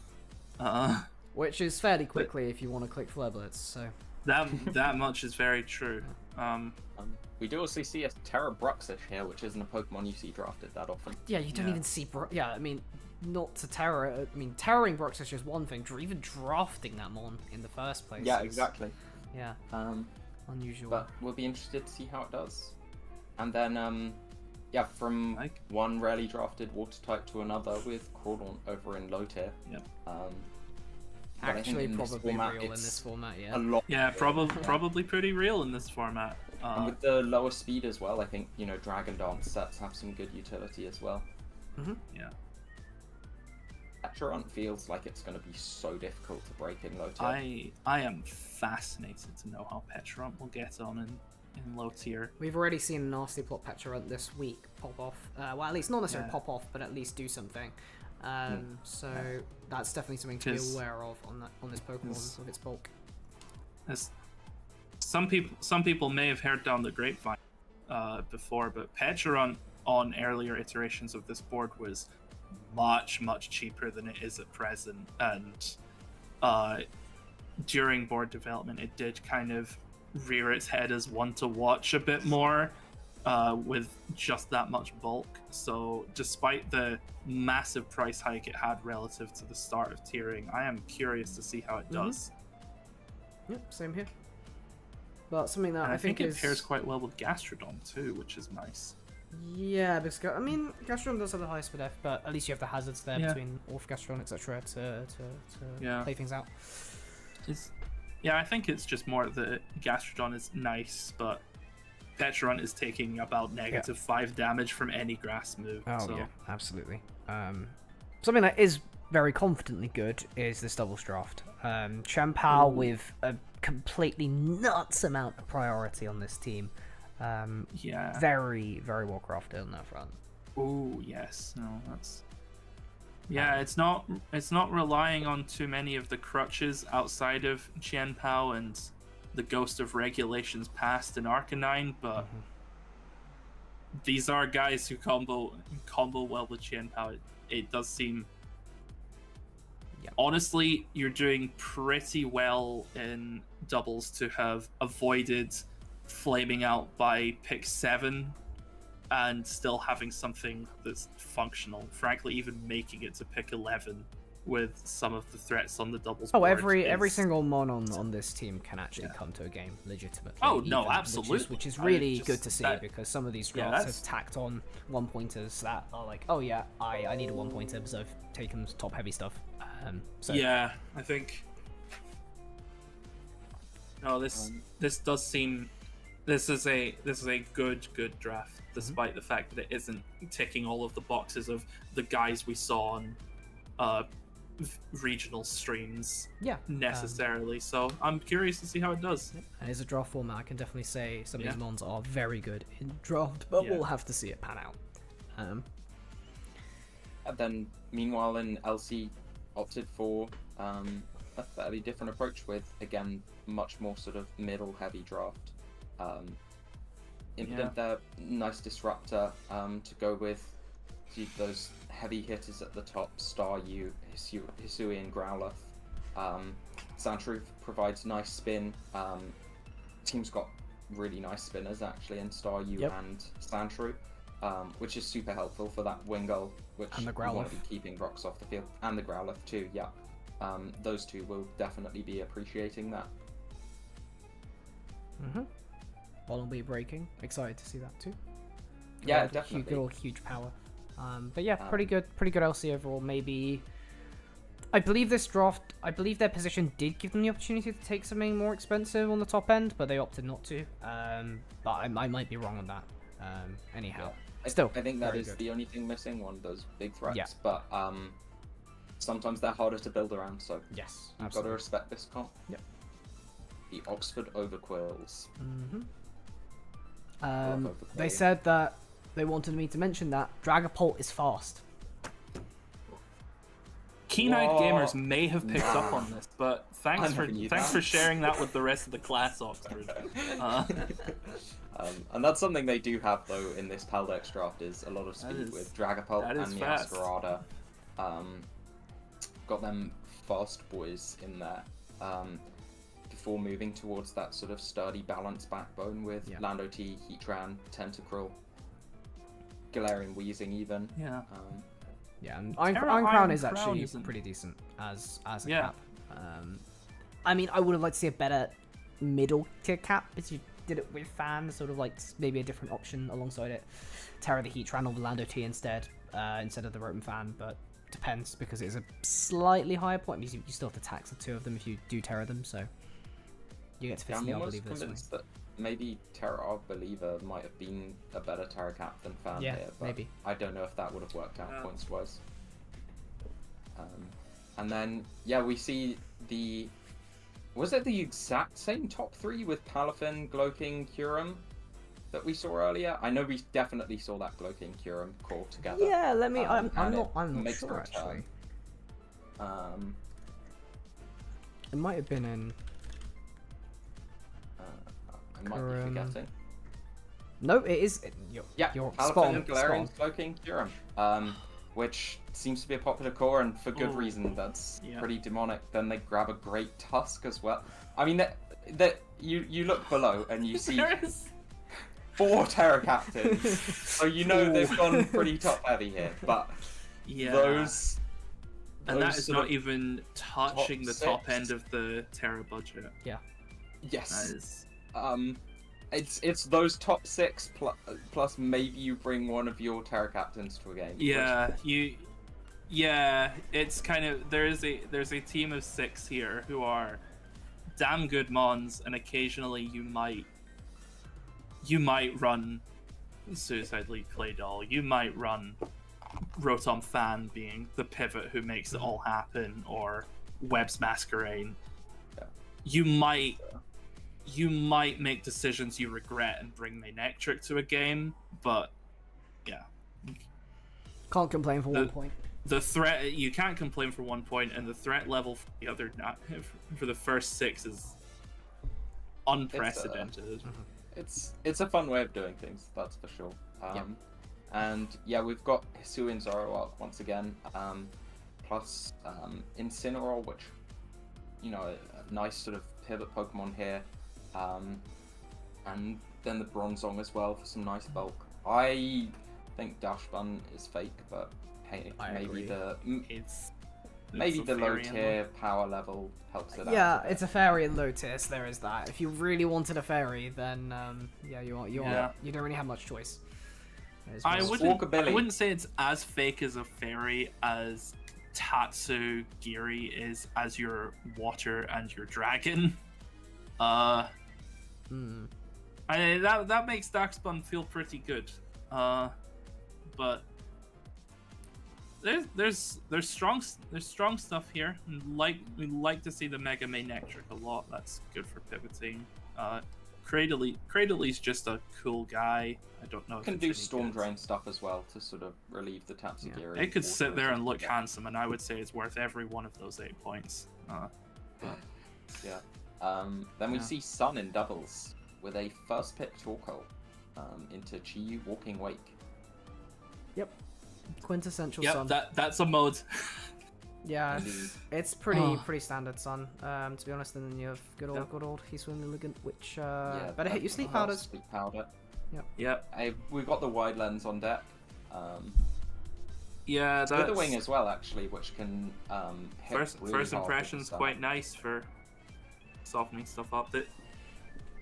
Which is fairly quickly if you want to click Flare Blitz, so... That much is very true. We do also see a Terra Bruxish here, which isn't a Pokemon you see drafted that often. Yeah, you don't even see... I mean, not to Terra... I mean, Terraing Bruxish is one thing. Even drafting that mon in the first place Yeah, exactly. Yeah. Unusual. But we'll be interested to see how it does. And then, from one rarely drafted water type to another with Crawdaunt over in low tier. Yep. Actually, probably real in this format, yeah. A lot. Yeah, probably pretty real in this format. And with the lower speed as well, I think, Dragon Dance sets have some good utility as well. Mm-hmm. Yeah. Pecharunt feels like it's going to be so difficult to break in low tier. I am fascinated to know how Pecharunt will get on in low tier. We've already seen a nasty plot Pecharunt this week pop off. Well, at least not necessarily pop off, but at least do something. So that's definitely something to be aware of on this Pokemon with its bulk. As some people may have heard down the grapevine before, but Pecharunt on earlier iterations of this board was much cheaper than it is at present, and during board development it did kind of rear its head as one to watch a bit more with just that much bulk. So despite the massive price hike it had relative to the start of tiering, I am curious to see how it does. Yep, same here. But something that and I think is... it pairs quite well with Gastrodon too, which is nice. Yeah, because Gastrodon does have the highest def, but at least you have the hazards there between Orth, Gastrodon, etc. to play things out. I think it's just more that Gastrodon is nice, but Pecharunt is taking about -5 damage from any grass move. Yeah, absolutely. Something that is very confidently good is this doubles draft. Champao with a completely nuts amount of priority on this team. Very, very well crafted on that front. Oh yes, no, that's it's not relying on too many of the crutches outside of Qianpao and the ghost of regulations past in Arcanine, but these are guys who combo well with Qianpao. It does seem. Yep. Honestly, you're doing pretty well in doubles to have avoided flaming out by pick 7 and still having something that's functional. Frankly, even making it to pick 11 with some of the threats on the doubles Oh, board every is- single mon on this team can actually come to a game legitimately. Oh, no, even, absolutely. Which is I really just- good to see that- because some of these yeah, drafts that's- have tacked on 1-pointers that are like, oh yeah, I need a 1-pointer because I've taken top heavy stuff. So Yeah, I think. No, this does seem. This is a good draft, despite the fact that it isn't ticking all of the boxes of the guys we saw on regional streams yeah, necessarily. So I'm curious to see how it does. and as a draft format, I can definitely say some of Yeah. these mons are very good in draft, but Yeah. we'll have to see it pan out. And then, meanwhile, in LC, opted for a fairly different approach with, again, much more sort of middle-heavy draft. Impident there, nice disruptor to go with those heavy hitters at the top, Staryu, Hisui, and Growlithe. Sandshrew provides nice spin. Team's got really nice spinners, actually, in Staryu Yep. and Sandshrew. Which is super helpful for that Wingull, which And the you want to Growlithe. be keeping rocks off the field. And the Growlithe too, yeah. Those two will definitely be appreciating that. Volunteer breaking, excited to see that too. Yeah, Good definitely. old huge power. But yeah, pretty good LC overall. Maybe I believe this draft, their position did give them the opportunity to take something more expensive on the top end, but they opted not to. But I might be wrong on that. Anyhow, still, I think that very is good. the only thing missing, one of those big threats. Yeah. But sometimes they're harder to build around, so Yes, you've got to absolutely. respect this comp. Yep. The Oxford Overquills. They said that they wanted me to mention that Dragapult is fast. Keen-eyed Whoa. gamers may have picked up on this, but thanks I for never knew thanks that. for sharing that with the rest of the class, Oxford. And that's something they do have though in this Paldex draft is a lot of speed is- with Dragapult that and is fast. Meowscarada. Got them fast boys in there. Before moving towards that sort of sturdy balanced backbone with Yeah. Lando T, Heatran, Tentacruel, Galarian Weezing even. Yeah. Yeah, and Iron Iron Crown is Crown actually isn't- pretty decent as a Yeah. cap. I mean, I would have liked to see a better middle tier cap if you did it with Fan, sort of like maybe a different option alongside it. Terra the Heatran or the Lando T instead of the Rotom Fan, but depends because it's a slightly higher point because you still have to tax the two of them if you do Terra them, so you get to Yeah, fit I'm the almost Believer this way. convinced that maybe Terra of Believer might have been a better Terra cap than Fan Yeah, here, but maybe. I don't know if that would have worked out Yeah. points wise. And then yeah, we see the was it the exact same top three with Palafin, Gloking, Kyurem that we saw earlier? I know we definitely saw that Gloking Kyurem core together. Yeah, let me. I'm and not. it I'm not makes a sure return. actually. It might have been in. I might be forgetting. No, it is. You're, Yeah, you're Palafin spot on. and Spot Galarian, on. Cloaking, Kyurem, which seems to be a popular core, and for good Ooh. reason. That's Yeah. pretty demonic. Then they grab a great Tusk as well. I mean, that you look below and you see There is. 4 Terra Captains, so you know they've gone pretty top heavy here. But Yeah. those and that those is sort not of- even touching the top six. end of the Terra budget. Yeah. yes, That is. it's those top 6 plus maybe you bring one of your Terra Captains to a game. which- Yeah, it's kind of there's a team of 6 here who are damn good mons, and occasionally you might run Suicide League Claydol, you might run Rotom Fan being the pivot who makes it all happen, or Webb's Masquerain. Yeah. You might make decisions you regret and bring Manectric to a game, but yeah. Can't complain for 1 point. The threat, you can't complain for 1 point, and the threat level for the other for the first 6 is unprecedented. It's a fun way of doing things, that's for sure. And yeah, we've got Hisuian Zoroark once again, plus Incineroar, which, you know, a nice sort of pivot Pokemon here, and then the Bronzong as well for some nice bulk. I think Dashbun is fake, but hey, maybe the low tier power level helps it out. Yeah, it's a fairy in low tier, so there is that. If you really wanted a fairy, then yeah, you don't really have much choice. I wouldn't say it's as fake as a fairy as Tatsugiri is as your water and your dragon. That makes Darkspun feel pretty good. But there's strong stuff here. We like to see the Mega Manectric a lot. That's good for pivoting. Cradley's just a cool guy. I don't know. Can do Storm Drain stuff as well to sort of relieve the Tatsugiri. Yeah. It could sit there and look handsome, and I would say it's worth every one of those 8 points. Then we see Sun in doubles with a first pick Torkoal into Chi Walking Wake. Yep. Quintessential Yep, Sun. that's a mode. Yeah, it's pretty standard Sun. To be honest, and then you have good old Hisuian Milligant, which better hit your sleep powders. Sleep powder. Yep. We've got the wide lens on deck. Yeah, that's... With the wing as well, actually, which can hit first really hard impression's with quite nice for softening stuff up.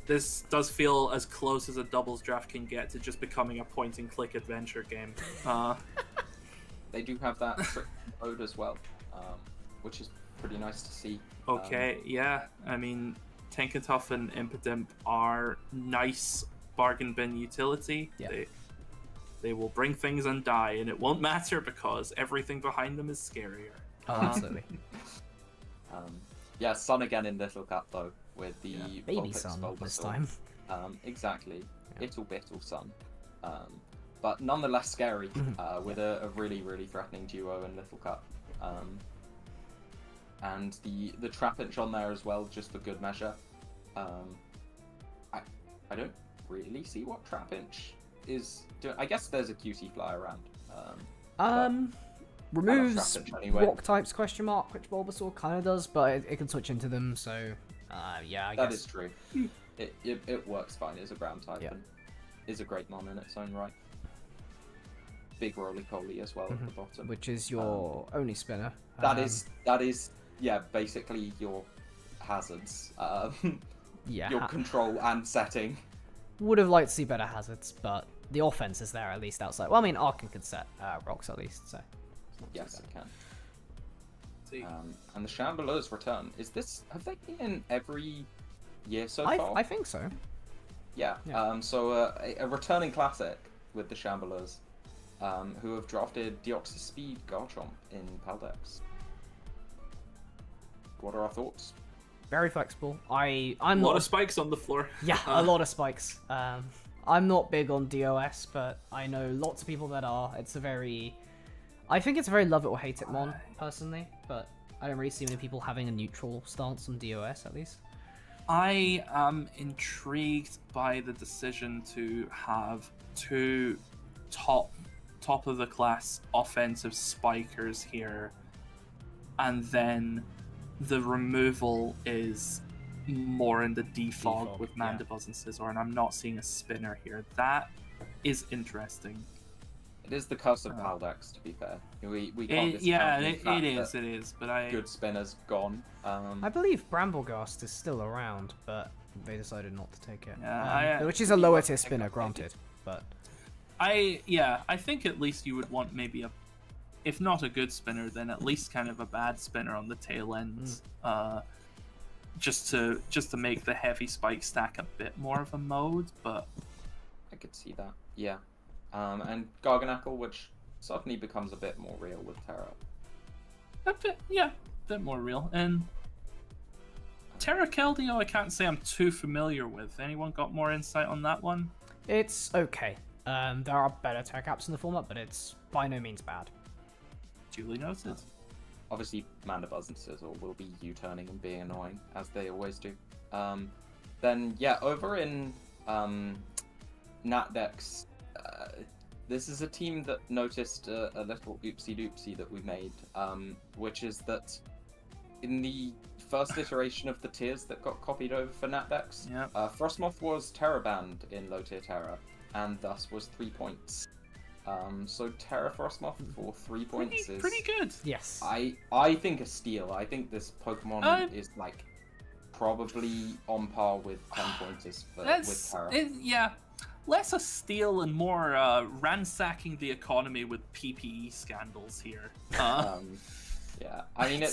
This does feel as close as a doubles draft can get to just becoming a point-and-click adventure game. They do have that trick mode as well, which is pretty nice to see. Okay, yeah. I mean, Tankutough and Impidimp are nice bargain bin utility. Yeah. They will bring things and die, and it won't matter because everything behind them is scarier. Oh, absolutely. Yeah, Sun again in Little Cup though, with the baby Vulpix Sun Bulbasaur. this time. Exactly. Ittle Bittle Sun. But nonetheless scary, with a really, really threatening duo in Little Cup. And the Trapinch on there as well, just for good measure. I don't really see what Trapinch is doing. I guess there's a QC fly around. Removes anyway. rock types ? Which Bulbasaur kind of does, but it can switch into them. So yeah, I guess that is true. It works fine as a ground type and is a great mon in its own right. Big roly-poly as well at the bottom, which is your only spinner. That is basically your hazards. Your control and setting. Would have liked to see better hazards, but the offense is there at least outside. Well, I mean, Arkin can set rocks at least, so yes, it can. And the Chandelures return. Have they been in every year so far? I think so. Yeah. So a returning classic with the Chandelures, who have drafted Deoxys Speed Garchomp in Paldex. What are our thoughts? Very flexible. I'm a lot not of spikes on the floor. Yeah, a lot of spikes. I'm not big on DOS, but I know lots of people that are. I think it's a very love it or hate it mon, personally, but I don't really see many people having a neutral stance on DOS, at least. I am intrigued by the decision to have two top of the class offensive spikers here, and then the removal is more in the defog with Mandibuzz and Scizor, and I'm not seeing a spinner here. That is interesting. It is the curse of Paldex, to be fair. We can't it is, but good spinners gone. I believe Brambleghast is still around, but they decided not to take it. Which is a lower tier spinner, granted, but I think at least you would want maybe if not a good spinner, then at least kind of a bad spinner on the tail end, just to make the heavy spike stack a bit more of a mode. But I could see that, yeah. And Garganacl, which suddenly becomes a bit more real with Terra. A bit more real. And Terra Keldeo, I can't say I'm too familiar with. Anyone got more insight on that one? It's okay. There are better Terra Caps in the format, but it's by no means bad. Duly noted. Obviously, Mandibuzz and Scizor will be U-turning and being annoying, as they always do. Then then yeah, over in Natdex, this is a team that noticed a little oopsie doopsie that we made, which is that in the first iteration of the tiers that got copied over for Natdex, Frostmoth was Terra banned in low tier Terra, and thus was 3 points. So Terra Frostmoth for 3 points is pretty good. Yes. I think a steal. I think this Pokemon is like probably on par with 10 pointers with Terra. Yeah, less a steal and more ransacking the economy with PPE scandals here. Yeah, I mean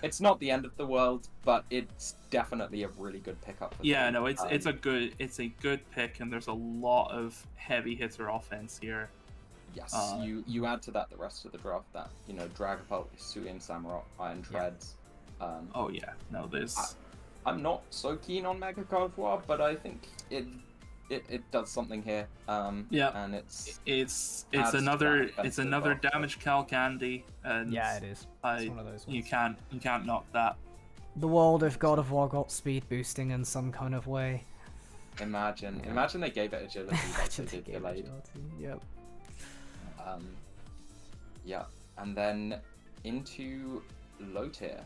it's not the end of the world, but it's definitely a really good pickup. Yeah, no, it's a good pick, and there's a lot of heavy hitter offense here. Yes, you add to that the rest of the draft that Dragapult, Hisuian Samurott, Iron Treads. Oh yeah, no, there's. I'm not so keen on Mega Gardevoir, but I think it does something here. And it's another damage Cal Candy, and Yeah, it is. It's one of those ones. You can't knock that. The world of God of War got speed boosting in some kind of way. Imagine they gave it agility like they did delayed. Yep. Yeah, and then into low tier.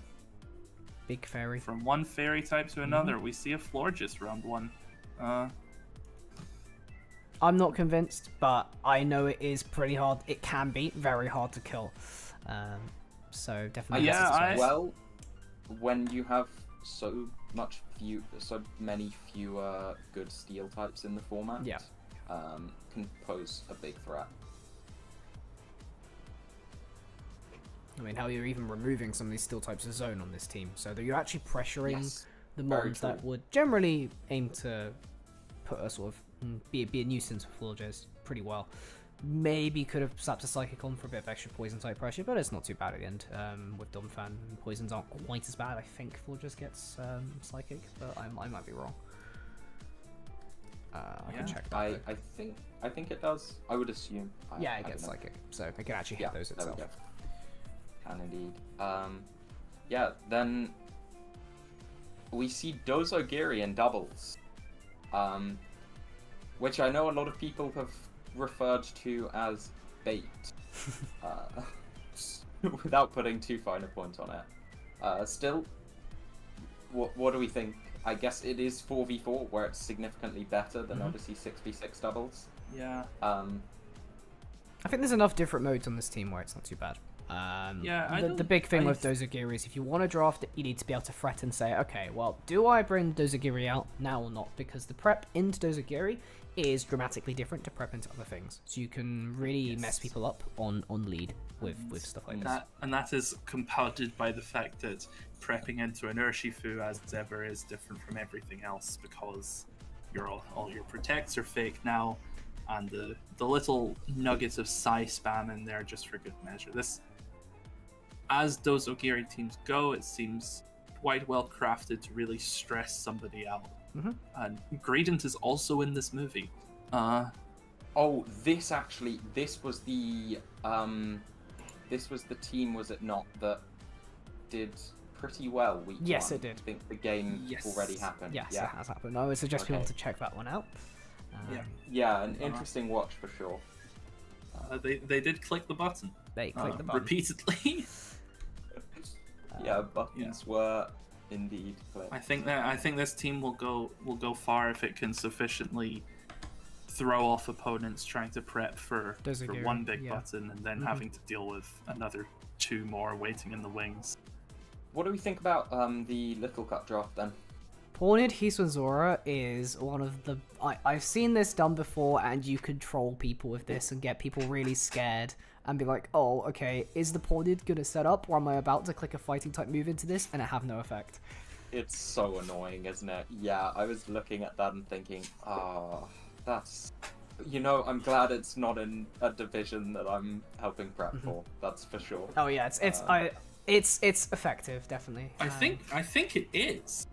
Big fairy. From one fairy type to another, we see a Florges round one. I'm not convinced, but I know it is pretty hard. It can be very hard to kill. So definitely. Well, when you have so many fewer good steel types in the format, can pose a big threat. I mean, how you're even removing some of these steel types of zone on this team, so that you're actually pressuring the mons that would generally aim to put a sort of be a nuisance for Florges pretty well. Maybe could have slapped a Psychic on for a bit of extra poison type pressure, but it's not too bad at the end. With Donphan, poisons aren't quite as bad. I think Florges gets Psychic, but I might be wrong. I can check that. I think it does. I would assume. It gets Psychic, so it can actually hit those itself. Can indeed. Then we see Dozogiri in doubles, which I know a lot of people have referred to as bait, without putting too fine a point on it. Still, what do we think? I guess it is 4v4, where it's significantly better than obviously 6v6 doubles. Yeah. I think there's enough different modes on this team where it's not too bad. The big thing with Dozogiri is if you want to draft it, you need to be able to threat and say, okay, well, do I bring Dozogiri out now or not? Because the prep into Dozogiri is dramatically different to prep into other things. So you can really mess people up on lead with stuff like this. And that is compounded by the fact that prepping into an Urshifu as ever is different from everything else, because all your protects are fake now, and the little nuggets of Psy spam in there just for good measure. As Dozogiri teams go, it seems quite well crafted to really stress somebody out. And Gradient is also in this movie. This was the team, was it not, that did pretty well week one? Yes, it did. I think the game already happened. Yes, it has happened. I would suggest people to check that one out. An interesting watch for sure. They did click the button. They clicked the button repeatedly. Buttons were indeed clicked. I think this team will go far if it can sufficiently throw off opponents trying to prep for one big button and then having to deal with another two more waiting in the wings. What do we think about the Little Cup draft then? Pawned Hiswanzora is one of the... I've seen this done before, and you could troll people with this and get people really scared and be like, oh, okay, is the Pawned going to set up, or am I about to click a fighting type move into this and it have no effect? It's so annoying, isn't it? Yeah, I was looking at that and thinking, that's... I'm glad it's not in a division that I'm helping prep for, that's for sure. Oh yeah, it's effective, definitely. I think it is.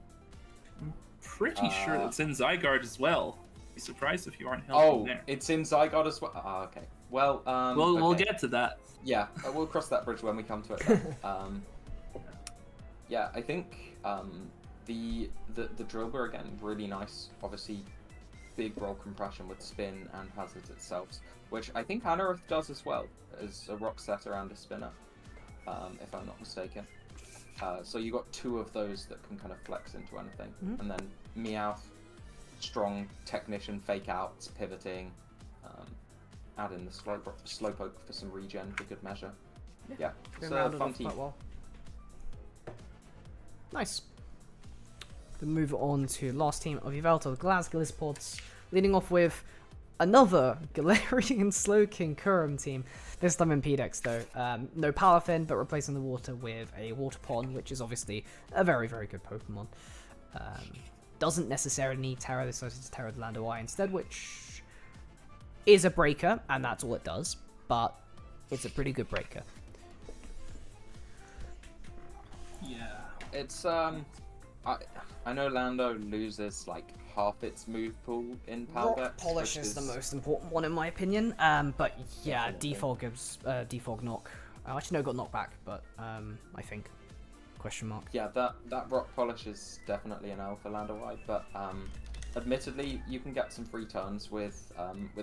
I'm pretty sure it's in Zygarde as well. Be surprised if you aren't helping there. It's in Zygarde as well. Okay. Well, we'll get to that. Yeah, we'll cross that bridge when we come to it. Then. I think the Drillbur again, really nice. Obviously, big roll compression with spin and hazards itself, which I think Anorith does as well as a rock setter and a spinner, if I'm not mistaken. So you got 2 of those that can kind of flex into anything, and then Meowth, strong technician, fake outs, pivoting, add in the Slowpoke for some regen for good measure. Yeah, it's a fun team. Quite well. Nice. Then move on to last team of Yveltal, the Glasgow Lizards, leading off with another Galarian Slowking Kurum team. This time in P-Dex though. No Palafin, but replacing the water with a Water Pond, which is obviously a very, very good Pokemon. Doesn't necessarily need Terra, this is Terra the Lando Y instead, which is a breaker, and that's all it does, but it's a pretty good breaker. Yeah. It's I know Lando loses like half its move pool in Paldex. Rock Polish is the most important one in my opinion. But yeah, Defog gives Defog knock. Actually no, got knocked back, but I think question mark. Yeah, that Rock Polish is definitely an L for Lando Y, but admittedly you can get some free turns with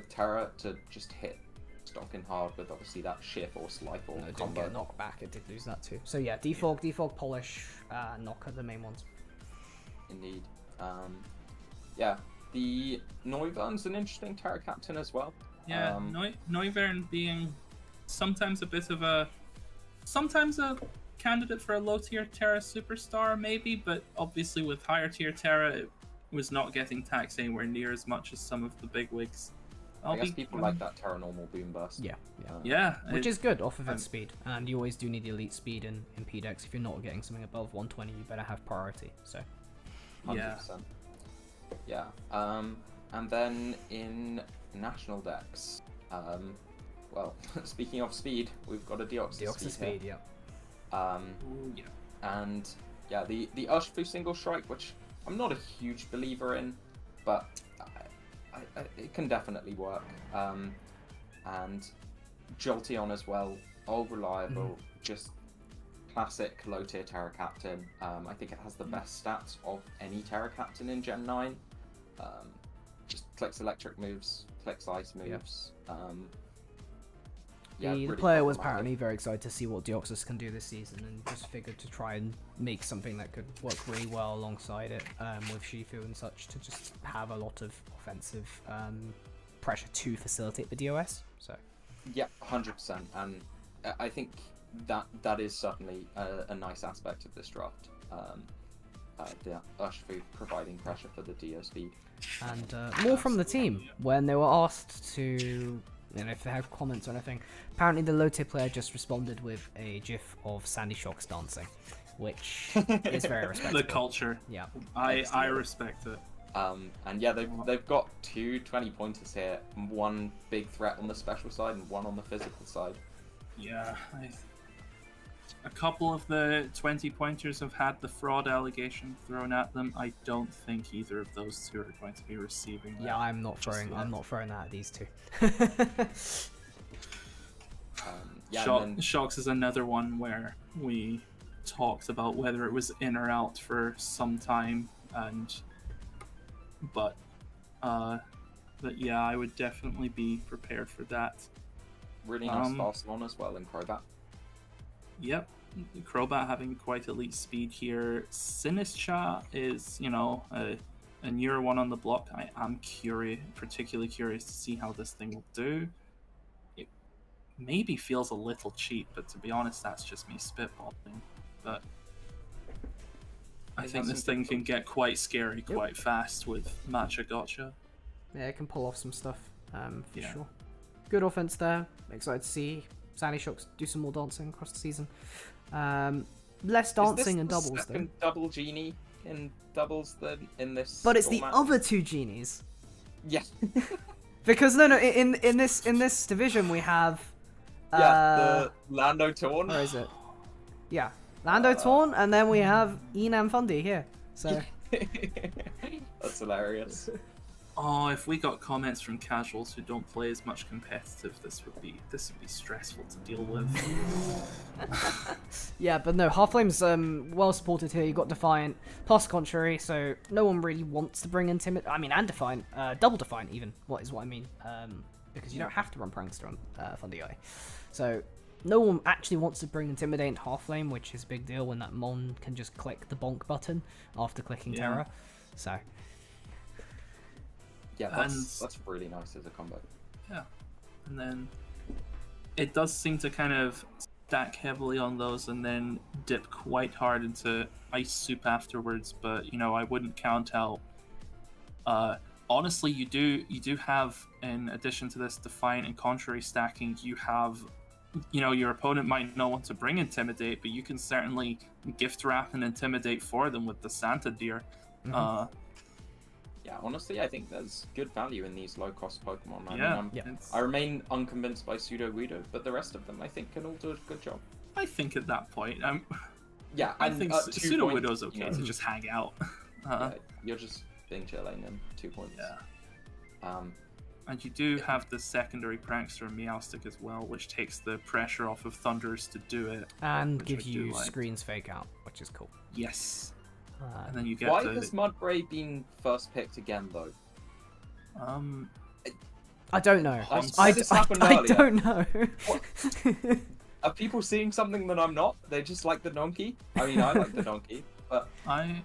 Terra to just hit Stonking hard with obviously that sheer force life or No, it didn't combo. get knocked back, it did lose that too. So yeah, Defog, Polish, knock are the main ones. Indeed. Yeah, the Noivern's an interesting Terra captain as well. Yeah, Noivern being sometimes a candidate for a low tier Terra superstar maybe, but obviously with higher tier Terra it was not getting taxed anywhere near as much as some of the big wigs. I guess people like that Terra normal boom burst. Yeah, which is good off of its speed, and you always do need the elite speed in P-Dex. If you're not getting something above 120, you better have priority. So 100%. Yeah. And then in national decks, well, speaking of speed, we've got a Deoxys speed, here. yeah. And yeah, the Urshifu single strike, which I'm not a huge believer in, but it can definitely work. And Jolteon as well, all reliable, just classic low tier Terra Captain. I think it has the best stats of any Terra Captain in Gen 9. Just clicks electric moves, clicks ice moves. The really player was problematic. apparently very excited to see what Deoxys can do this season, and just figured to try and make something that could work really well alongside it, with Shifu and such, to just have a lot of offensive pressure to facilitate the DOS. So yeah, 100%, and I think that is certainly a nice aspect of this draft. The Urshifu providing pressure for the DO speed. And more from the team, when they were asked to, if they had comments or anything, apparently the low tier player just responded with a gif of Sandy Shocks dancing, which is very respectable. The culture. Yeah. I respect it. And yeah, they've got 2 20-pointers here, one big threat on the special side and one on the physical side. Yeah, a couple of the 20-pointers have had the fraud allegation thrown at them. I don't think either of those two are going to be receiving that. Yeah, I'm not throwing that at these two. Yeah, Shocks is another one where we talked about whether it was in or out for some time, but yeah, I would definitely be prepared for that. really nice fast one as well in Crobat. Yep, Crobat having quite elite speed here. Sinistcha is, a newer one on the block. I am particularly curious to see how this thing will do. It maybe feels a little cheap, but to be honest, that's just me spitballing. But I think this thing can get quite scary quite fast with Matcha Gotcha. Yeah, it can pull off some stuff, for sure. Good offense there. Excited to see Sandy Shocks do some more dancing across the season. Less dancing in doubles, though. Double genie in doubles than in this. But it's format. the other two genies. Yeah. Because in this division we have. The Lando Torn. Where is it? Yeah, Lando Torn, and then we have Enam Fundy here. So That's hilarious. Oh, if we got comments from casuals who don't play as much competitive, this would be stressful to deal with. Yeah, but no, Halflame's well supported here. You got Defiant plus Contrary, so no one really wants to bring Intimidate. I mean, and Defiant, double Defiant even. What I mean? Because you don't have to run Prankster on Thunder Eye. So no one actually wants to bring Intimidate into Halflame, which is a big deal when that Mon can just click the bonk button after clicking Terror. So. Yeah, that's really nice as a combo. Yeah, and then it does seem to kind of stack heavily on those and then dip quite hard into Ice Soup afterwards. But I wouldn't count out. Honestly, you do have, in addition to this Defiant and Contrary stacking, you have, your opponent might not want to bring Intimidate, but you can certainly gift wrap and Intimidate for them with the Santa Deer. Mm-hmm. Yeah, honestly, I think there's good value in these low-cost Pokemon. I remain unconvinced by Pseudo Guido, but the rest of them, I think, can all do a good job. I think at that point, I think Pseudo Widow's okay to just hang out. You're just being chilling and 2 points. Yeah. And you do have the secondary Prankster and Meowstic as well, which takes the pressure off of Thunders to do it. And gives you Screen's Fake Out, which is cool. Yes. And then you get Why has Mudbray been first picked again, though? I don't know. I don't know. Are people seeing something that I'm not? They just like the donkey? I mean, I like the donkey, but... I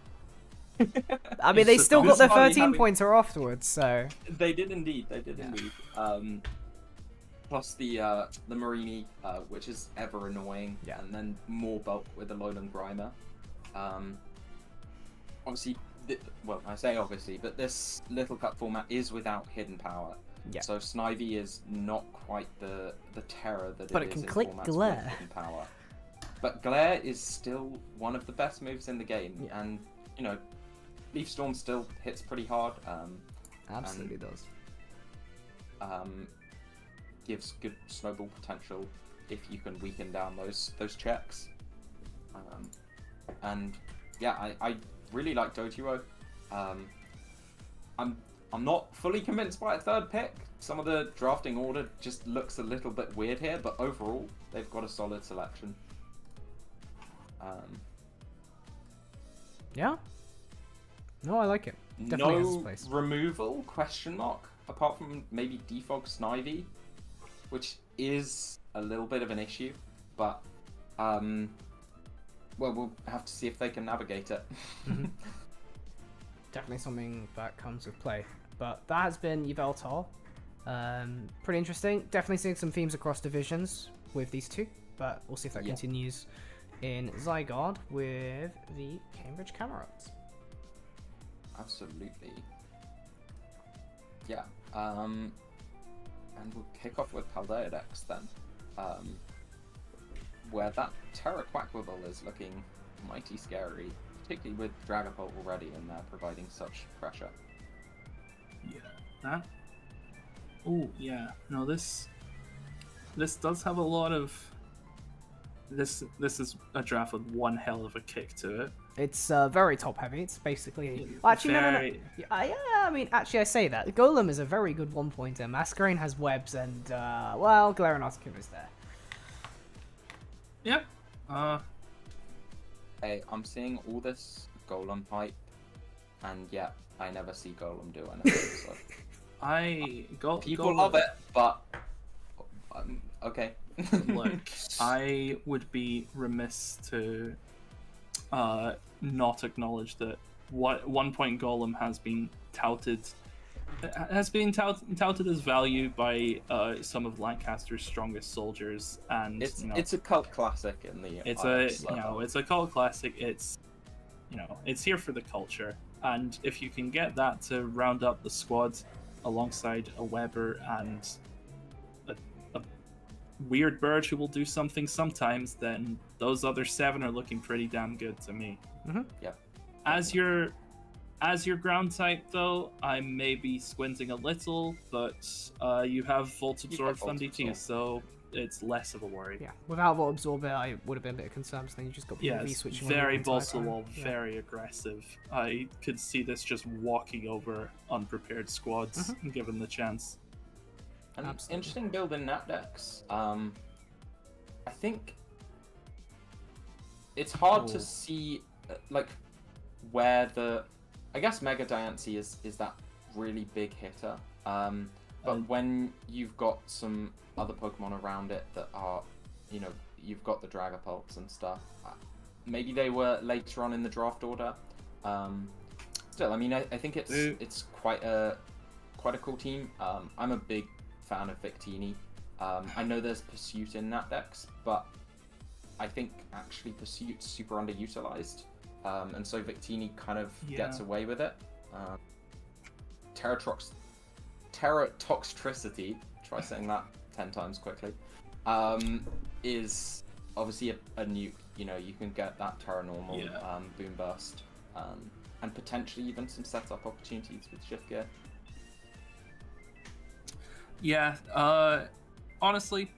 mean, they still got their 13 pointer afterwards, so... They did indeed, indeed. Plus the Marini, which is ever annoying, and then more bulk with the Lowland Grimer. Obviously, I say obviously, but this Little Cup format is without hidden power. Yeah. So Snivy is not quite the terror that but it it is can in click formats Glare. with hidden power. But Glare is still one of the best moves in the game, and Leaf Storm still hits pretty hard. Absolutely does. Gives good snowball potential if you can weaken down those checks. And yeah, I really like Dotiro. I'm not fully convinced by a third pick. Some of the drafting order just looks a little bit weird here, but overall they've got a solid selection. Yeah. No, I like it. Definitely has its place. Removal? Question mark. Apart from maybe Defog Snivy, which is a little bit of an issue, but we'll have to see if they can navigate it. Mm-hmm. Definitely something that comes with play. But that has been Yveltal. Pretty interesting. Definitely seeing some themes across divisions with these two, but we'll see if that continues in Zygarde with the Cambridge Camerons. Absolutely. Yeah. And we'll kick off with Paldeodex then. Where that Terra Quacklebull is looking mighty scary, particularly with Dragapult already in there providing such pressure. Yeah, that. Oh yeah, no, this does have a lot of. This is a draft with one hell of a kick to it. It's very top heavy. It's basically actually no. Yeah, I mean, actually, I say that Golem is a very good 1-pointer. Masquerain has webs, and Galarian is there. Yeah. Hey, I'm seeing all this Golem hype, and yet I never see Golem do anything. So. People love it, but okay. Look, I would be remiss to not acknowledge that what 1-point Golem has been touted as value by some of Lancaster's strongest soldiers, and it's a cult classic in the it's a cult classic. It's it's here for the culture, and if you can get that to round up the squad alongside a Weber and a weird bird who will do something sometimes, then those other 7 are looking pretty damn good to me. Mm-hmm. Yep. As your ground type, though, I may be squinting a little, but you have Volt Absorb from DT, so it's less of a worry. Yeah, without Volt Absorber, I would have been a bit concerned. So then you just got people re-switching. Very balls to the wall, very aggressive. I could see this just walking over unprepared squads given the chance. An interesting build in nat decks. I think it's hard to see like where the. I guess Mega Diancie is that really big hitter. But when you've got some other Pokemon around it that are, you've got the Dragapults and stuff. Maybe they were later on in the draft order. Still, I mean, I think it's quite a cool team. I'm a big fan of Victini. I know there's Pursuit in that decks, but I think actually Pursuit's super underutilized. And so Victini kind of gets away with it. Terratoxtricity, try saying that 10 times quickly, is obviously a nuke. You can get that Terra Normal, Boom Burst, and potentially even some setup opportunities with Shift Gear. Yeah, honestly,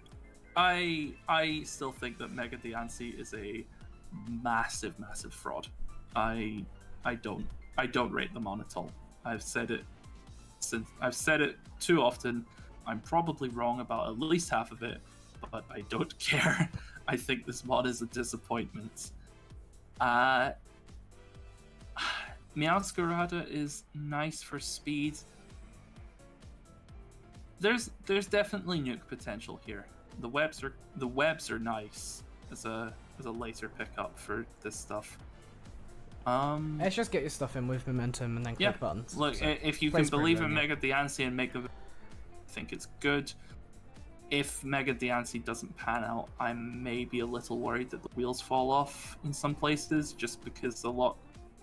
I still think that Mega Diancie is a massive fraud. I don't rate them on at all. I've said it too often. I'm probably wrong about at least half of it, but I don't care. I think this mod is a disappointment. Meowscarada is nice for speed. There's definitely nuke potential here. The webs are nice as a later pickup for this stuff. Let's just get your stuff in with momentum and then click buttons. Look, so if you can believe in Mega Diancie and make the, I think it's good. If Mega Diancie doesn't pan out, I'm maybe a little worried that the wheels fall off in some places, just because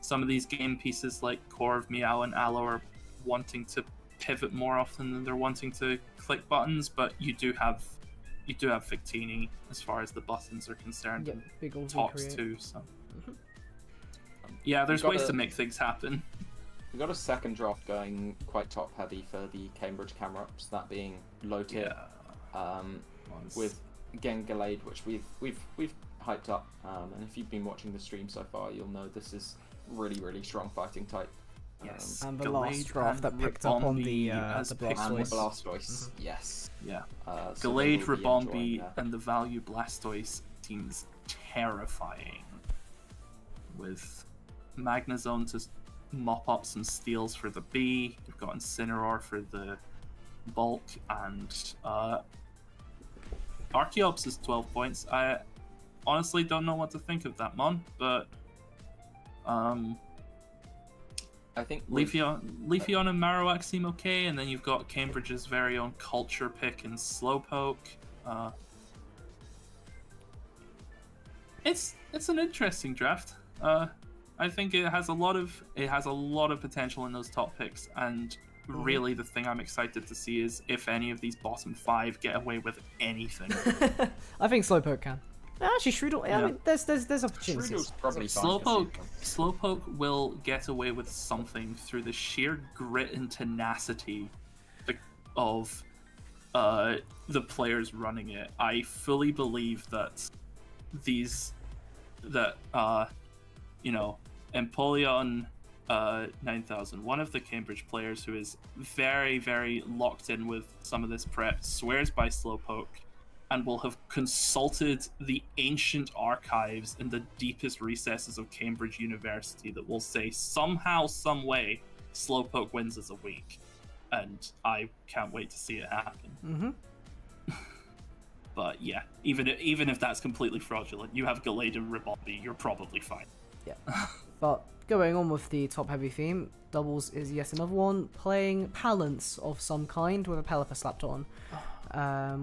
some of these game pieces like Core of Meow and Aloe are wanting to pivot more often than they're wanting to click buttons. But you do have Victini as far as the buttons are concerned. Yep, big old talks too. So. Yeah, there's ways to make things happen. We got a second draft going quite top heavy for the Cambridge camera ups, that being low tier, with again Gallade, which we've hyped up. And if you've been watching the stream so far, you'll know this is really strong fighting type. Yes, and the Gallade last draft that picked up on the Blastoise. Yes. Yeah. So Gallade, Ribombee, and the Value Blastoise seems terrifying. With Magnezone to mop up some steals for the B. You've got Incineroar for the bulk, and Archeops is 12 points. I honestly don't know what to think of that mon, but I think Leafeon and Marowak seem okay, and then you've got Cambridge's very own culture pick and Slowpoke. It's an interesting draft. I think it has a lot of potential in those top picks, and really the thing I'm excited to see is if any of these bottom 5 get away with anything. I think Slowpoke can. Actually, Shroodle. I mean, there's opportunities. Shroodle's probably Slowpoke will get away with something through the sheer grit and tenacity of the players running it. I fully believe that Empoleon 9000, one of the Cambridge players who is very locked in with some of this prep, swears by Slowpoke and will have consulted the ancient archives in the deepest recesses of Cambridge University that will say somehow, some way, Slowpoke wins as a week. And I can't wait to see it happen. But yeah, even if that's completely fraudulent, you have Gallade and Ribombee, you're probably fine. Yeah. But going on with the top heavy theme, Doubles is yet another one playing Palance of some kind with a Pelipper slapped on,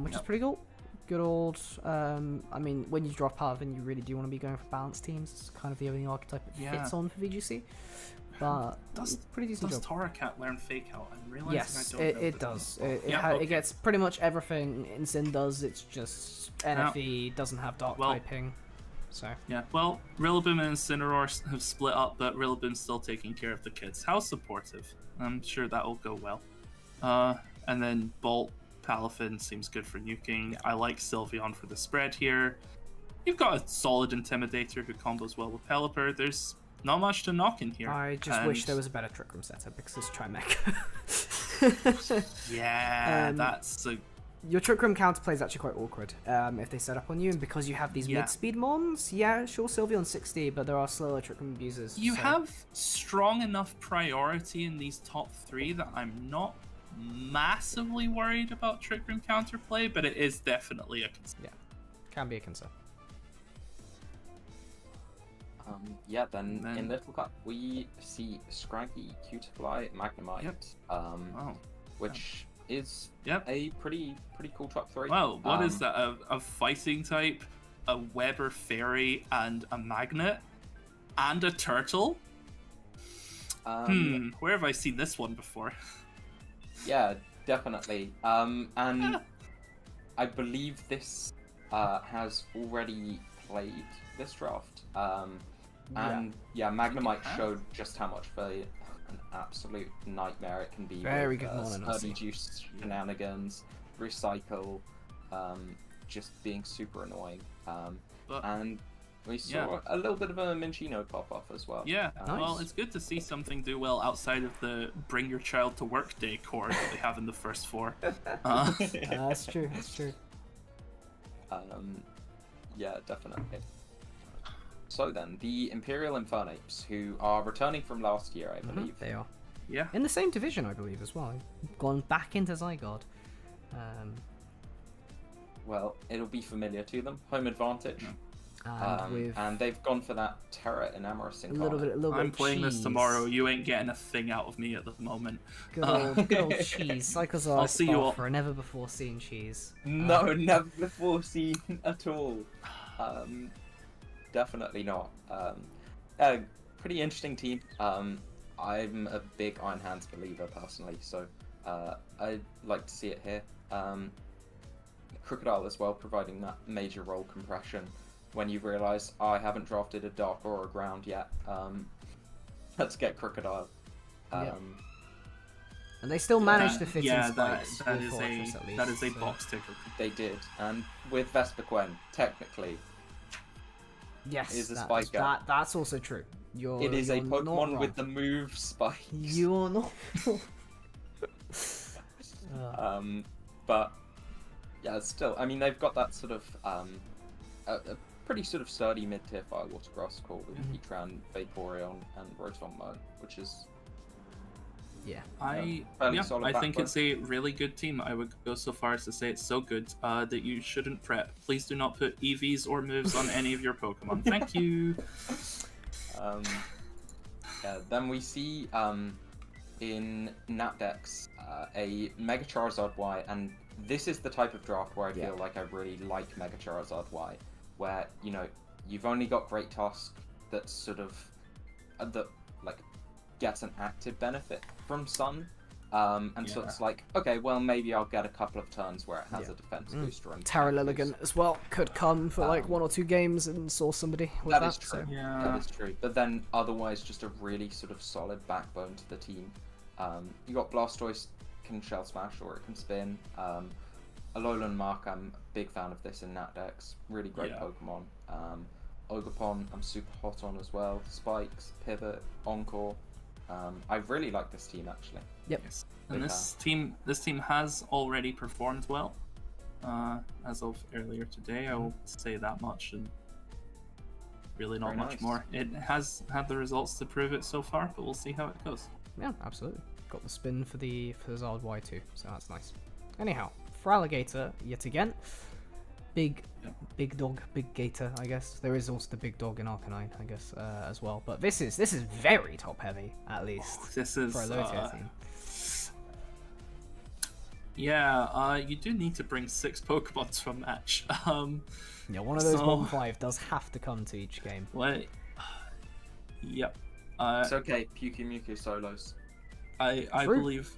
which is pretty cool. Good old, I mean, when you draft Paladin, you really do want to be going for balanced teams. It's kind of the only archetype it fits on for VGC. But pretty decent job. Does Torracat learn Fake Out? I'm realizing Yes, I don't know it does. Okay. It gets pretty much everything Incin does. It's just NFE doesn't have Dark typing. So yeah, well, Rillaboom and Incineroar have split up, but Rillaboom's still taking care of the kids. How supportive. I'm sure that'll go well. And then Bolt Palafin seems good for nuking. I like Sylveon for the spread here. You've got a solid Intimidator who combos well with Pelipper. There's not much to knock in here. I just wish there was a better Trick Room setup because it's Trimecha. Yeah, that's a... Your Trick Room counterplay is actually quite awkward if they set up on you, and because you have these mid-speed mons, yeah, sure, Sylveon 60, but there are slower Trick Room abusers. You have strong enough priority in these top 3 that I'm not massively worried about Trick Room counterplay, but it is definitely a concern. Yeah, can be a concern. Then in Little Cup we see Scraggy, Cutiefly, Magnemite, which is a pretty cool top 3. Wow, what is that? A fighting type, a Weber Fairy, and a Magnet, and a Turtle? Where have I seen this one before? Yeah, definitely. And I believe this has already played this draft. Magnemite showed just how much of an absolute nightmare it can be. Very with, good morning, Sturdy Juice shenanigans, recycle, just being super annoying. And we saw a little bit of a Minchino pop off as well. Yeah, Nice. well, it's good to see something do well outside of the bring your child to work day core that they have in the first 4. That's true, that's true. Yeah, definitely. So then, the Imperial Infernapes, who are returning from last year, I believe. They are. Yeah. In the same division, I believe, as well. Gone back into Zygarde. Well, it'll be familiar to them. Home advantage. And And they've gone for that Terra Enamorous a little bit I'm of playing this cheese. tomorrow. You ain't getting a thing out of me at the moment. Good old cheese. Psychosaur I'll see you all. for a never before seen cheese. No, never before seen at all. Definitely not. Pretty interesting team. I'm a big Iron Hands believer personally, so I'd like to see it here. Crocodile as well, providing that major role compression when you realise I haven't drafted a Dark or a Ground yet. Let's get Crocodile. And they still managed to fit in that spikes that with is Fortress, at least, that is a so- box ticker. They did, and with Vespiquen, technically, Yes, is a that's, spiker. that's also true. it is a you're not Pokemon wrong. with the move spikes. You're not. But yeah, still, I mean, they've got that sort of a pretty sort of sturdy mid-tier fire water grass core with Heatran, Vaporeon, and Rotom Moan, which is fairly solid I think backbone. it's a really good team. I would go so far as to say it's so good that you shouldn't prep. Please do not put EVs or moves on any of your Pokemon. Thank you. Then we see in Nat decks a Mega Charizard Y, and this is the type of draft where I feel like I really like Mega Charizard Y, where you've only got Great Tusk that's sort of that like gets an active benefit from Sun, so it's like, okay, well, maybe I'll get a couple of turns where it has a defense booster. And Terra attack Lilligant boost. as well could come for like 1 or 2 games and saw somebody with that. That is true. So. Yeah. That is true. But then otherwise, just a really sort of solid backbone to the team. You got Blastoise can Shell Smash or it can spin. Alolan Mark, I'm a big fan of this in Nat decks. Really great Pokemon. Ogerpon, I'm super hot on as well. Spikes, Pivot, Encore. I really like this team actually. Yep. Yes. And this team has already performed well. As of earlier today, I will say that much, and really not Very much nice. more. It has had the results to prove it so far, but we'll see how it goes. Yeah, absolutely. Got the spin for the Zard Y too, so that's nice. Anyhow, for Alligator yet again, big dog, big gator. I guess there is also the big dog in Arcanine, I guess, as well. But this is very top heavy, at least This is for a low tier team. you do need to bring 6 Pokemon to a match. Yeah, one of those so- bottom 5 does have to come to each game. What? Yep. It's okay, Mewtwo solos. I True. believe.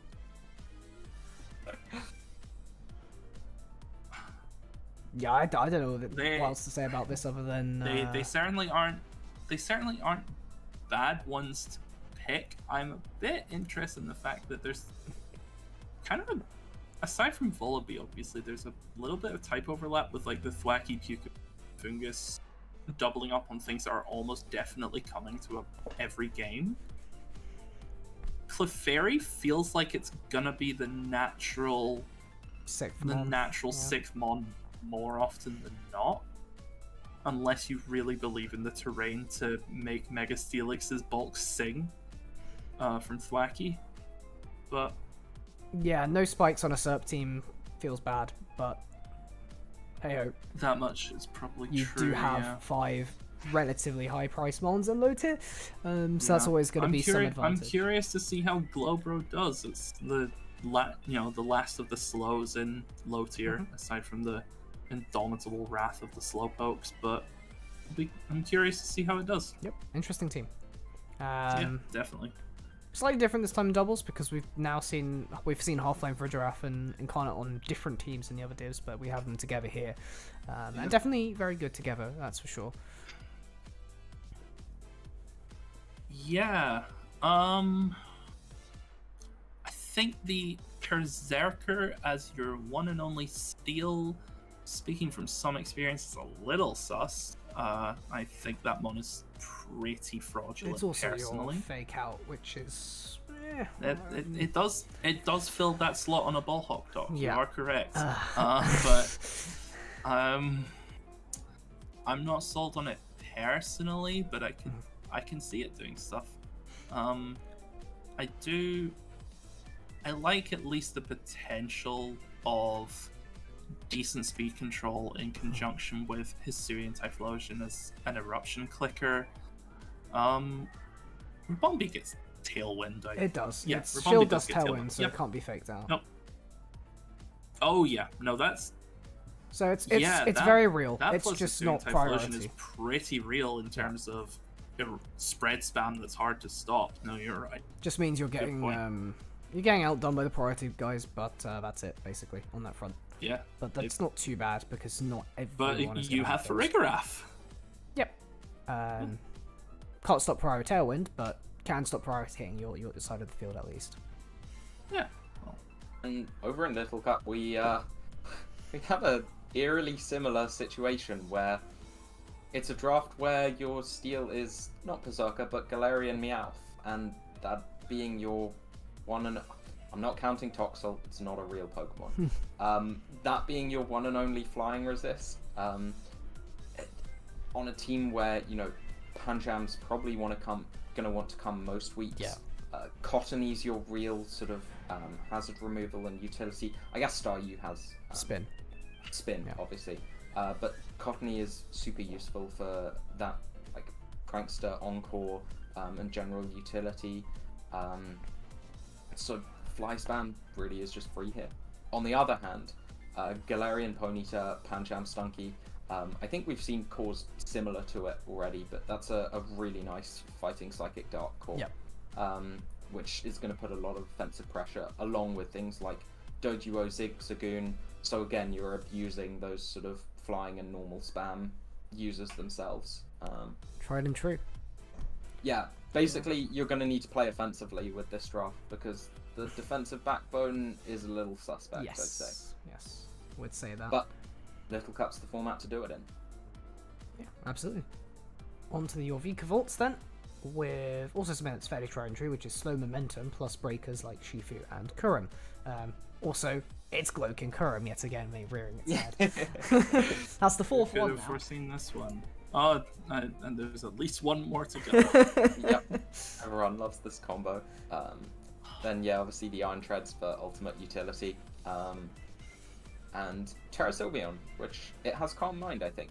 Yeah, I don't know They- what else to say about this other than They certainly aren't. They certainly aren't bad ones to pick. I'm a bit interested in the fact that there's kind of a aside from Volibee, obviously, there's a little bit of type overlap with like the Thwacky Puka Fungus doubling up on things that are almost definitely coming to every game. Clefairy feels like it's gonna be the natural Sixth mon. sixth mon more often than not, unless you really believe in the terrain to make Mega Steelix's bulk sing from Thwacky. But Yeah, no spikes on a SERP team feels bad, but hey ho. that much is probably You true. do have yeah. 5 relatively high price mons and low tier, so that's always going to be some advantage. I'm curious to see how Glowbro does. It's the last of the slows in low tier, aside from the indomitable wrath of the slowpokes. But I'm curious to see how it does. Yep, interesting team. Yeah, definitely. Slightly different this time in doubles because we've seen Halflame for a Giraffe and Incarnate on different teams in the other divs, but we have them together here, and definitely very good together. That's for sure. Yeah. I think the Berserker as your one and only steal, speaking from some experience, is a little sus. I think that mon is pretty fraudulent. It's also personally. your fake out, which is It does fill that slot on a ball hawk dock. Yeah. You are correct. But I'm not sold on it personally, but I can see it doing stuff. I like at least the potential of decent speed control in conjunction with Hisuian Typhlosion as an eruption clicker. Rebombi gets Tailwind. it does. Yeah, Its Rebombi shield does does get Tailwind, so Yep. it can't be faked out. Nope. Oh yeah, no, that's So it's that- very real. that It's plus just Hisuian not Typhlosion priority. is pretty real in terms of spread spam that's hard to stop. No, you're right. Just means you're getting point. you're getting outdone by the priority guys, but that's it basically on that front. Yeah, But that's not too bad because not but everyone is you gonna have those. Farigiraf. Yep. Can't stop priority Tailwind, but can stop priority hitting your side of the field at least. Yeah. And over in Little Cup, we have a eerily similar situation where it's a draft where your steal is not Berserker but Galarian Meowth, and that being your one and I'm not counting Toxel, it's not a real Pokemon. That being your one and only flying resist, on a team where Panjam's probably gonna want to come most weeks. Yeah. Cottony's your real sort of hazard removal and utility. I guess Staryu has Spin. Yeah. obviously, but Cottony is super useful for that, like Prankster, Encore, and general utility. So Fly Spam really is just free here. On the other hand, Galarian Ponyta, Pancham Stunky, I think we've seen cores similar to it already, but that's a really nice fighting Psychic Dark core. Yep. Which is going to put a lot of offensive pressure, along with things like Doduo, Zigzagoon. So again, you're abusing those sort of flying and normal spam users themselves. Tried and true. Yeah, basically you're going to need to play offensively with this draft because the defensive backbone is a little suspect, I'd say. Yes, would say that. But Little Cup's the format to do it in. Yeah, absolutely. On to the Jorvika Vaults then, with also something that's fairly tried and true, which is slow momentum plus breakers like Shifu and Kurum. Also, it's Glokin Kurum yet again, rearing its head. That's the fourth Could one have now. foreseen this one. Oh, and there's at least one more to go. Yep, everyone loves this combo. Then yeah, obviously the Iron Treads for ultimate utility, and Terra Sylveon, which it has Calm Mind, I think.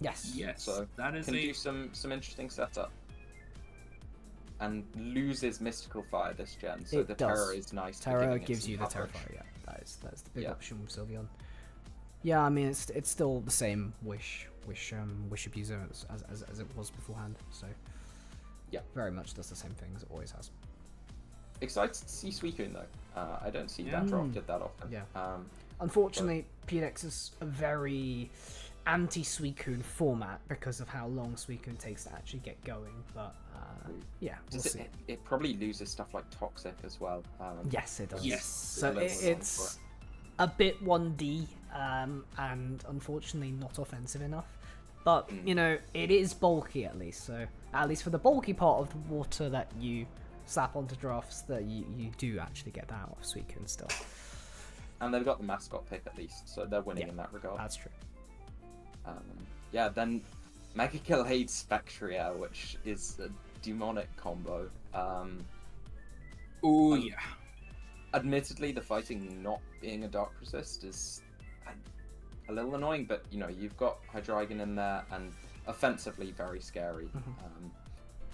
Yes. Yes, So that is can a do some interesting setup. And loses Mystical Fire this gen, so It the does. Terra is nice. for Terra giving it gives some you the coverage. Terra Fire, yeah. That's the big Yeah. option with Sylveon. Yeah, I mean it's still the same wish abuser as it was beforehand. So Yeah. very much does the same thing as it always has. Excited to see Suicune though. I don't see Yeah. that drafted that often. Yeah. Unfortunately, PNX is a very anti-Suicune format because of how long Suicune takes to actually get going. But yeah, we'll see. It probably loses stuff like Toxic as well. Yes, it does. Yes. So Little it's a bit 1D, and unfortunately not offensive enough. But, you know, it is bulky at least. So, at least for the bulky part of the water that you slap onto drafts, that you do actually get that out of Suicune still. And they've got the mascot pick at least, so they're winning in that regard. That's true. Yeah, then Mega Gallade Spectria, which is a demonic combo. Oh yeah. Admittedly, the fighting not being a Dark Resist is a little annoying, but you know, you've got Hydreigon in there, and offensively very scary.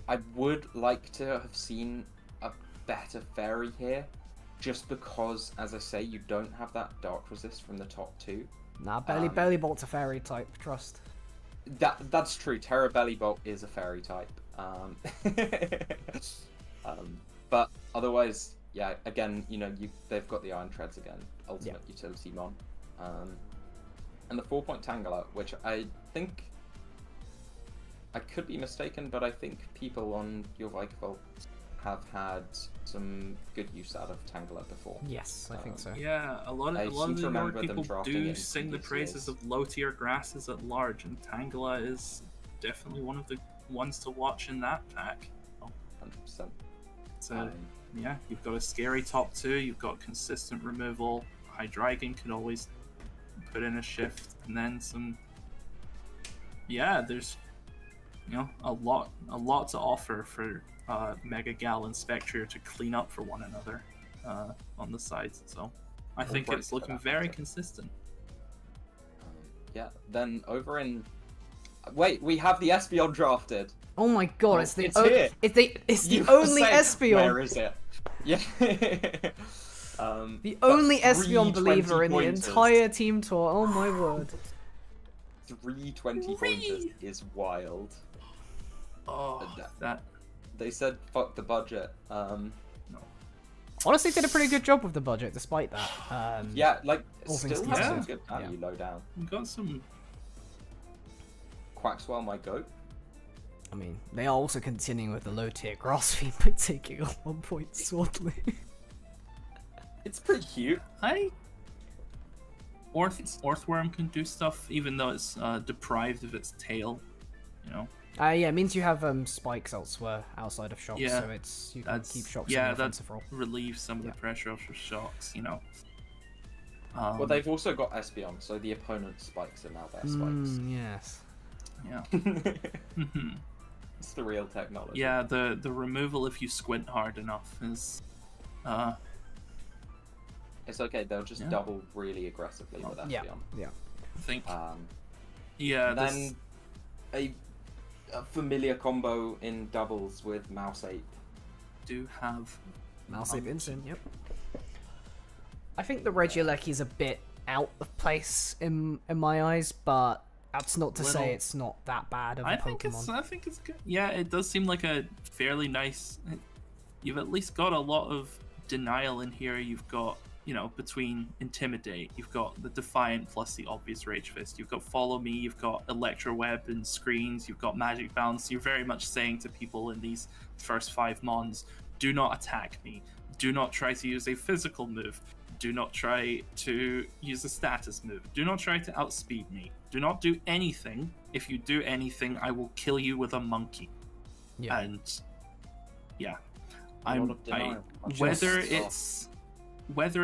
I would like to have seen a better fairy here, just because, as I say, you don't have that Dark Resist from the top two. Nah, Belly Bolt's a fairy type, trust. That's true. Terra Belly Bolt is a fairy type. But otherwise, yeah. Again, you know, they've got the Iron Treads again, ultimate utility mon, and the 4-point Tangela, which I think, I could be mistaken, but I think people on your Vikavolt have had some good use out of Tangela before. Yes, I think so. Yeah, a lot I of seem to the remember Nord them people drafting do it sing the in praises DCs. of low-tier grasses at large, and Tangela is definitely one of the ones to watch in that pack. 100%. So, yeah, you've got a scary top two, you've got consistent removal, Hydreigon can always put in a shift, and then some... Yeah, there's, you know, a lot to offer for Mega Gal and Spectrier to clean up for one another on the sides. So I think break it's for looking that very matchup. consistent. Yeah, then over in... Wait, we have the Espeon drafted. Oh my god, it's the it's here. it's the You only say, Espeon. Where is it? Yeah. The but only Espeon 320 believer in the pointers. entire team tour. Oh my word. 320 pointers is wild. Oh, that They said fuck the budget. Honestly, did a pretty good job with the budget, despite that. Yeah, like All things still has some considered. good value low down. we got some. Quaxwell, my goat. I mean, they are also continuing with the low tier grass fiend by taking on 1 point Swordly. It's pretty cute. Orthworm can do stuff even though it's deprived of its tail. You know. Yeah, it means you have spikes elsewhere outside of shocks, Yeah, so you can That's keep shocks in yeah, the that offensive role. relieves some of Yeah. the pressure off your shocks. You know. Well, they've also got Espeon, so the opponent's spikes are now their spikes. Yes. Yeah. It's the real technology. Yeah, the removal if you squint hard enough is It's okay, they'll just Yeah. double really aggressively with Espeon. Yeah. I think Then this, a familiar combo in doubles with Mouse Ape. do have Mouse Ape Instant, yep. I think the Regieleki is a bit out of place in my eyes, but that's not to say Little- it's not that bad of a I Pokemon. think it's good. Yeah, it does seem like a fairly nice. You've at least got a lot of denial in here. You've got, you know, between Intimidate, you've got the Defiant plus the obvious Rage Fist. You've got Follow Me. You've got Electro Web and Screens. You've got Magic Bounce. You're very much saying to people in these first 5 mons, do not attack me. Do not try to use a physical move. Do not try to use a status move. Do not try to outspeed me. Do not do anything. If you do anything, I will kill you with a monkey. Yeah. And yeah, A lot of denial. whether it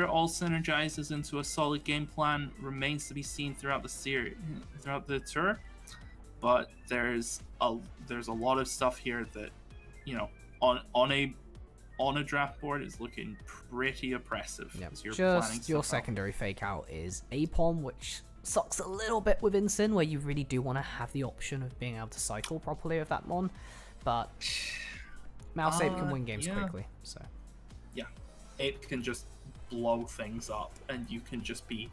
all synergizes into a solid game plan remains to be seen throughout the series, throughout the tour. But there's a lot of stuff here that, you know, on a draft board is looking pretty oppressive. Yeah. As you're planning Just your stuff out. secondary fake out is Apom, which sucks a little bit with Incin, where you really do want to have the option of being able to cycle properly with that mon, but Mouse Ape can win games yeah. quickly, so. Yeah, Ape can just blow things up, and you can just be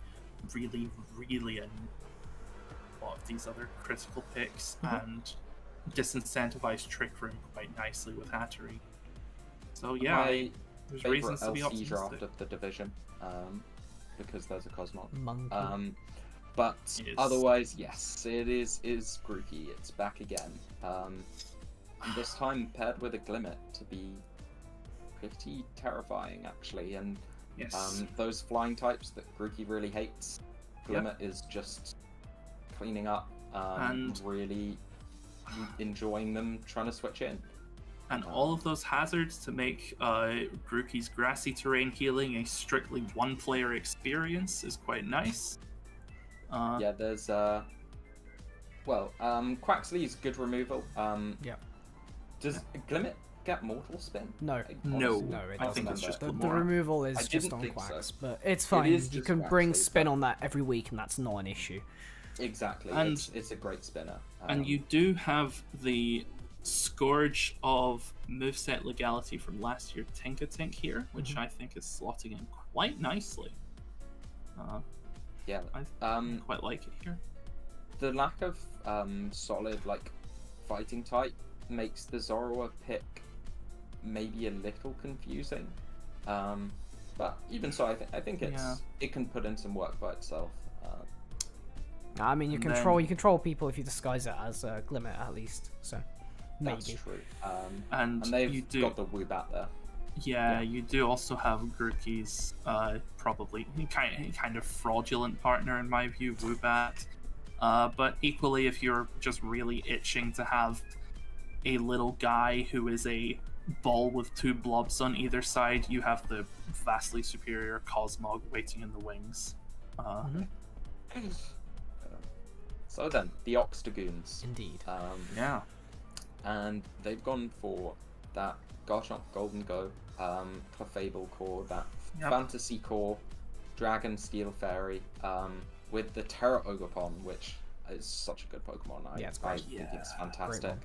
really, really in a lot of these other critical picks and disincentivize Trick Room quite nicely with Hattery. So yeah, My there's favorite reasons to be LC optimistic. draft of the division, because there's a Cosmog. Monkey. But Yes. otherwise, yes, it is Grookey. It's back again. And this time paired with a Glimmet to be pretty terrifying, actually. And Yes. those flying types that Grookey really hates, Glimmet is just cleaning up And- really enjoying them, trying to switch in. And all of those hazards to make Grookey's grassy terrain healing a strictly one-player experience is quite nice. Yeah, there's Quaxley's good removal. Yeah. Does Glimmet get Mortal Spin? No. I No, honestly No, it I doesn't. think it's just The Glimmer. removal is I just didn't on think so. Quacks, but it's fine. is You just can Quacks, bring but- spin on that every week, and that's not an issue. Exactly. And- It's a great spinner. And you do have the Scourge of moveset legality from last year, Tinkatink here, which I think is slotting in quite nicely. Yeah. I quite like it here. The lack of solid fighting type makes the Zorua pick maybe a little confusing. But even so, I think it can put in some work by itself. I mean, you And control people if you disguise it as Glimmet at least. So maybe. That's true. And they've you do, got the Woobat there. yeah, you do also have Grookey's probably kind of fraudulent partner in my view, Woobat. But equally, if you're just really itching to have a little guy who is a ball with two blobs on either side, you have the vastly superior Cosmog waiting in the wings. So then, the Oxtagoons. Indeed. Yeah. And they've gone for that Garchomp Golden Go, Clefable core, that Yep. Fantasy core, Dragon Steel Fairy, with the Terra Ogerpon, which is such a good Pokemon. Yeah, it's I great. think it's Yeah, fantastic. one.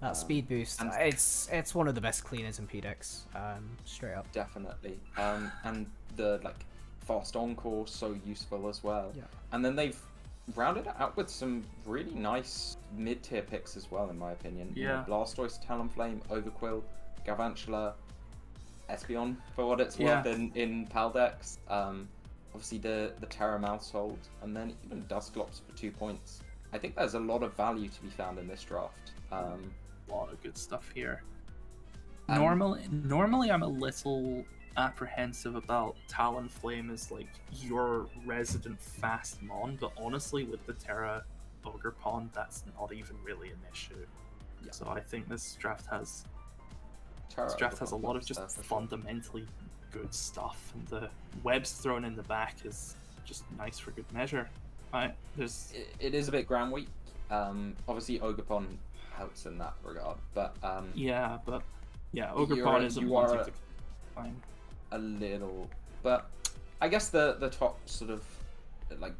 That speed boost, and- it's one of the best cleaners in PDEX, straight up. Definitely. And the Fast Encore, so useful as well. Yeah. And then they've rounded it out with some really nice mid-tier picks as well, in my opinion. You know, Yeah. Blastoise, Talonflame, Overquill, Galvantula, Espeon, for what it's Yeah. worth in Paldex. Obviously the Terra Mousehold, and then even Dusclops for 2 points. I think there's a lot of value to be found in this draft. A lot of good stuff here. Um, Normally I'm a little apprehensive about Talonflame as your resident fast mon, but honestly with the Terra Ogerpon, that's not even really an issue. Yeah. So I think this draft has Terra a Ogerpon lot of monster, just for sure. fundamentally good stuff, and the webs thrown in the back is just nice for good measure. There's It is a bit ground weak. Obviously Ogerpon helps in that regard, but Ogerpon isn't you wanting are to climb. a little, but I guess the top sort of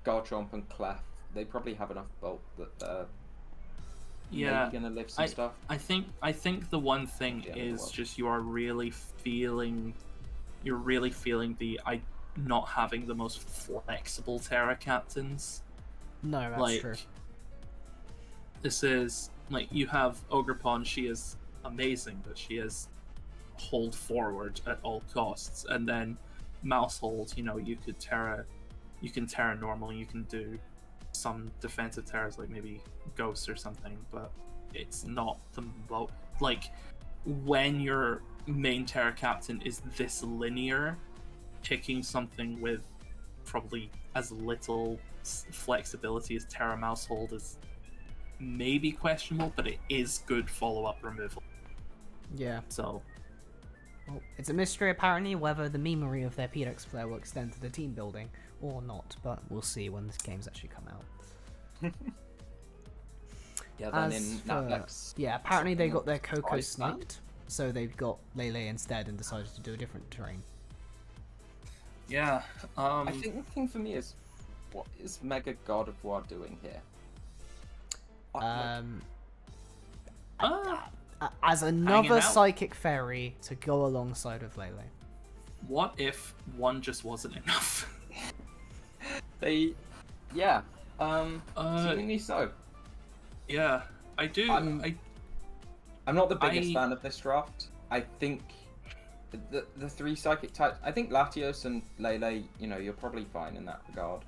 Garchomp and Clef, they probably have enough bulk that they're maybe gonna lift some stuff. I think the one thing Yeah, is well. just you're really feeling the not having the most flexible Terra captains. No, that's true. This is you have Ogerpon, she is amazing, but she is hold forward at all costs, and then Mousehold, you can Terra normal, you can do some defensive Terras maybe Ghost or something, but it's not the when your main Terra captain is this linear, picking something with probably as little flexibility as Terra Mousehold is maybe questionable, but it is good follow-up removal. Yeah. So Well, it's a mystery apparently whether the memory of their PDEX player will extend to the team building or not, but we'll see when the games actually come out. Yeah, then As in for- Natlex, Yeah, apparently they got their something Coco like Ice Land? sniped, so they got Lele instead and decided to do a different terrain. yeah, I think the thing for me is, what is Mega God of War doing here? As another out. psychic fairy to go alongside with Lele. what if one just wasn't enough? Seemingly so. Yeah, I do. I'm not the biggest I- fan of this draft. I think the three psychic types. I think Latios and Lele, you're probably fine in that regard.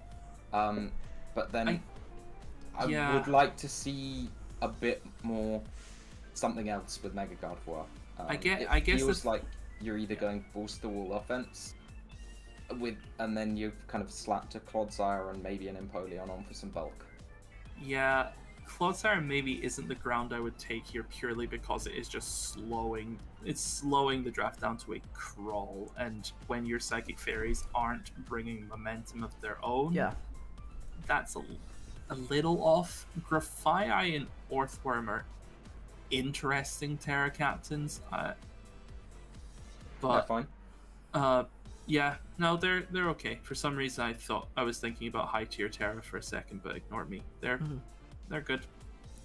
But then I yeah. would like to see a bit more something else with Mega Gardevoir. I guess it feels the- like you're either going balls to the wall offense and then you've kind of slapped a Clodsire and maybe an Empoleon on for some bulk. Yeah, Clodsire maybe isn't the ground I would take here purely because it is just slowing. It's slowing the draft down to a crawl, and when your Psychic Fairies aren't bringing momentum of their own, Yeah. that's a little off. Grafaiai and Orthworm are interesting Terra Captains, They're but fine. yeah, no, they're okay. For some reason, I was thinking about high tier Terra for a second, but ignored me. They're good.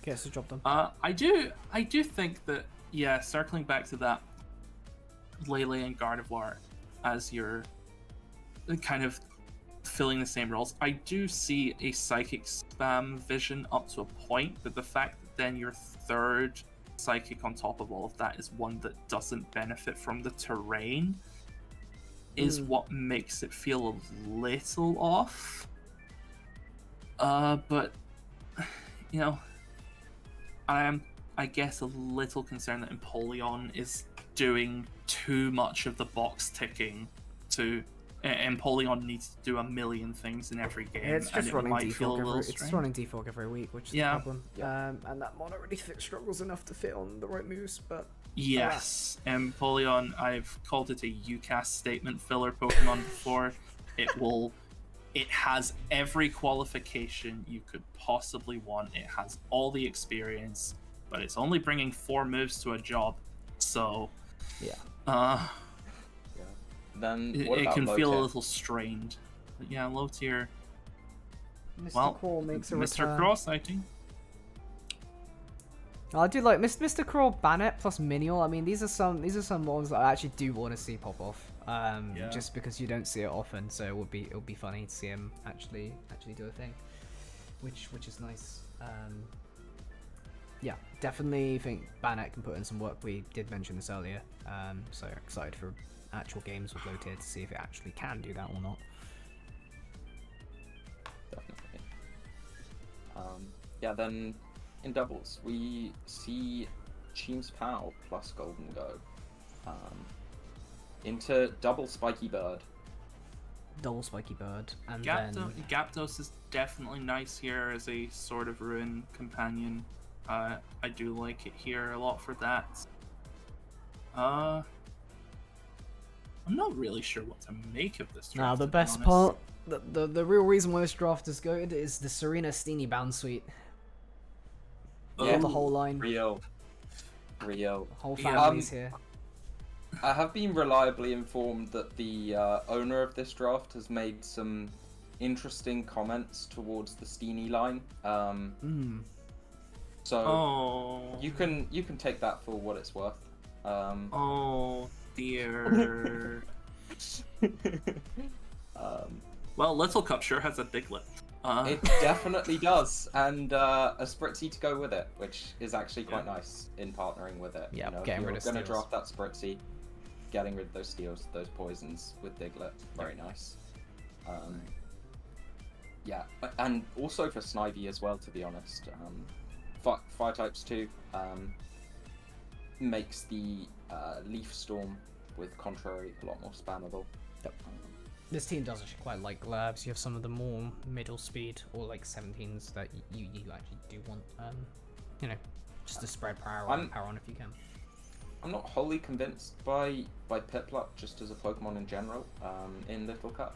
Okay, so drop them. I do think that, yeah, circling back to that, Lele and Gardevoir as your kind of filling the same roles. I do see a psychic spam vision up to a point, but the fact that then your third psychic on top of all of that is one that doesn't benefit from the terrain is what makes it feel a little off. But you know, I am, I guess, a little concerned that Empoleon is doing too much of the box ticking. Empoleon needs to do a million things in every game. It's just and running might feel a defog little every. It's strange. running defog every week, which is Yeah. the problem. And that mono really struggles enough to fit on the right moves, but Yes, Empoleon, I've called it a UCAS statement filler Pokemon before. It has every qualification you could possibly want. It has all the experience, but it's only bringing 4 moves to a job. So, yeah. Then it, what it about can low feel a tier? little strained. But yeah, low tier. Mr. Well, Crawl makes a Mr. return. Cross, I think. I do like Mr. Crawl, Bannet plus Minion. I mean, these are some ones that I actually do want to see pop off. Yeah. Just because you don't see it often, so it would be funny to see him actually do a thing, which is nice. Yeah, definitely think Bannet can put in some work. We did mention this earlier, so excited for actual games with low tier to see if it actually can do that or not. Definitely. Yeah, then in doubles, we see Cheems Pow plus Golden Go into double Spiky Bird. Double Spiky Bird, and Gyapdos is definitely nice here as a Sword of Ruin companion. I do like it here a lot for that. I'm not really sure what to make of this draft. Now the to be best honest. part, the real reason why this draft is good is the Serena Steenie Bound Suite. Yeah. The whole line, Real. the whole Yeah. family's here. I have been reliably informed that the owner of this draft has made some interesting comments towards the Steenie line. So Oh. you can take that for what it's worth. Oh dear. Well, Little Cup sure has a Diglett. It definitely does, and a Spritzy to go with it, which is actually quite nice in partnering with it. Yeah, you know, if getting you're rid of going to steals. draft that Spritzy, getting rid of those steals, those poisons with Diglett, very nice. Yeah, and also for Snivy as well, to be honest. Fire types too makes the Leaf Storm with Contrary a lot more spammable. Yep. This team does actually quite like Glabs. You have some of the more middle speed or like 17s that you actually do want. You know, just to spread power on if you can. I'm not wholly convinced by Piplup just as a Pokemon in general in Little Cup.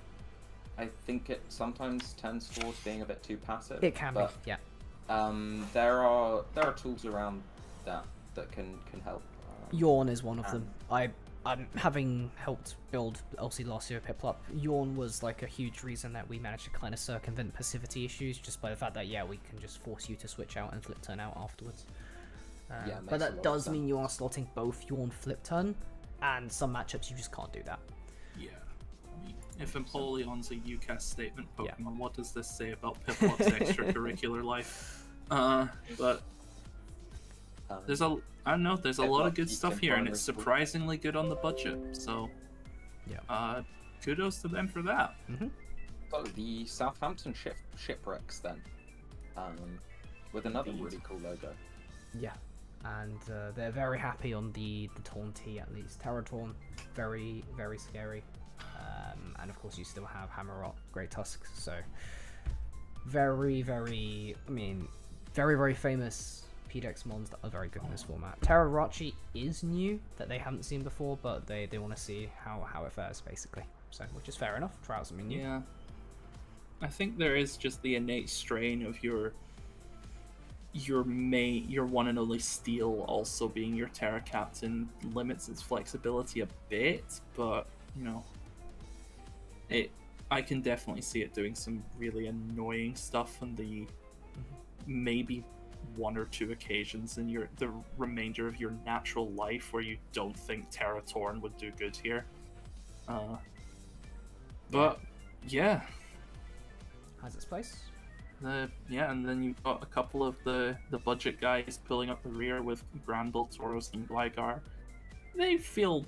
I think it sometimes tends towards being a bit too passive. It can but, be, yeah. There are tools around that can help. Yawn is one of them. I'm having helped build LC last year at Piplup. Yawn was like a huge reason that we managed to kind of circumvent passivity issues just by the fact that we can just force you to switch out and flip turn out afterwards. Yeah, it but makes a that lot does of mean you are sense. slotting both Yawn flip turn, and some matchups you just can't do that. Yeah. I mean, if Empoleon's a UCAS statement Pokemon, Yeah. what does this say about Piplup's extracurricular life? But there's a lot of good stuff here, and it's surprisingly good on the budget. So, Yeah. kudos to them for that. So the Southampton shipwrecks then, with another really cool logo. Yeah, and they're very happy on the Torn T at least. Terratorn, very very scary, and of course you still have Hammerot, Great Tusks, so very very, I mean, very famous PDX mons that are very good in this format. Terrarachi is new that they haven't seen before, but they want to see how it fares basically. So, which is fair enough. Try out something new. Yeah. I think there is just the innate strain of your one and only steel also being your Terra Captain limits its flexibility a bit, but you know, I can definitely see it doing some really annoying stuff on the maybe one or two occasions in the remainder of your natural life where you don't think Terra Torn would do good here. But yeah. Has its place. And then you've got a couple of the budget guys pulling up the rear with Granbull, Tauros, and Gligar. They feel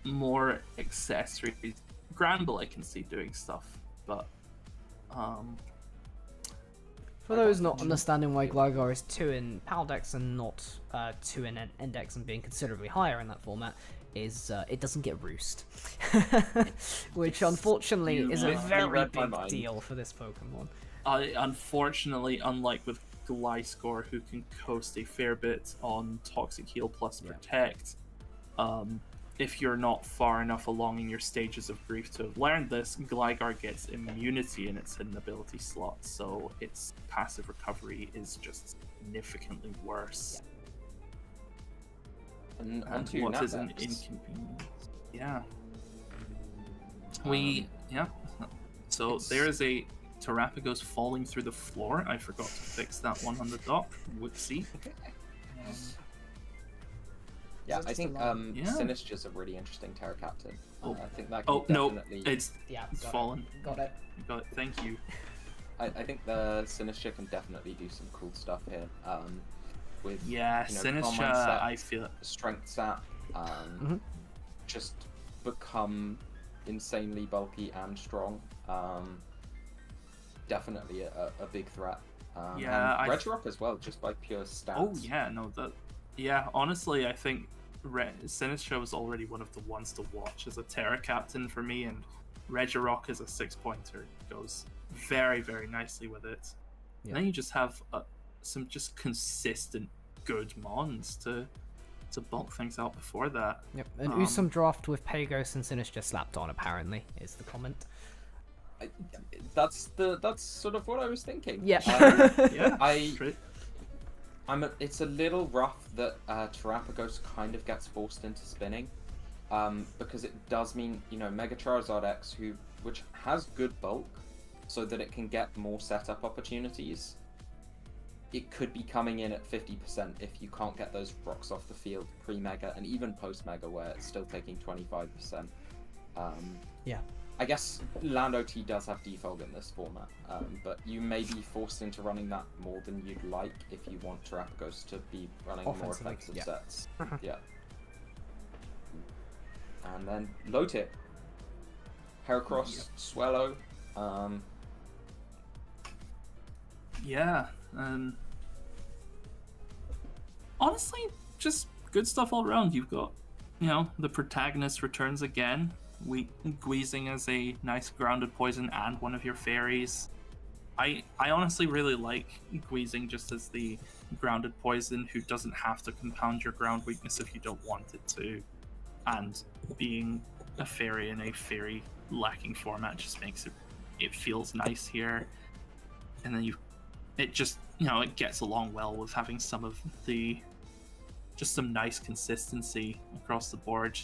more accessories. Granbull I can see doing stuff, but For those not understanding why Gligar is 2 in PAL Dex and not 2 in Index and being considerably higher in that format, is it doesn't get Roost. Which unfortunately is a very read my big mind. deal for this Pokemon. Unfortunately, unlike with Gliscor, who can coast a fair bit on Toxic Heal plus Protect, if you're not far enough along in your stages of grief to have learned this, Gligar gets immunity in its hidden ability slot, so its passive recovery is just significantly worse. And And onto what is an Navex. inconvenience? Yeah. So It's- there is a Terrapagos falling through the floor. I forgot to fix that one on the dock. Whoopsie. Yeah, Is it I just think a line? Yeah. Sinister's a really interesting Terra Captain. Oh. I think that can Oh no, definitely. it's Yeah, got fallen. it. Got it. Got it. Thank you. I think the Sinister can definitely do some cool stuff here. With Yeah, you know, Sinistra, Calm Mindset, I feel it. Strength Sap, just become insanely bulky and strong. Definitely a big threat. Yeah, and Regirock as well, just by pure stats. Oh yeah, no, honestly, I think Sinistra was already one of the ones to watch as a Terra Captain for me, and Regirock as a 6-pointer goes very, very nicely with it. Yeah. And then you just have some just consistent good mons to bulk things out before that. Yep. An Usum draft with Pagos and Sinistra slapped on, apparently, is the comment. That's sort of what I was thinking. Yeah. Yeah, It's a little rough that Terrapagos kind of gets forced into spinning, because it does mean, you know, Mega Charizard X, which has good bulk, so that it can get more setup opportunities. It could be coming in at 50% if you can't get those rocks off the field pre-Mega and even post-Mega, where it's still taking 25%. Yeah. I guess Land OT does have defog in this format, but you may be forced into running that more than you'd like if you want Terrapagos to be running more Offensively, offensive yeah. sets. Yeah. And then low tip. Heracross, Swellow. yeah. Honestly, just good stuff all around. You've got, you know, the protagonist returns again. Guizing as a nice grounded poison and one of your fairies. I honestly really like Guizing just as the grounded poison who doesn't have to compound your ground weakness if you don't want it to. And being a fairy in a fairy lacking format just makes it feels nice here. And then it just, you know, it gets along well with having some nice consistency across the board.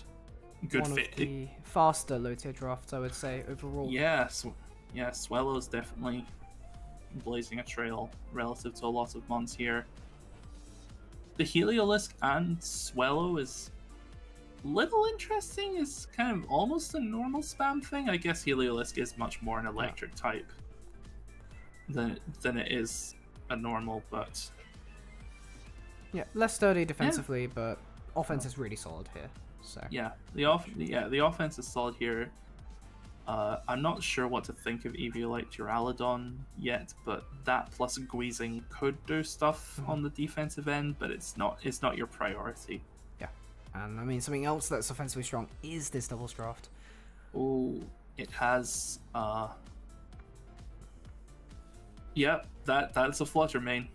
Good One fit. of the faster low tier drafts, I would say, overall. Yeah, Swellow's definitely blazing a trail relative to a lot of mons here. The Heliolisk and Swellow is little interesting. Is kind of almost a normal spam thing. I guess Heliolisk is much more an electric type than it is a normal, but Yeah, less sturdy defensively, but offense is really solid here. So yeah, the offense is solid here. I'm not sure what to think of Eviolite Duraludon yet, but that plus Guizing could do stuff on the defensive end, but it's not your priority. Yeah. And I mean, something else that's offensively strong is this doubles draft. Oh, it has. Yeah, that's a Flutter main.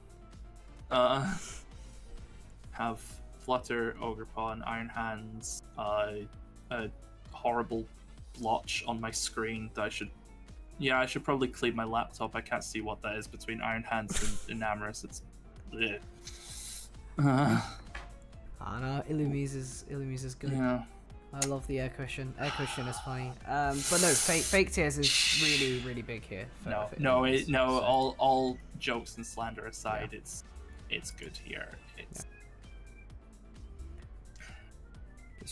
Have Flutter, Ogerpaw, Iron Hands, a horrible blotch on my screen that I should probably clean my laptop. I can't see what that is between Iron Hands and Enamorous. It's bleh. I know, Illumise is good. Yeah. I love the air cushion. Air cushion is funny. But no, fake tears is really, really big here. For Illumise, so. All jokes and slander aside, it's good here.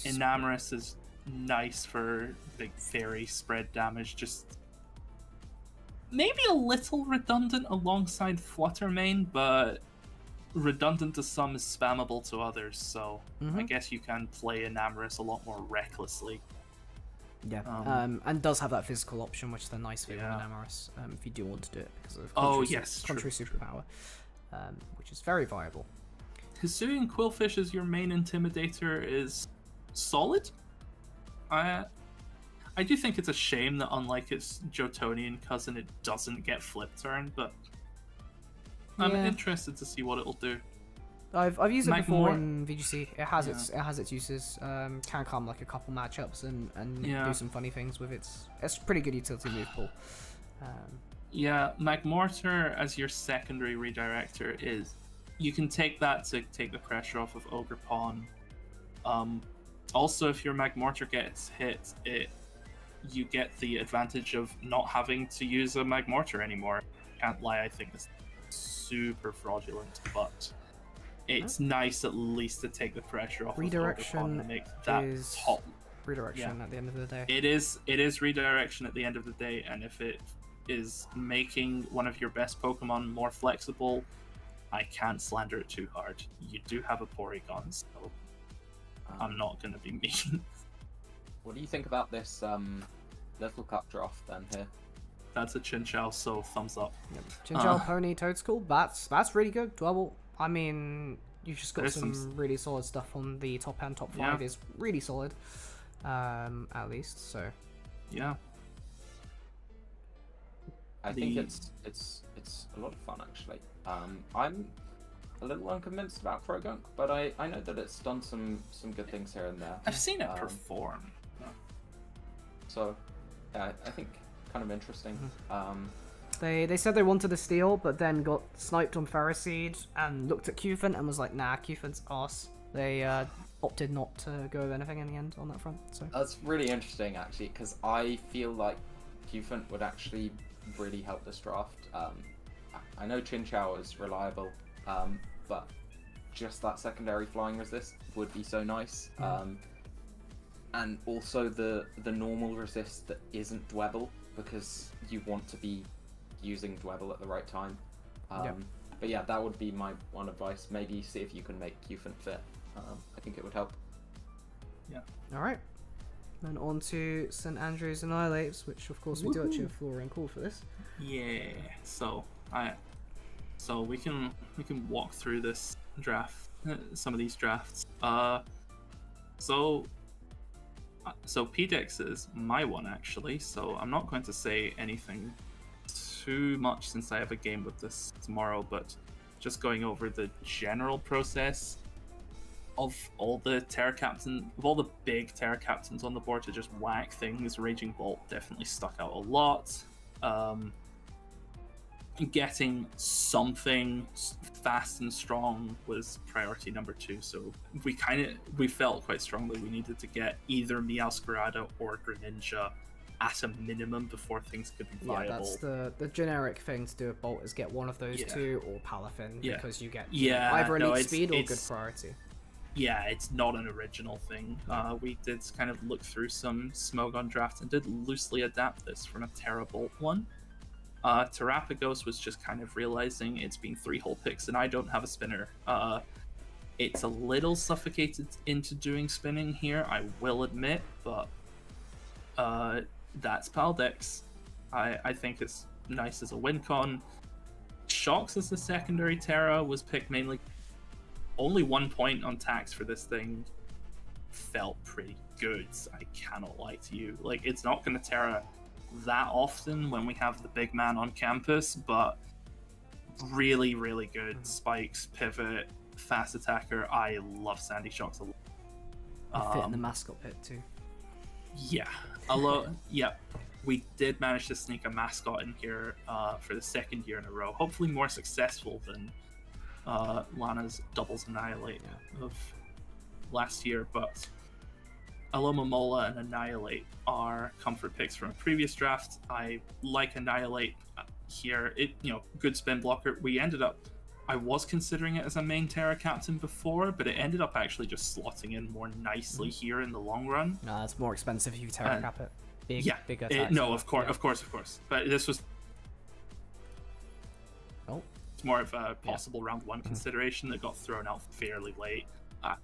Enamorous is nice for big fairy spread damage, just maybe a little redundant alongside Flutter main, but redundant to some is spammable to others, so I guess you can play Enamorous a lot more recklessly. Yeah, and does have that physical option, which is the nice thing with Enamorous, if you do want to do it, because of contrary superpower, which is very viable. Hisuian Quillfish as your main intimidator is solid. I do think it's a shame that unlike its Jotonian cousin, it doesn't get flip turn, but I'm interested to see what it'll do. I've used it before in VGC. It has its uses. Can come like a couple matchups and do some funny things with its. It's pretty good utility move pool. Magmortar as your secondary redirector is. You can take that to take the pressure off of Ogre Pawn. Also, if your Magmortar gets hit, you get the advantage of not having to use a Magmortar anymore. Can't lie, I think it's super fraudulent, but it's nice at least to take the pressure off redirection of Ogre Pawn and make that is top. Redirection at the end of the day. It is redirection at the end of the day, and if it is making one of your best Pokemon more flexible, I can't slander it too hard. You do have a Porygon, so I'm not going to be mean. What do you think about this little cut draft then here? That's a Chinchou, so thumbs up. Yep. Chinchou, Pony, Toadskull, that's really good. Double. I mean, you've just got some really solid stuff on the top end. Top 5 is really solid, at least. So yeah, I think it's a lot of fun actually. I'm a little unconvinced about Progunk, but I know that it's done some good things here and there. I've seen it perform. So yeah, I think kind of interesting. They said they wanted a steal, but then got sniped on Ferroseed and looked at Cufant and was like, nah, Cufant's arse. They opted not to go with anything in the end on that front. So that's really interesting actually, because I feel like Cufant would actually really help this draft. I know Chinchou is reliable, but just that secondary flying resist would be so nice. And also the normal resist that isn't Dwebble, because you want to be using Dwebble at the right time. But yeah, that would be my one advice. Maybe see if you can make Cufant fit. I think it would help. Yeah. Alright. Then on to St. Andrews Annihilates, which of course we do actually have Florian call for this. Yeah. So we can walk through this draft, some of these drafts. So PDEX is my one actually, so I'm not going to say anything too much since I have a game with this tomorrow, but just going over the general process of all the big Terra Captains on the board to just whack things. Raging Bolt definitely stuck out a lot. Getting something fast and strong was priority number 2, so we felt quite strongly we needed to get either Meowscarada or Greninja at a minimum before things could be viable. Yeah, that's the generic thing to do with Bolt, is get one of those two or Palafin, because you get either elite speed or good priority. Yeah, it's not an original thing. We did kind of look through some Smogon drafts and did loosely adapt this from a Terra Bolt one. Terrapagos was just kind of realizing it's been 3-hole picks and I don't have a spinner. It's a little suffocated into doing spinning here, I will admit, but that's Paldex. I think it's nice as a win con. Shocks as the secondary Terra was picked mainly. Only 1 point on tax for this thing felt pretty good. I cannot lie to you. Like, it's not going to Terra that often when we have the big man on campus, but really, really good. Spikes, pivot, fast attacker. I love Sandy Shocks a lot. They fit in the mascot pit too. Yeah, a lot. Yep, we did manage to sneak a mascot in here for the second year in a row. Hopefully more successful than Lana's Doubles Annihilate of last year, but Aloma Mola and Annihilate are comfort picks from a previous draft. I like Annihilate here. It, good spin blocker. I was considering it as a main Terra captain before, but it ended up actually just slotting in more nicely here in the long run. No, it's more expensive if you Terra cap it. Bigger attacks. No, of course. But this was more of a possible round one consideration that got thrown out fairly late.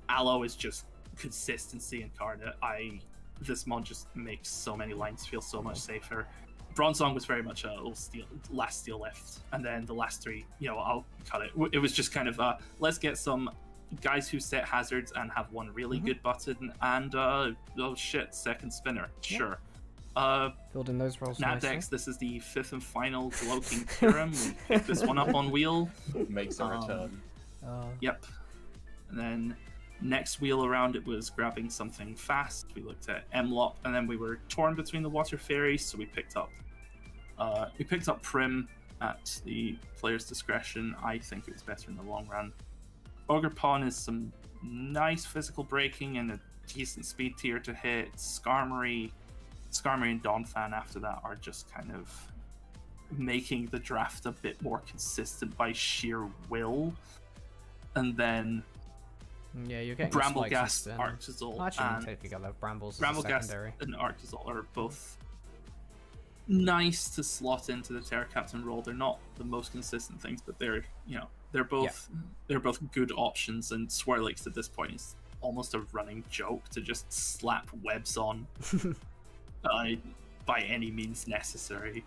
Aloe is just consistency incarnate. This mod just makes so many lines feel so much safer. Bronzong was very much a last steal left, and then the last three, I'll cut it. It was just kind of let's get some guys who set hazards and have one really good button, and second spinner, sure. Building those rolls. Nadex, this is the fifth and final Gloking Durham. We picked this one up on wheel. Makes a return. Yep. And then next wheel around, it was grabbing something fast. We looked at M-Lop, and then we were torn between the Water Fairies, so we picked up Prim at the player's discretion. I think it was better in the long run. Ogre Pawn is some nice physical breaking and a decent speed tier to hit. Skarmory and Donphan after that are just kind of making the draft a bit more consistent by sheer will. And then you're getting Brambleghast, Archazol, and take together Brambles Brambleghast and Archazol are both nice to slot into the Terra Captain role. They're not the most consistent things, but they're both good options. And Swirlix at this point is almost a running joke to just slap webs on by any means necessary.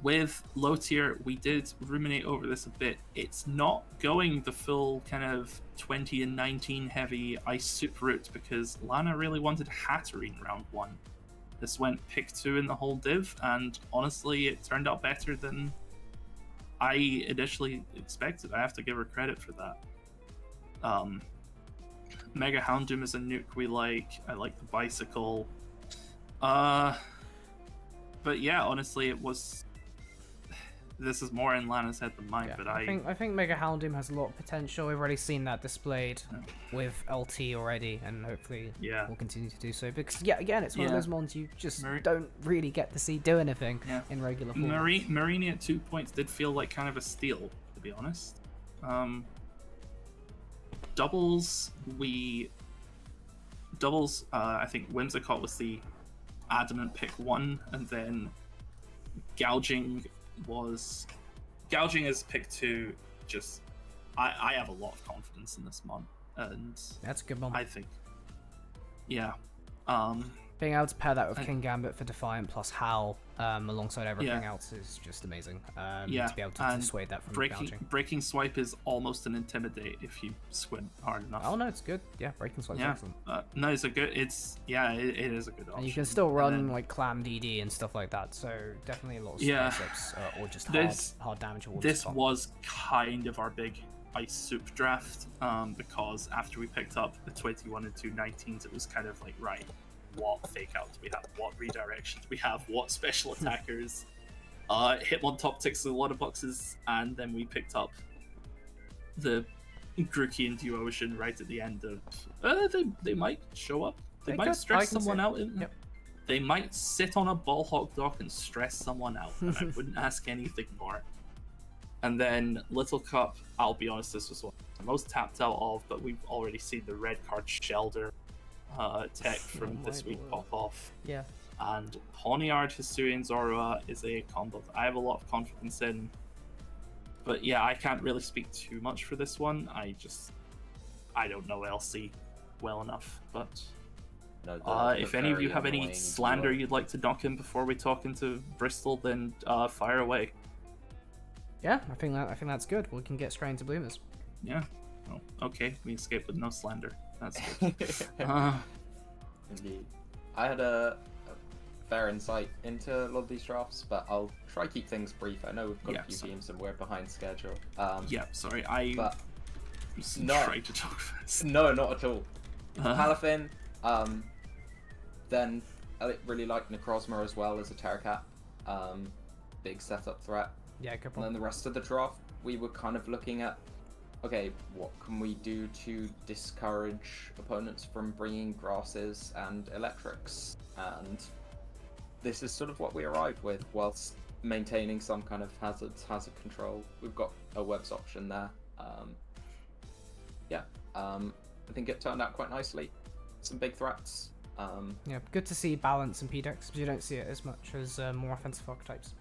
With low tier, we did ruminate over this a bit. It's not going the full kind of 20 and 19 heavy ice soup route because Lana really wanted Hatterene round one. This went pick 2 in the whole div, and honestly, it turned out better than I initially expected. I have to give her credit for that. Mega Houndoom is a nuke we like. I like the bicycle. But yeah, honestly, this is more in Lana's head than mine. But I think Mega Houndoom has a lot of potential. We've already seen that displayed with LT already, and hopefully we'll continue to do so. Because again, it's one of those mons you just don't really get to see do anything in regular form. Marini at 2 points did feel like kind of a steal, to be honest. Doubles, I think Whimsicott was the adamant pick 1, and then Gouging is pick 2. Just I have a lot of confidence in this mon, and that's a good mon. I think being able to pair that with King Gambit for Defiant plus Howl alongside everything else is just amazing. To be able to dissuade that from Gouging. Breaking Swipe is almost an intimidate if you squint hard enough. Oh no, it's good. Breaking Swipe is excellent. No, it's a good. It is a good option. And you can still run like Clam DD and stuff like that. So definitely a lot of spice ups or just hard damage. This was kind of our big ice soup draft because after we picked up the 21 and 2 19s, it was kind of like, right, what fake out do we have? What redirections do we have? What special attackers? Hitmon top ticks a lot of boxes, and then we picked up the Grookey and Duocean right at the end of. They might show up. They might stress someone out. They might sit on a ball hawk dock and stress someone out, and I wouldn't ask anything more. And then Little Cup, I'll be honest, this was one I'm most tapped out of, but we've already seen the red card Shelder tech from this week pop off. Yeah. And Poniard, Hisuian, Zorua is a combo that I have a lot of confidence in. But yeah, I can't really speak too much for this one. I don't know LC well enough, but No, the If any of you very have any annoying slander duo. you'd like to knock in before we talk into Bristol, then fire away. Yeah, I think that's good. We can get straight into bloomers. Yeah. Oh, okay, we escaped with no slander. That's good. uh, Indeed. I had a fair insight into a lot of these drafts, but I'll try to keep things brief. I know we've got Yeah, a few sorry. teams and we're behind schedule. yeah, sorry, I But was no. trying to talk fast. no, not at all. Uh, Palafin, then I really like Necrozma as well as a Terracat. Big setup threat. Yeah, good And point. then the rest of the draft, we were kind of looking at, okay, what can we do to discourage opponents from bringing grasses and electrics? And this is sort of what we arrived with, whilst maintaining some kind of hazard control. We've got a webs option there. I think it turned out quite nicely. Some big threats. Yeah, good to see balance in PDEX, because you don't see it as much as more offensive archetypes.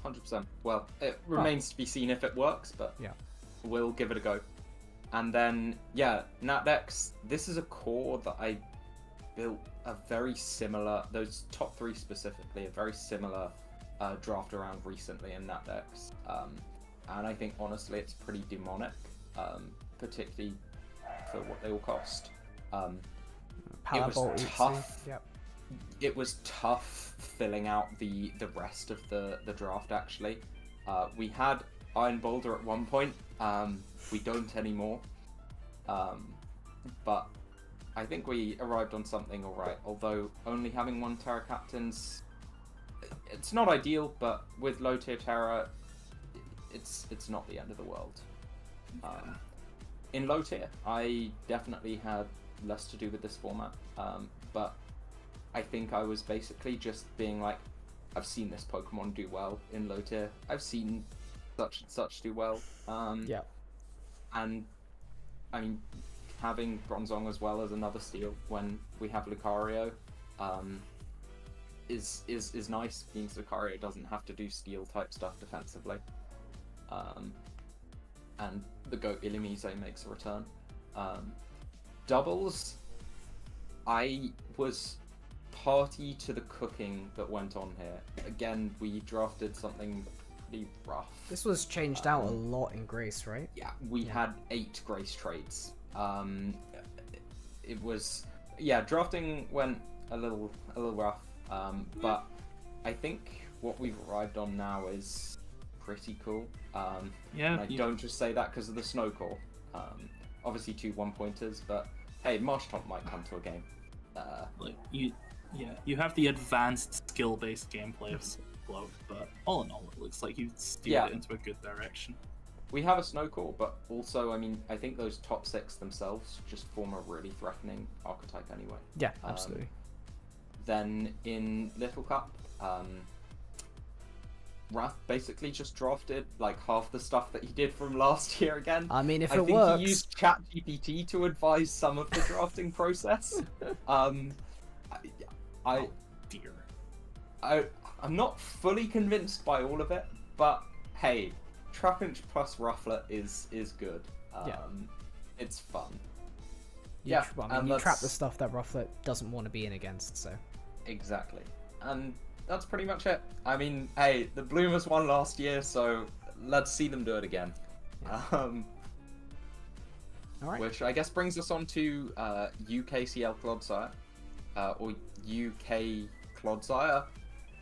100%. Well, it remains to be seen if it works, but Yeah. we'll give it a go. And then, yeah, Natdex, this is a core that I built a very similar, those top three specifically, a very similar draft around recently in Natdex. And I think, honestly, it's pretty demonic, particularly for what they all cost. It was Palabolt, tough. Yep. It was tough filling out the rest of the draft, actually. We had Iron Boulder at one point. We don't anymore. But I think we arrived on something alright, although only having one Terra Captain's... It's not ideal, but with low tier Terra, it's not the end of the world. In low tier, I definitely had less to do with this format, but I think I was basically just being like, I've seen this Pokemon do well in low tier. I've seen such and such do well. Yeah. And I mean, having Bronzong as well as another steal when we have Lucario is nice. Means Lucario doesn't have to do steal type stuff defensively. And the Goat Illumise makes a return. Doubles, I was party to the cooking that went on here. Again, we drafted something pretty rough. This was changed out a lot in Grace, right? Yeah, we had 8 Grace trades. It was, yeah, drafting went a little rough, but I think what we've arrived on now is pretty cool. Yeah, and I don't just say that because of the snow core. Obviously 2 1-pointers, but hey, Marshtomp might come to a game. like you have the advanced skill-based gameplay of Glow, but all in all, it looks like you steered it into a good direction. We have a snow core, but also, I mean, I think those top 6 themselves just form a really threatening archetype anyway. Yeah, absolutely. Then in Little Cup, Wrath basically just drafted like half the stuff that he did from last year again. I mean, if I it think works, he used ChatGPT to advise some of the drafting process. Oh dear. I'm not fully convinced by all of it, but hey, Trapinch plus Rufflet is good. Yeah. It's fun. you yeah, I mean, and you trap that's- the stuff that Rufflet doesn't want to be in against, so. Exactly. And that's pretty much it. I mean, hey, the Bloomers won last year, so let's see them do it again. Alright. Which I guess brings us on to UKCL Clodsire, or UK Clodsire.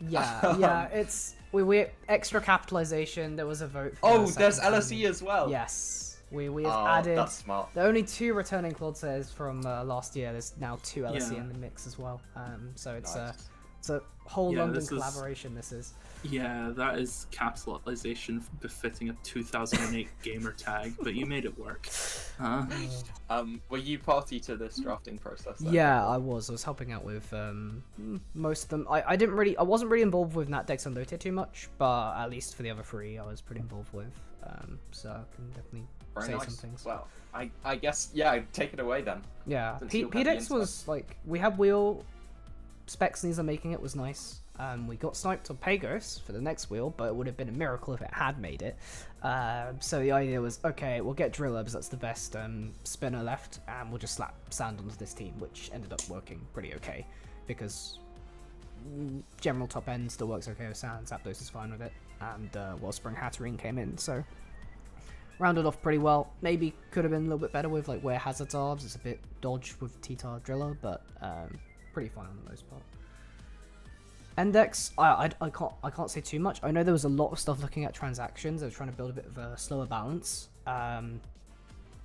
Yeah, yeah, it's we extra capitalization. There was a vote. For Oh, the there's second LSE team. as well. Yes, we have Oh, added. that's smart. There are only 2 returning Clodsires from last year. There's now 2 LSE Yeah. in the mix as well. So it's Nice. it's a whole Yeah, London this is- collaboration. This is. Yeah, that is capitalization befitting a 2008 gamer tag, but you made it work. Were you party to this drafting process then? Yeah, I was helping out with most of them. I wasn't really involved with Natdex and Lotier too much, but at least for the other 3, I was pretty involved with. So I can definitely Very say nice. some things. Well, I guess, yeah, take it away then. Yeah, Since you'll have the PDEX was like, we had wheel specs, and these are making it was nice. We got sniped on Pagos for the next wheel, but it would have been a miracle if it had made it. So the idea was, okay, we'll get Drillers, that's the best spinner left, and we'll just slap sand onto this team, which ended up working pretty okay, because general top end still works okay with sand, Zapdos is fine with it, and Wellspring Hatterene came in, so rounded off pretty well. Maybe could have been a little bit better with like where hazards are, it's a bit dodge with T-Tar Driller, but pretty fine on the most part. Index, I can't say too much. I know there was a lot of stuff looking at transactions. They were trying to build a bit of a slower balance.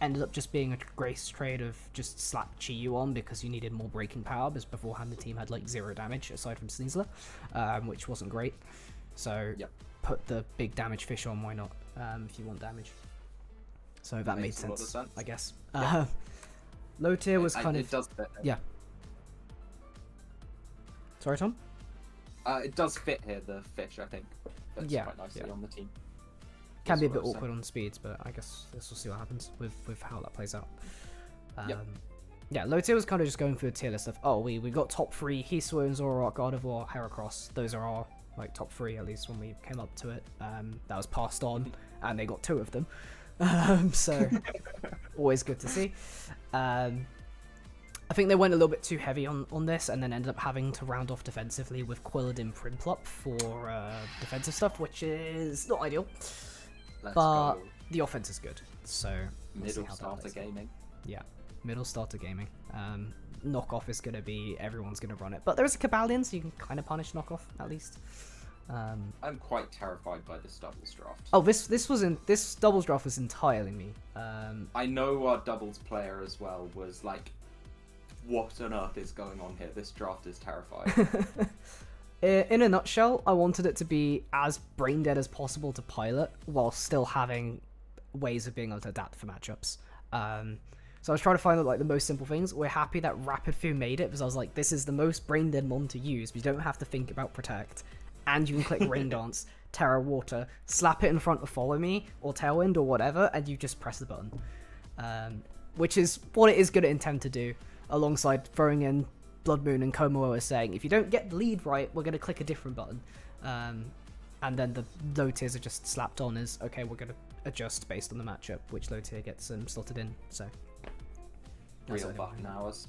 Ended up just being a grace trade of just slap Chi-Yu on because you needed more breaking power, because beforehand the team had like 0 damage aside from Sneasler, which wasn't great. So put the big damage fish on, why not, if you want damage. So that made sense, I guess. Yeah. Low tier was kind it of... does fit. Yeah. Sorry, Tom? It does fit here, the fish, I think. Fits Yeah, quite nicely on the team. Can be a That's bit what I was awkward on speeds, but I guess this will see what happens with how that plays out. Yep. Yeah, low tier was kind of just going through the tier list stuff. Oh, we got top 3, Hisui, Zoroark, Gardevoir, Heracross. Those are our like top 3 at least when we came up to it. That was passed on, and they got 2 of them. So always good to see. I think they went a little bit too heavy on this, and then ended up having to round off defensively with Quillard and Prinplup for defensive stuff, which is not ideal. Let's But go. the offense is good, so we'll see Middle how that starter plays out. gaming. Yeah, middle starter gaming. Knockoff is going to be everyone's going to run it, but there is a Cabalion, so you can kind of punish knockoff at least. I'm quite terrified by this doubles draft. Oh, this doubles draft was entirely me. I know our doubles player as well was like, what on earth is going on here? This draft is terrifying. In a nutshell, I wanted it to be as brain dead as possible to pilot, while still having ways of being able to adapt for matchups. So I was trying to find like the most simple things. We're happy that Rapid Fu made it, because I was like, this is the most brain dead mon to use. We don't have to think about Protect, and you can click Rain Dance, Terra Water, slap it in front of Follow Me or Tailwind or whatever, and you just press the button. Which is what it is going to intend to do, alongside throwing in Blood Moon and Komoa as saying, if you don't get the lead right, we're going to click a different button. And then the low tiers are just slapped on as, okay, we're going to adjust based on the matchup, which low tier gets slotted in. So that's Real what I button did. hours.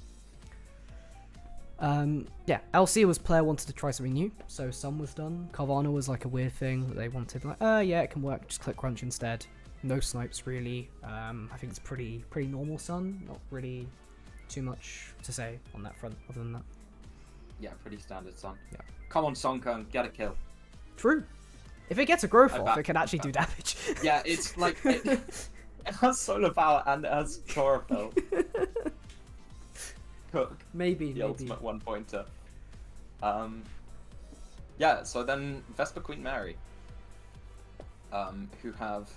Yeah, LC was player wanted to try something new, so Sun was done. Carvana was like a weird thing that they wanted, like, yeah, it can work, just click Crunch instead. No snipes really. I think it's pretty normal Sun, not really too much to say on that front other than that. Yeah, pretty standard Sun. Yeah. Come on, Sonkern, get a kill. True. If it gets a growth I off, back- it can actually do damage. Yeah, it's like it has solar power and it has chlorophyll. Cook. maybe. Ultimate one pointer. Yeah, so then Vespa Queen Mary, who have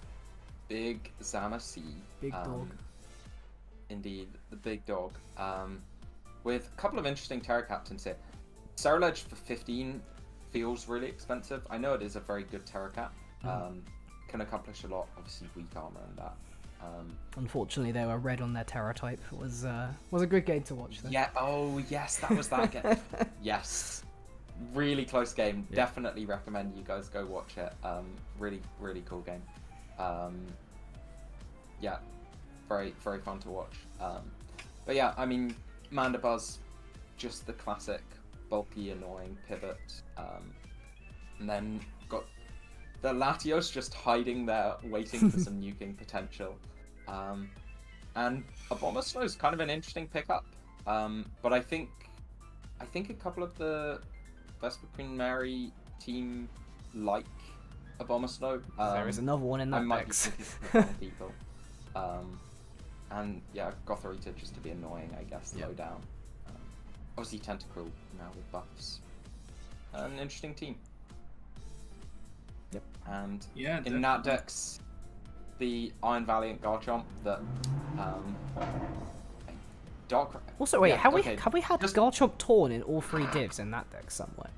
Big Zamacy. Big dog. Indeed, the big dog. With a couple of interesting Terra Captains here. Ceruledge for 15 feels really expensive. I know it is a very good Terra Cap. Can accomplish a lot, obviously weak armor and that. Unfortunately, they were red on their Terra type. It was a good game to watch though. Yeah, oh yes, that was that game. Yes. Really close game. Yeah. Definitely recommend you guys go watch it. Really, really cool game. Yeah, very, very fun to watch. But yeah, I mean, Mandibuzz, just the classic bulky, annoying pivot. And then got the Latios just hiding there, waiting for some nuking potential. And Abomasnow's kind of an interesting pickup. But I think a couple of the Vespa Queen Mary team like Abomasnow. There is another one in I that might be dex. thinking of the wrong people. And yeah, Gothorita just to be annoying, I guess, Yeah. low down. Obviously Tentacruel now with buffs. An interesting team. Yep. And Yeah, in that dex, the Iron Valiant Garchomp that Dark. Also, wait, yeah, have okay. we had Just- Garchomp Torn in all 3 divs in that deck somewhere?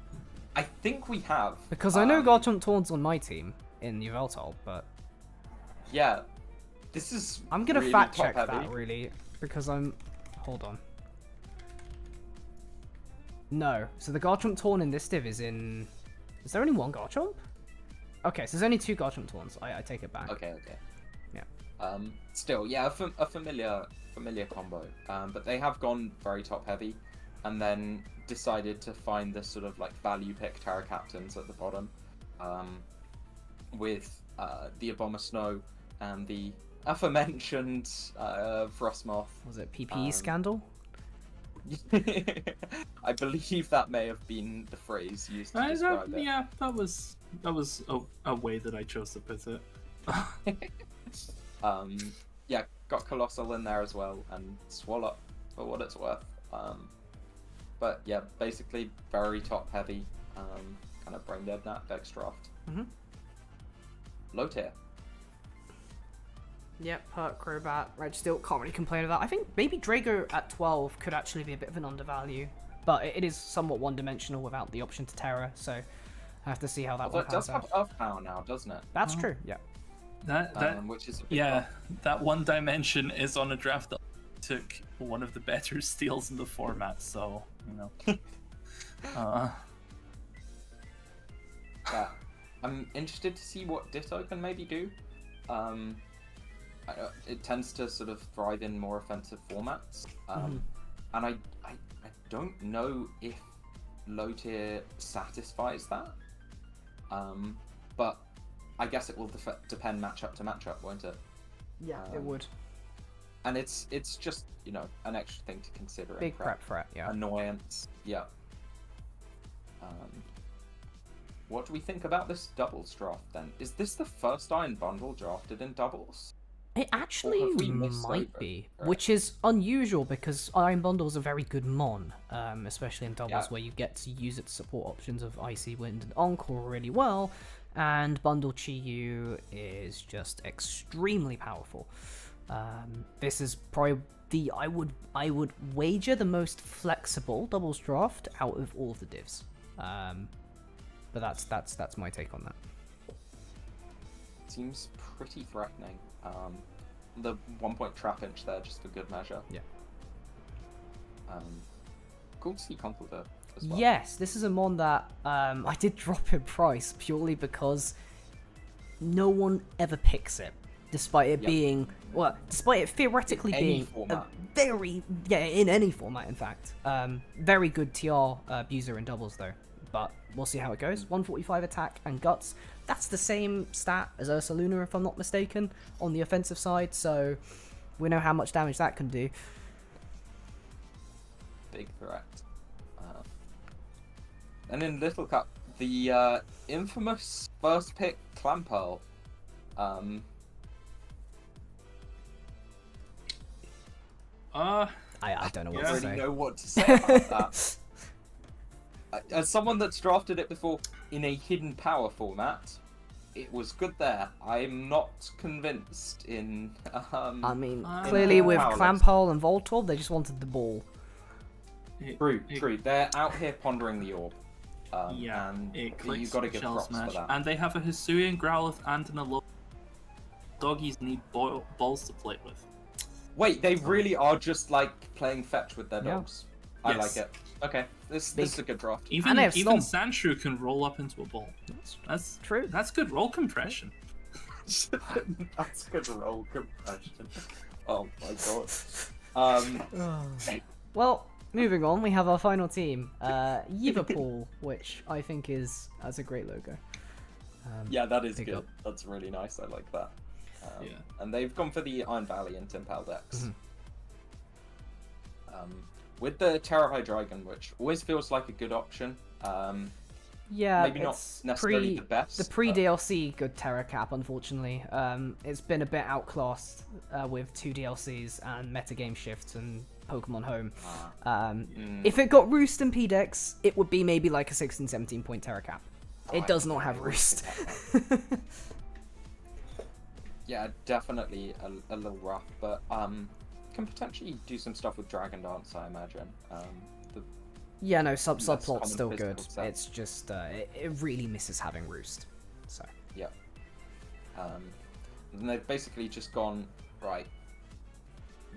I think we have. Because I know Garchomp Torn's on my team in Yveltal, but Yeah, this is. I'm gonna really fact check top-heavy. that really, because I'm. Hold on. No. So the Garchomp Torn in this div is in... Is there only one Garchomp? Okay, so there's only 2 Garchomp Torns. I take it back. Okay. Yeah. Still, yeah, a familiar combo. But they have gone very top heavy, and then decided to find this sort of like value pick Terra Captains at the bottom, with the Abomasnow and the aforementioned Frostmoth. Was it PPE scandal? I believe that may have been the phrase used to describe it. Yeah, that was a way that I chose to put it. Yeah, got Colossal in there as well, and Swallow for what it's worth. But yeah, basically very top heavy, kind of brain dead dex draft. Low tier. Yep, Perk, Crobat, Registeel, can't really complain about that. I think maybe Drago at 12 could actually be a bit of an undervalue, but it is somewhat one-dimensional without the option to Terra, so I have to see how that Although one it does pans have out. Earth Power now, doesn't it? That's true, yeah. Which is a big Yeah, buff. that one dimension is on a draft that took one of the better steals in the format, so, you know. Yeah. I'm interested to see what Ditto can maybe do. It tends to sort of thrive in more offensive formats. And I don't know if low tier satisfies that. But I guess it will depend matchup to matchup, won't it? Yeah, it would. And it's just, you know, an extra thing to consider. in Big prep threat, yeah. Annoyance, yeah. What do we think about this doubles draft then? Is this the first Iron Bundle drafted in doubles? It actually Or have we missed might over? be, Right. which is unusual because Iron Bundle is a very good mon, especially in doubles Yeah. where you get to use its support options of Icy Wind and Encore really well, and Bundle Chi-Yu is just extremely powerful. This is probably I would wager the most flexible doubles draft out of all of the divs. But that's my take on that. Seems pretty threatening. The 1 point trap inch there just for good measure. Yeah. Cool to see Conkeldurr as well. Yes, this is a mon that I did drop in price purely because no one ever picks it, despite it being despite it theoretically In any being format. in any format, in fact, very good TR abuser in doubles though. But we'll see how it goes. 145 attack and guts. That's the same stat as Ursaluna, if I'm not mistaken, on the offensive side. So we know how much damage that can do. Big threat. And in Little Cup, the infamous first pick Clamperl. I don't know what I to don't really say. know what to say about that. As someone that's drafted it before in a hidden power format, it was good there. I'm not convinced in. I mean, clearly with Powerless. Clampole and Voltorb, they just wanted the ball. True. They're out here pondering the orb. Yeah, and it you clicks got to give Shell props Smash. for that. And they have a Hisuian, Growlithe, and an Alola. Doggies need balls to play with. Wait, they really are just like playing fetch with their Yeah. dogs. I Yes. like it. Okay, this is a good draft. Even they have Sandshrew can roll up into a ball. That's True. That's good roll compression. That's good roll compression. Oh my god. Well, moving on, we have our final team, Liverpool, which I think that's a great logo. Yeah, that is Big good. up. That's really nice. I like that. Yeah. And they've gone for the Iron Valley and Timpal decks. With the Terra Hydreigon, which always feels like a good option. Yeah, Maybe not it's necessarily the best, The but- pre-DLC good Terra Cap, unfortunately. It's been a bit outclassed with 2 DLCs and metagame shifts and Pokemon Home. If it got Roost and P-Dex, it would be maybe like a 16-17 point Terra Cap. It does not have Roost. Yeah, definitely a little rough, but can potentially do some stuff with Dragon Dance, I imagine. Yeah, no, Less subplot's common still physical good. set. It's just it really misses having Roost. So Yeah. And they've basically just gone, right,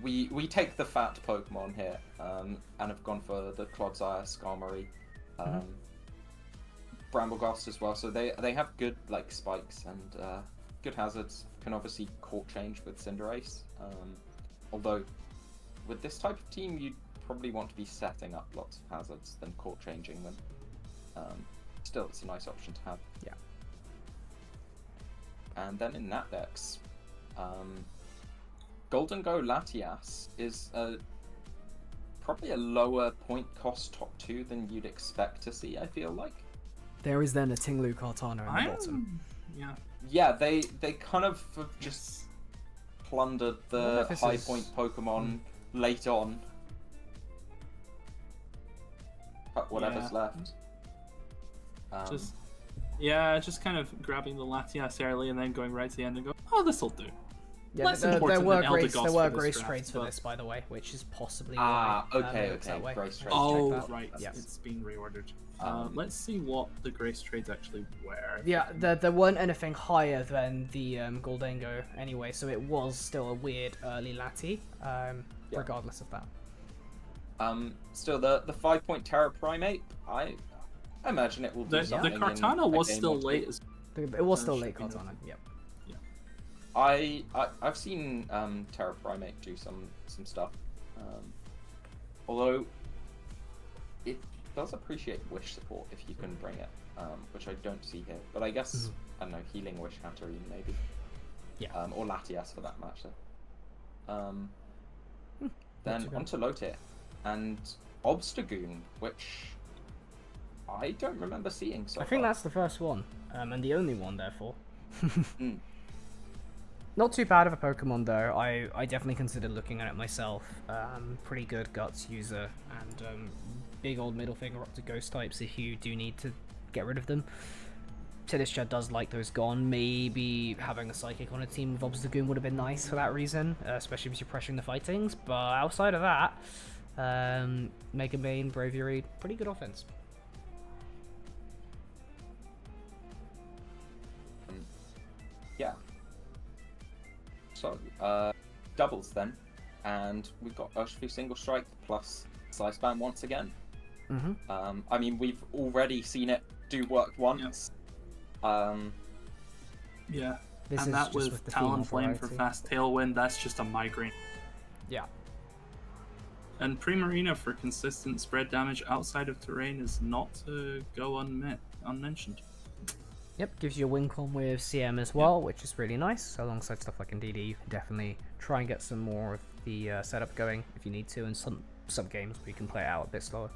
we take the fat Pokemon here, and have gone for the Clodsire, Skarmory, Brambleghast as well. So they have good like spikes and good hazards. Can obviously court change with Cinderace. Although with this type of team, you'd probably want to be setting up lots of hazards than court changing them. Still, it's a nice option to have. Yeah. And then in that decks, Golden Go Latias is probably a lower point cost top 2 than you'd expect to see, I feel like. There is then a Tinglu Kartana in the bottom. Yeah. Yeah, they kind of have just plundered the if this high is- point Pokemon late on. But whatever's Yeah. left. Just kind of grabbing the Latias early and then going right to the end and go, oh, this'll do. Yeah, Less there important were than grace, Eldegoss there were for this grace draft, trades for but- this, by the way, which is possibly okay, why, okay, it looks that way. grace trades. Oh, check that. right. Yeah. It's been reordered. Um, Let's see what the grace trades actually were. Yeah, there weren't anything higher than the Goldengo anyway, so it was still a weird early Lati, regardless of that. Still, the 5-point Terra Primate, I imagine it will do The something. in Kartana a was game still or two. late as It was still should late be noted. Kartana, yep. I've seen Terra Primate do some stuff, although it does appreciate Wish support if you can bring it, which I don't see here. But I guess I don't know, Healing Wish Hatterene maybe, or Latias for that matter. Then too bad. onto low tier and Obstagoon, which I don't remember seeing so I think far. that's the first one, and the only one, therefore. Mm. Not too bad of a Pokemon, though. I definitely considered looking at it myself. Pretty good Guts user, and big old middle finger up to Ghost types if you do need to get rid of them. Tidishcha does like those gone. Maybe having a Psychic on a team with Obstagoon would have been nice for that reason, especially if you're pressuring the fightings. But outside of that, Mega Bane, Braviary, pretty good offense. Yeah. So, doubles then. And we've got Urshifu Single Strike plus Slice Band once again. Mm-hmm. I mean, we've already seen it do work once. Yeah. This and is that just with with the Talonflame female for variety. fast Tailwind, that's just a migraine. Yeah. And Primarina for consistent spread damage outside of terrain is not to go unmentioned. Yep, gives you a Wincon with CM as well, which is really nice. Alongside stuff like Indeedee, you can definitely try and get some more of the setup going if you need to, and some games where you can play it out a bit slower.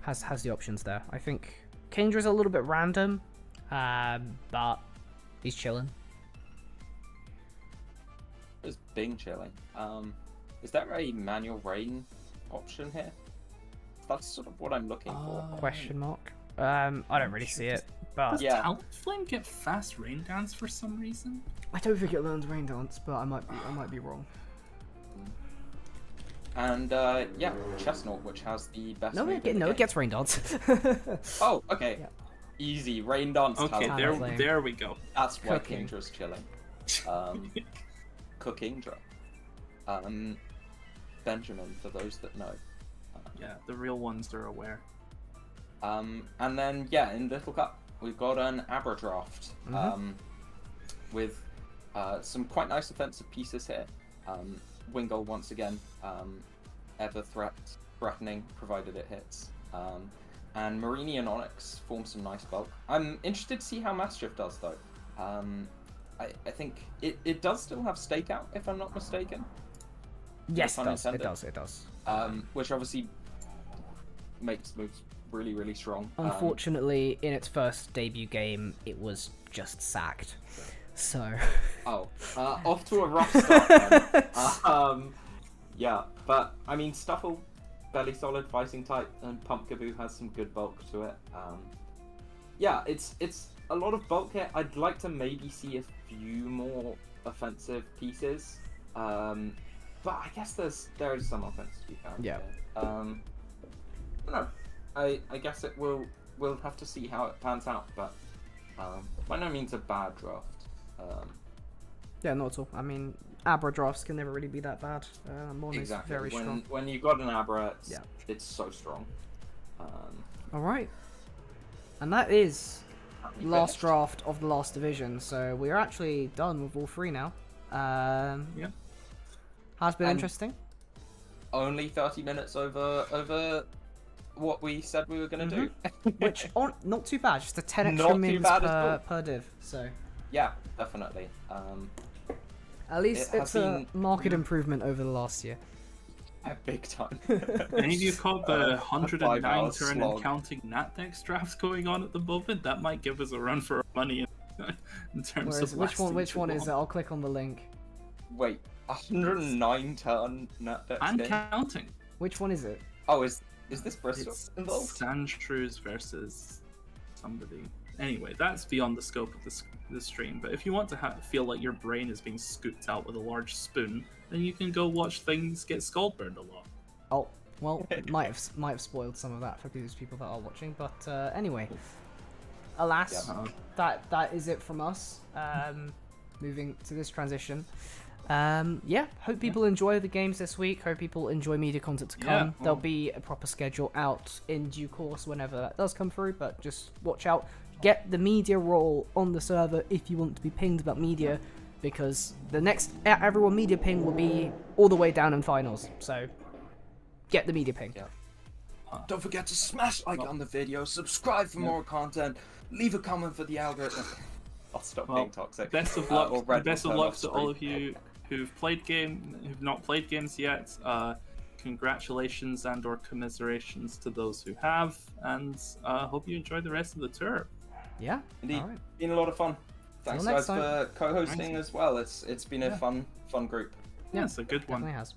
Has the options there. I think Kendra's a little bit random, but he's chilling. It's Bing chilling. Is there a manual rain option here? That's sort of what I'm looking for. Question mark. I don't really see it, but Does Yeah. Talonflame get fast rain dance for some reason? I don't think it learns Rain Dance, but I might be wrong. And yeah, Chestnut, which has the best. No, move in the it game. gets Rain Dance. Oh, okay. Yeah. Easy rain dance. Okay, Talonflame. there we go. That's why Cooking. Kendra's chilling. Cookindra. Benjamin, for those that know. Yeah, the real ones are aware. And then, yeah, in Little Cup, we've got an Abradraft with some quite nice offensive pieces here. Wingull, once again, ever threatening, provided it hits. And Marini and Onyx form some nice bulk. I'm interested to see how Mastiff does, though. I think it does still have Stakeout, if I'm not mistaken. Yes, No it pun does. It intended. does. It does. Which obviously makes moves really, really strong. Unfortunately, in its first debut game, it was just sacked. So. Off to a rough start then. Yeah, but I mean, Stuffle, fairly solid fighting type, and Pumpkaboo has some good bulk to it. Yeah, it's a lot of bulk here. I'd like to maybe see a few more offensive pieces. But I guess there is some offense to be found. Yeah. Here. No, I guess we'll have to see how it pans out, but by no means a bad draft. Yeah, not at all. I mean, Abra drafts can never really be that bad. Mon is Exactly. very strong. When you got an Abra, Yeah. it's so strong. All right, and that is We last finished. draft of the last division. So we're actually done with all three now. Yeah. Has been And- interesting. Only 30 minutes over what we said we were gonna do. Which not too bad. Just a 10 Not extra too mins bad at all. per div. So Yeah, definitely. at least It it's has a been- market improvement over the last year. Big time. Any of you caught the 109 5-hour turn slog. and counting Natdex drafts going on at the moment? That might give us a run for our money in terms Whereas, of which one? lasting Which too one is it? long. I'll click on the link. Wait, 109 turn net dex And game? counting. Which one is it? Oh, is this Bristol It's involved? Sandshrews versus somebody. Anyway, that's beyond the scope of the stream. But if you want to feel like your brain is being scooped out with a large spoon, then you can go watch things get skull burned a lot. Oh, well, might have spoiled some of that for those people that are watching. But anyway, alas, that is it from us. Moving to this transition. Yeah, hope people enjoy the games this week. Hope people enjoy media content to come. Yeah, well- There'll be a proper schedule out in due course whenever that does come through. But just watch out. Get the media role on the server if you want to be pinged about media, because the next everyone media ping will be all the way down in finals. So get the media ping. Yeah. Don't forget to smash like on the video, subscribe for more content, leave a comment for the algorithm. I'll stop being toxic. Best of Or luck. Red Best will of turn luck off to all screen. of you who've not played games yet. Congratulations and/or commiserations to those who have, and hope you enjoy the rest of the tour. Yeah. Indeed, All right. been a lot of fun. Thanks next guys for co-hosting Thanks. as well. It's been a fun group. Yeah, it's a good one. Definitely has.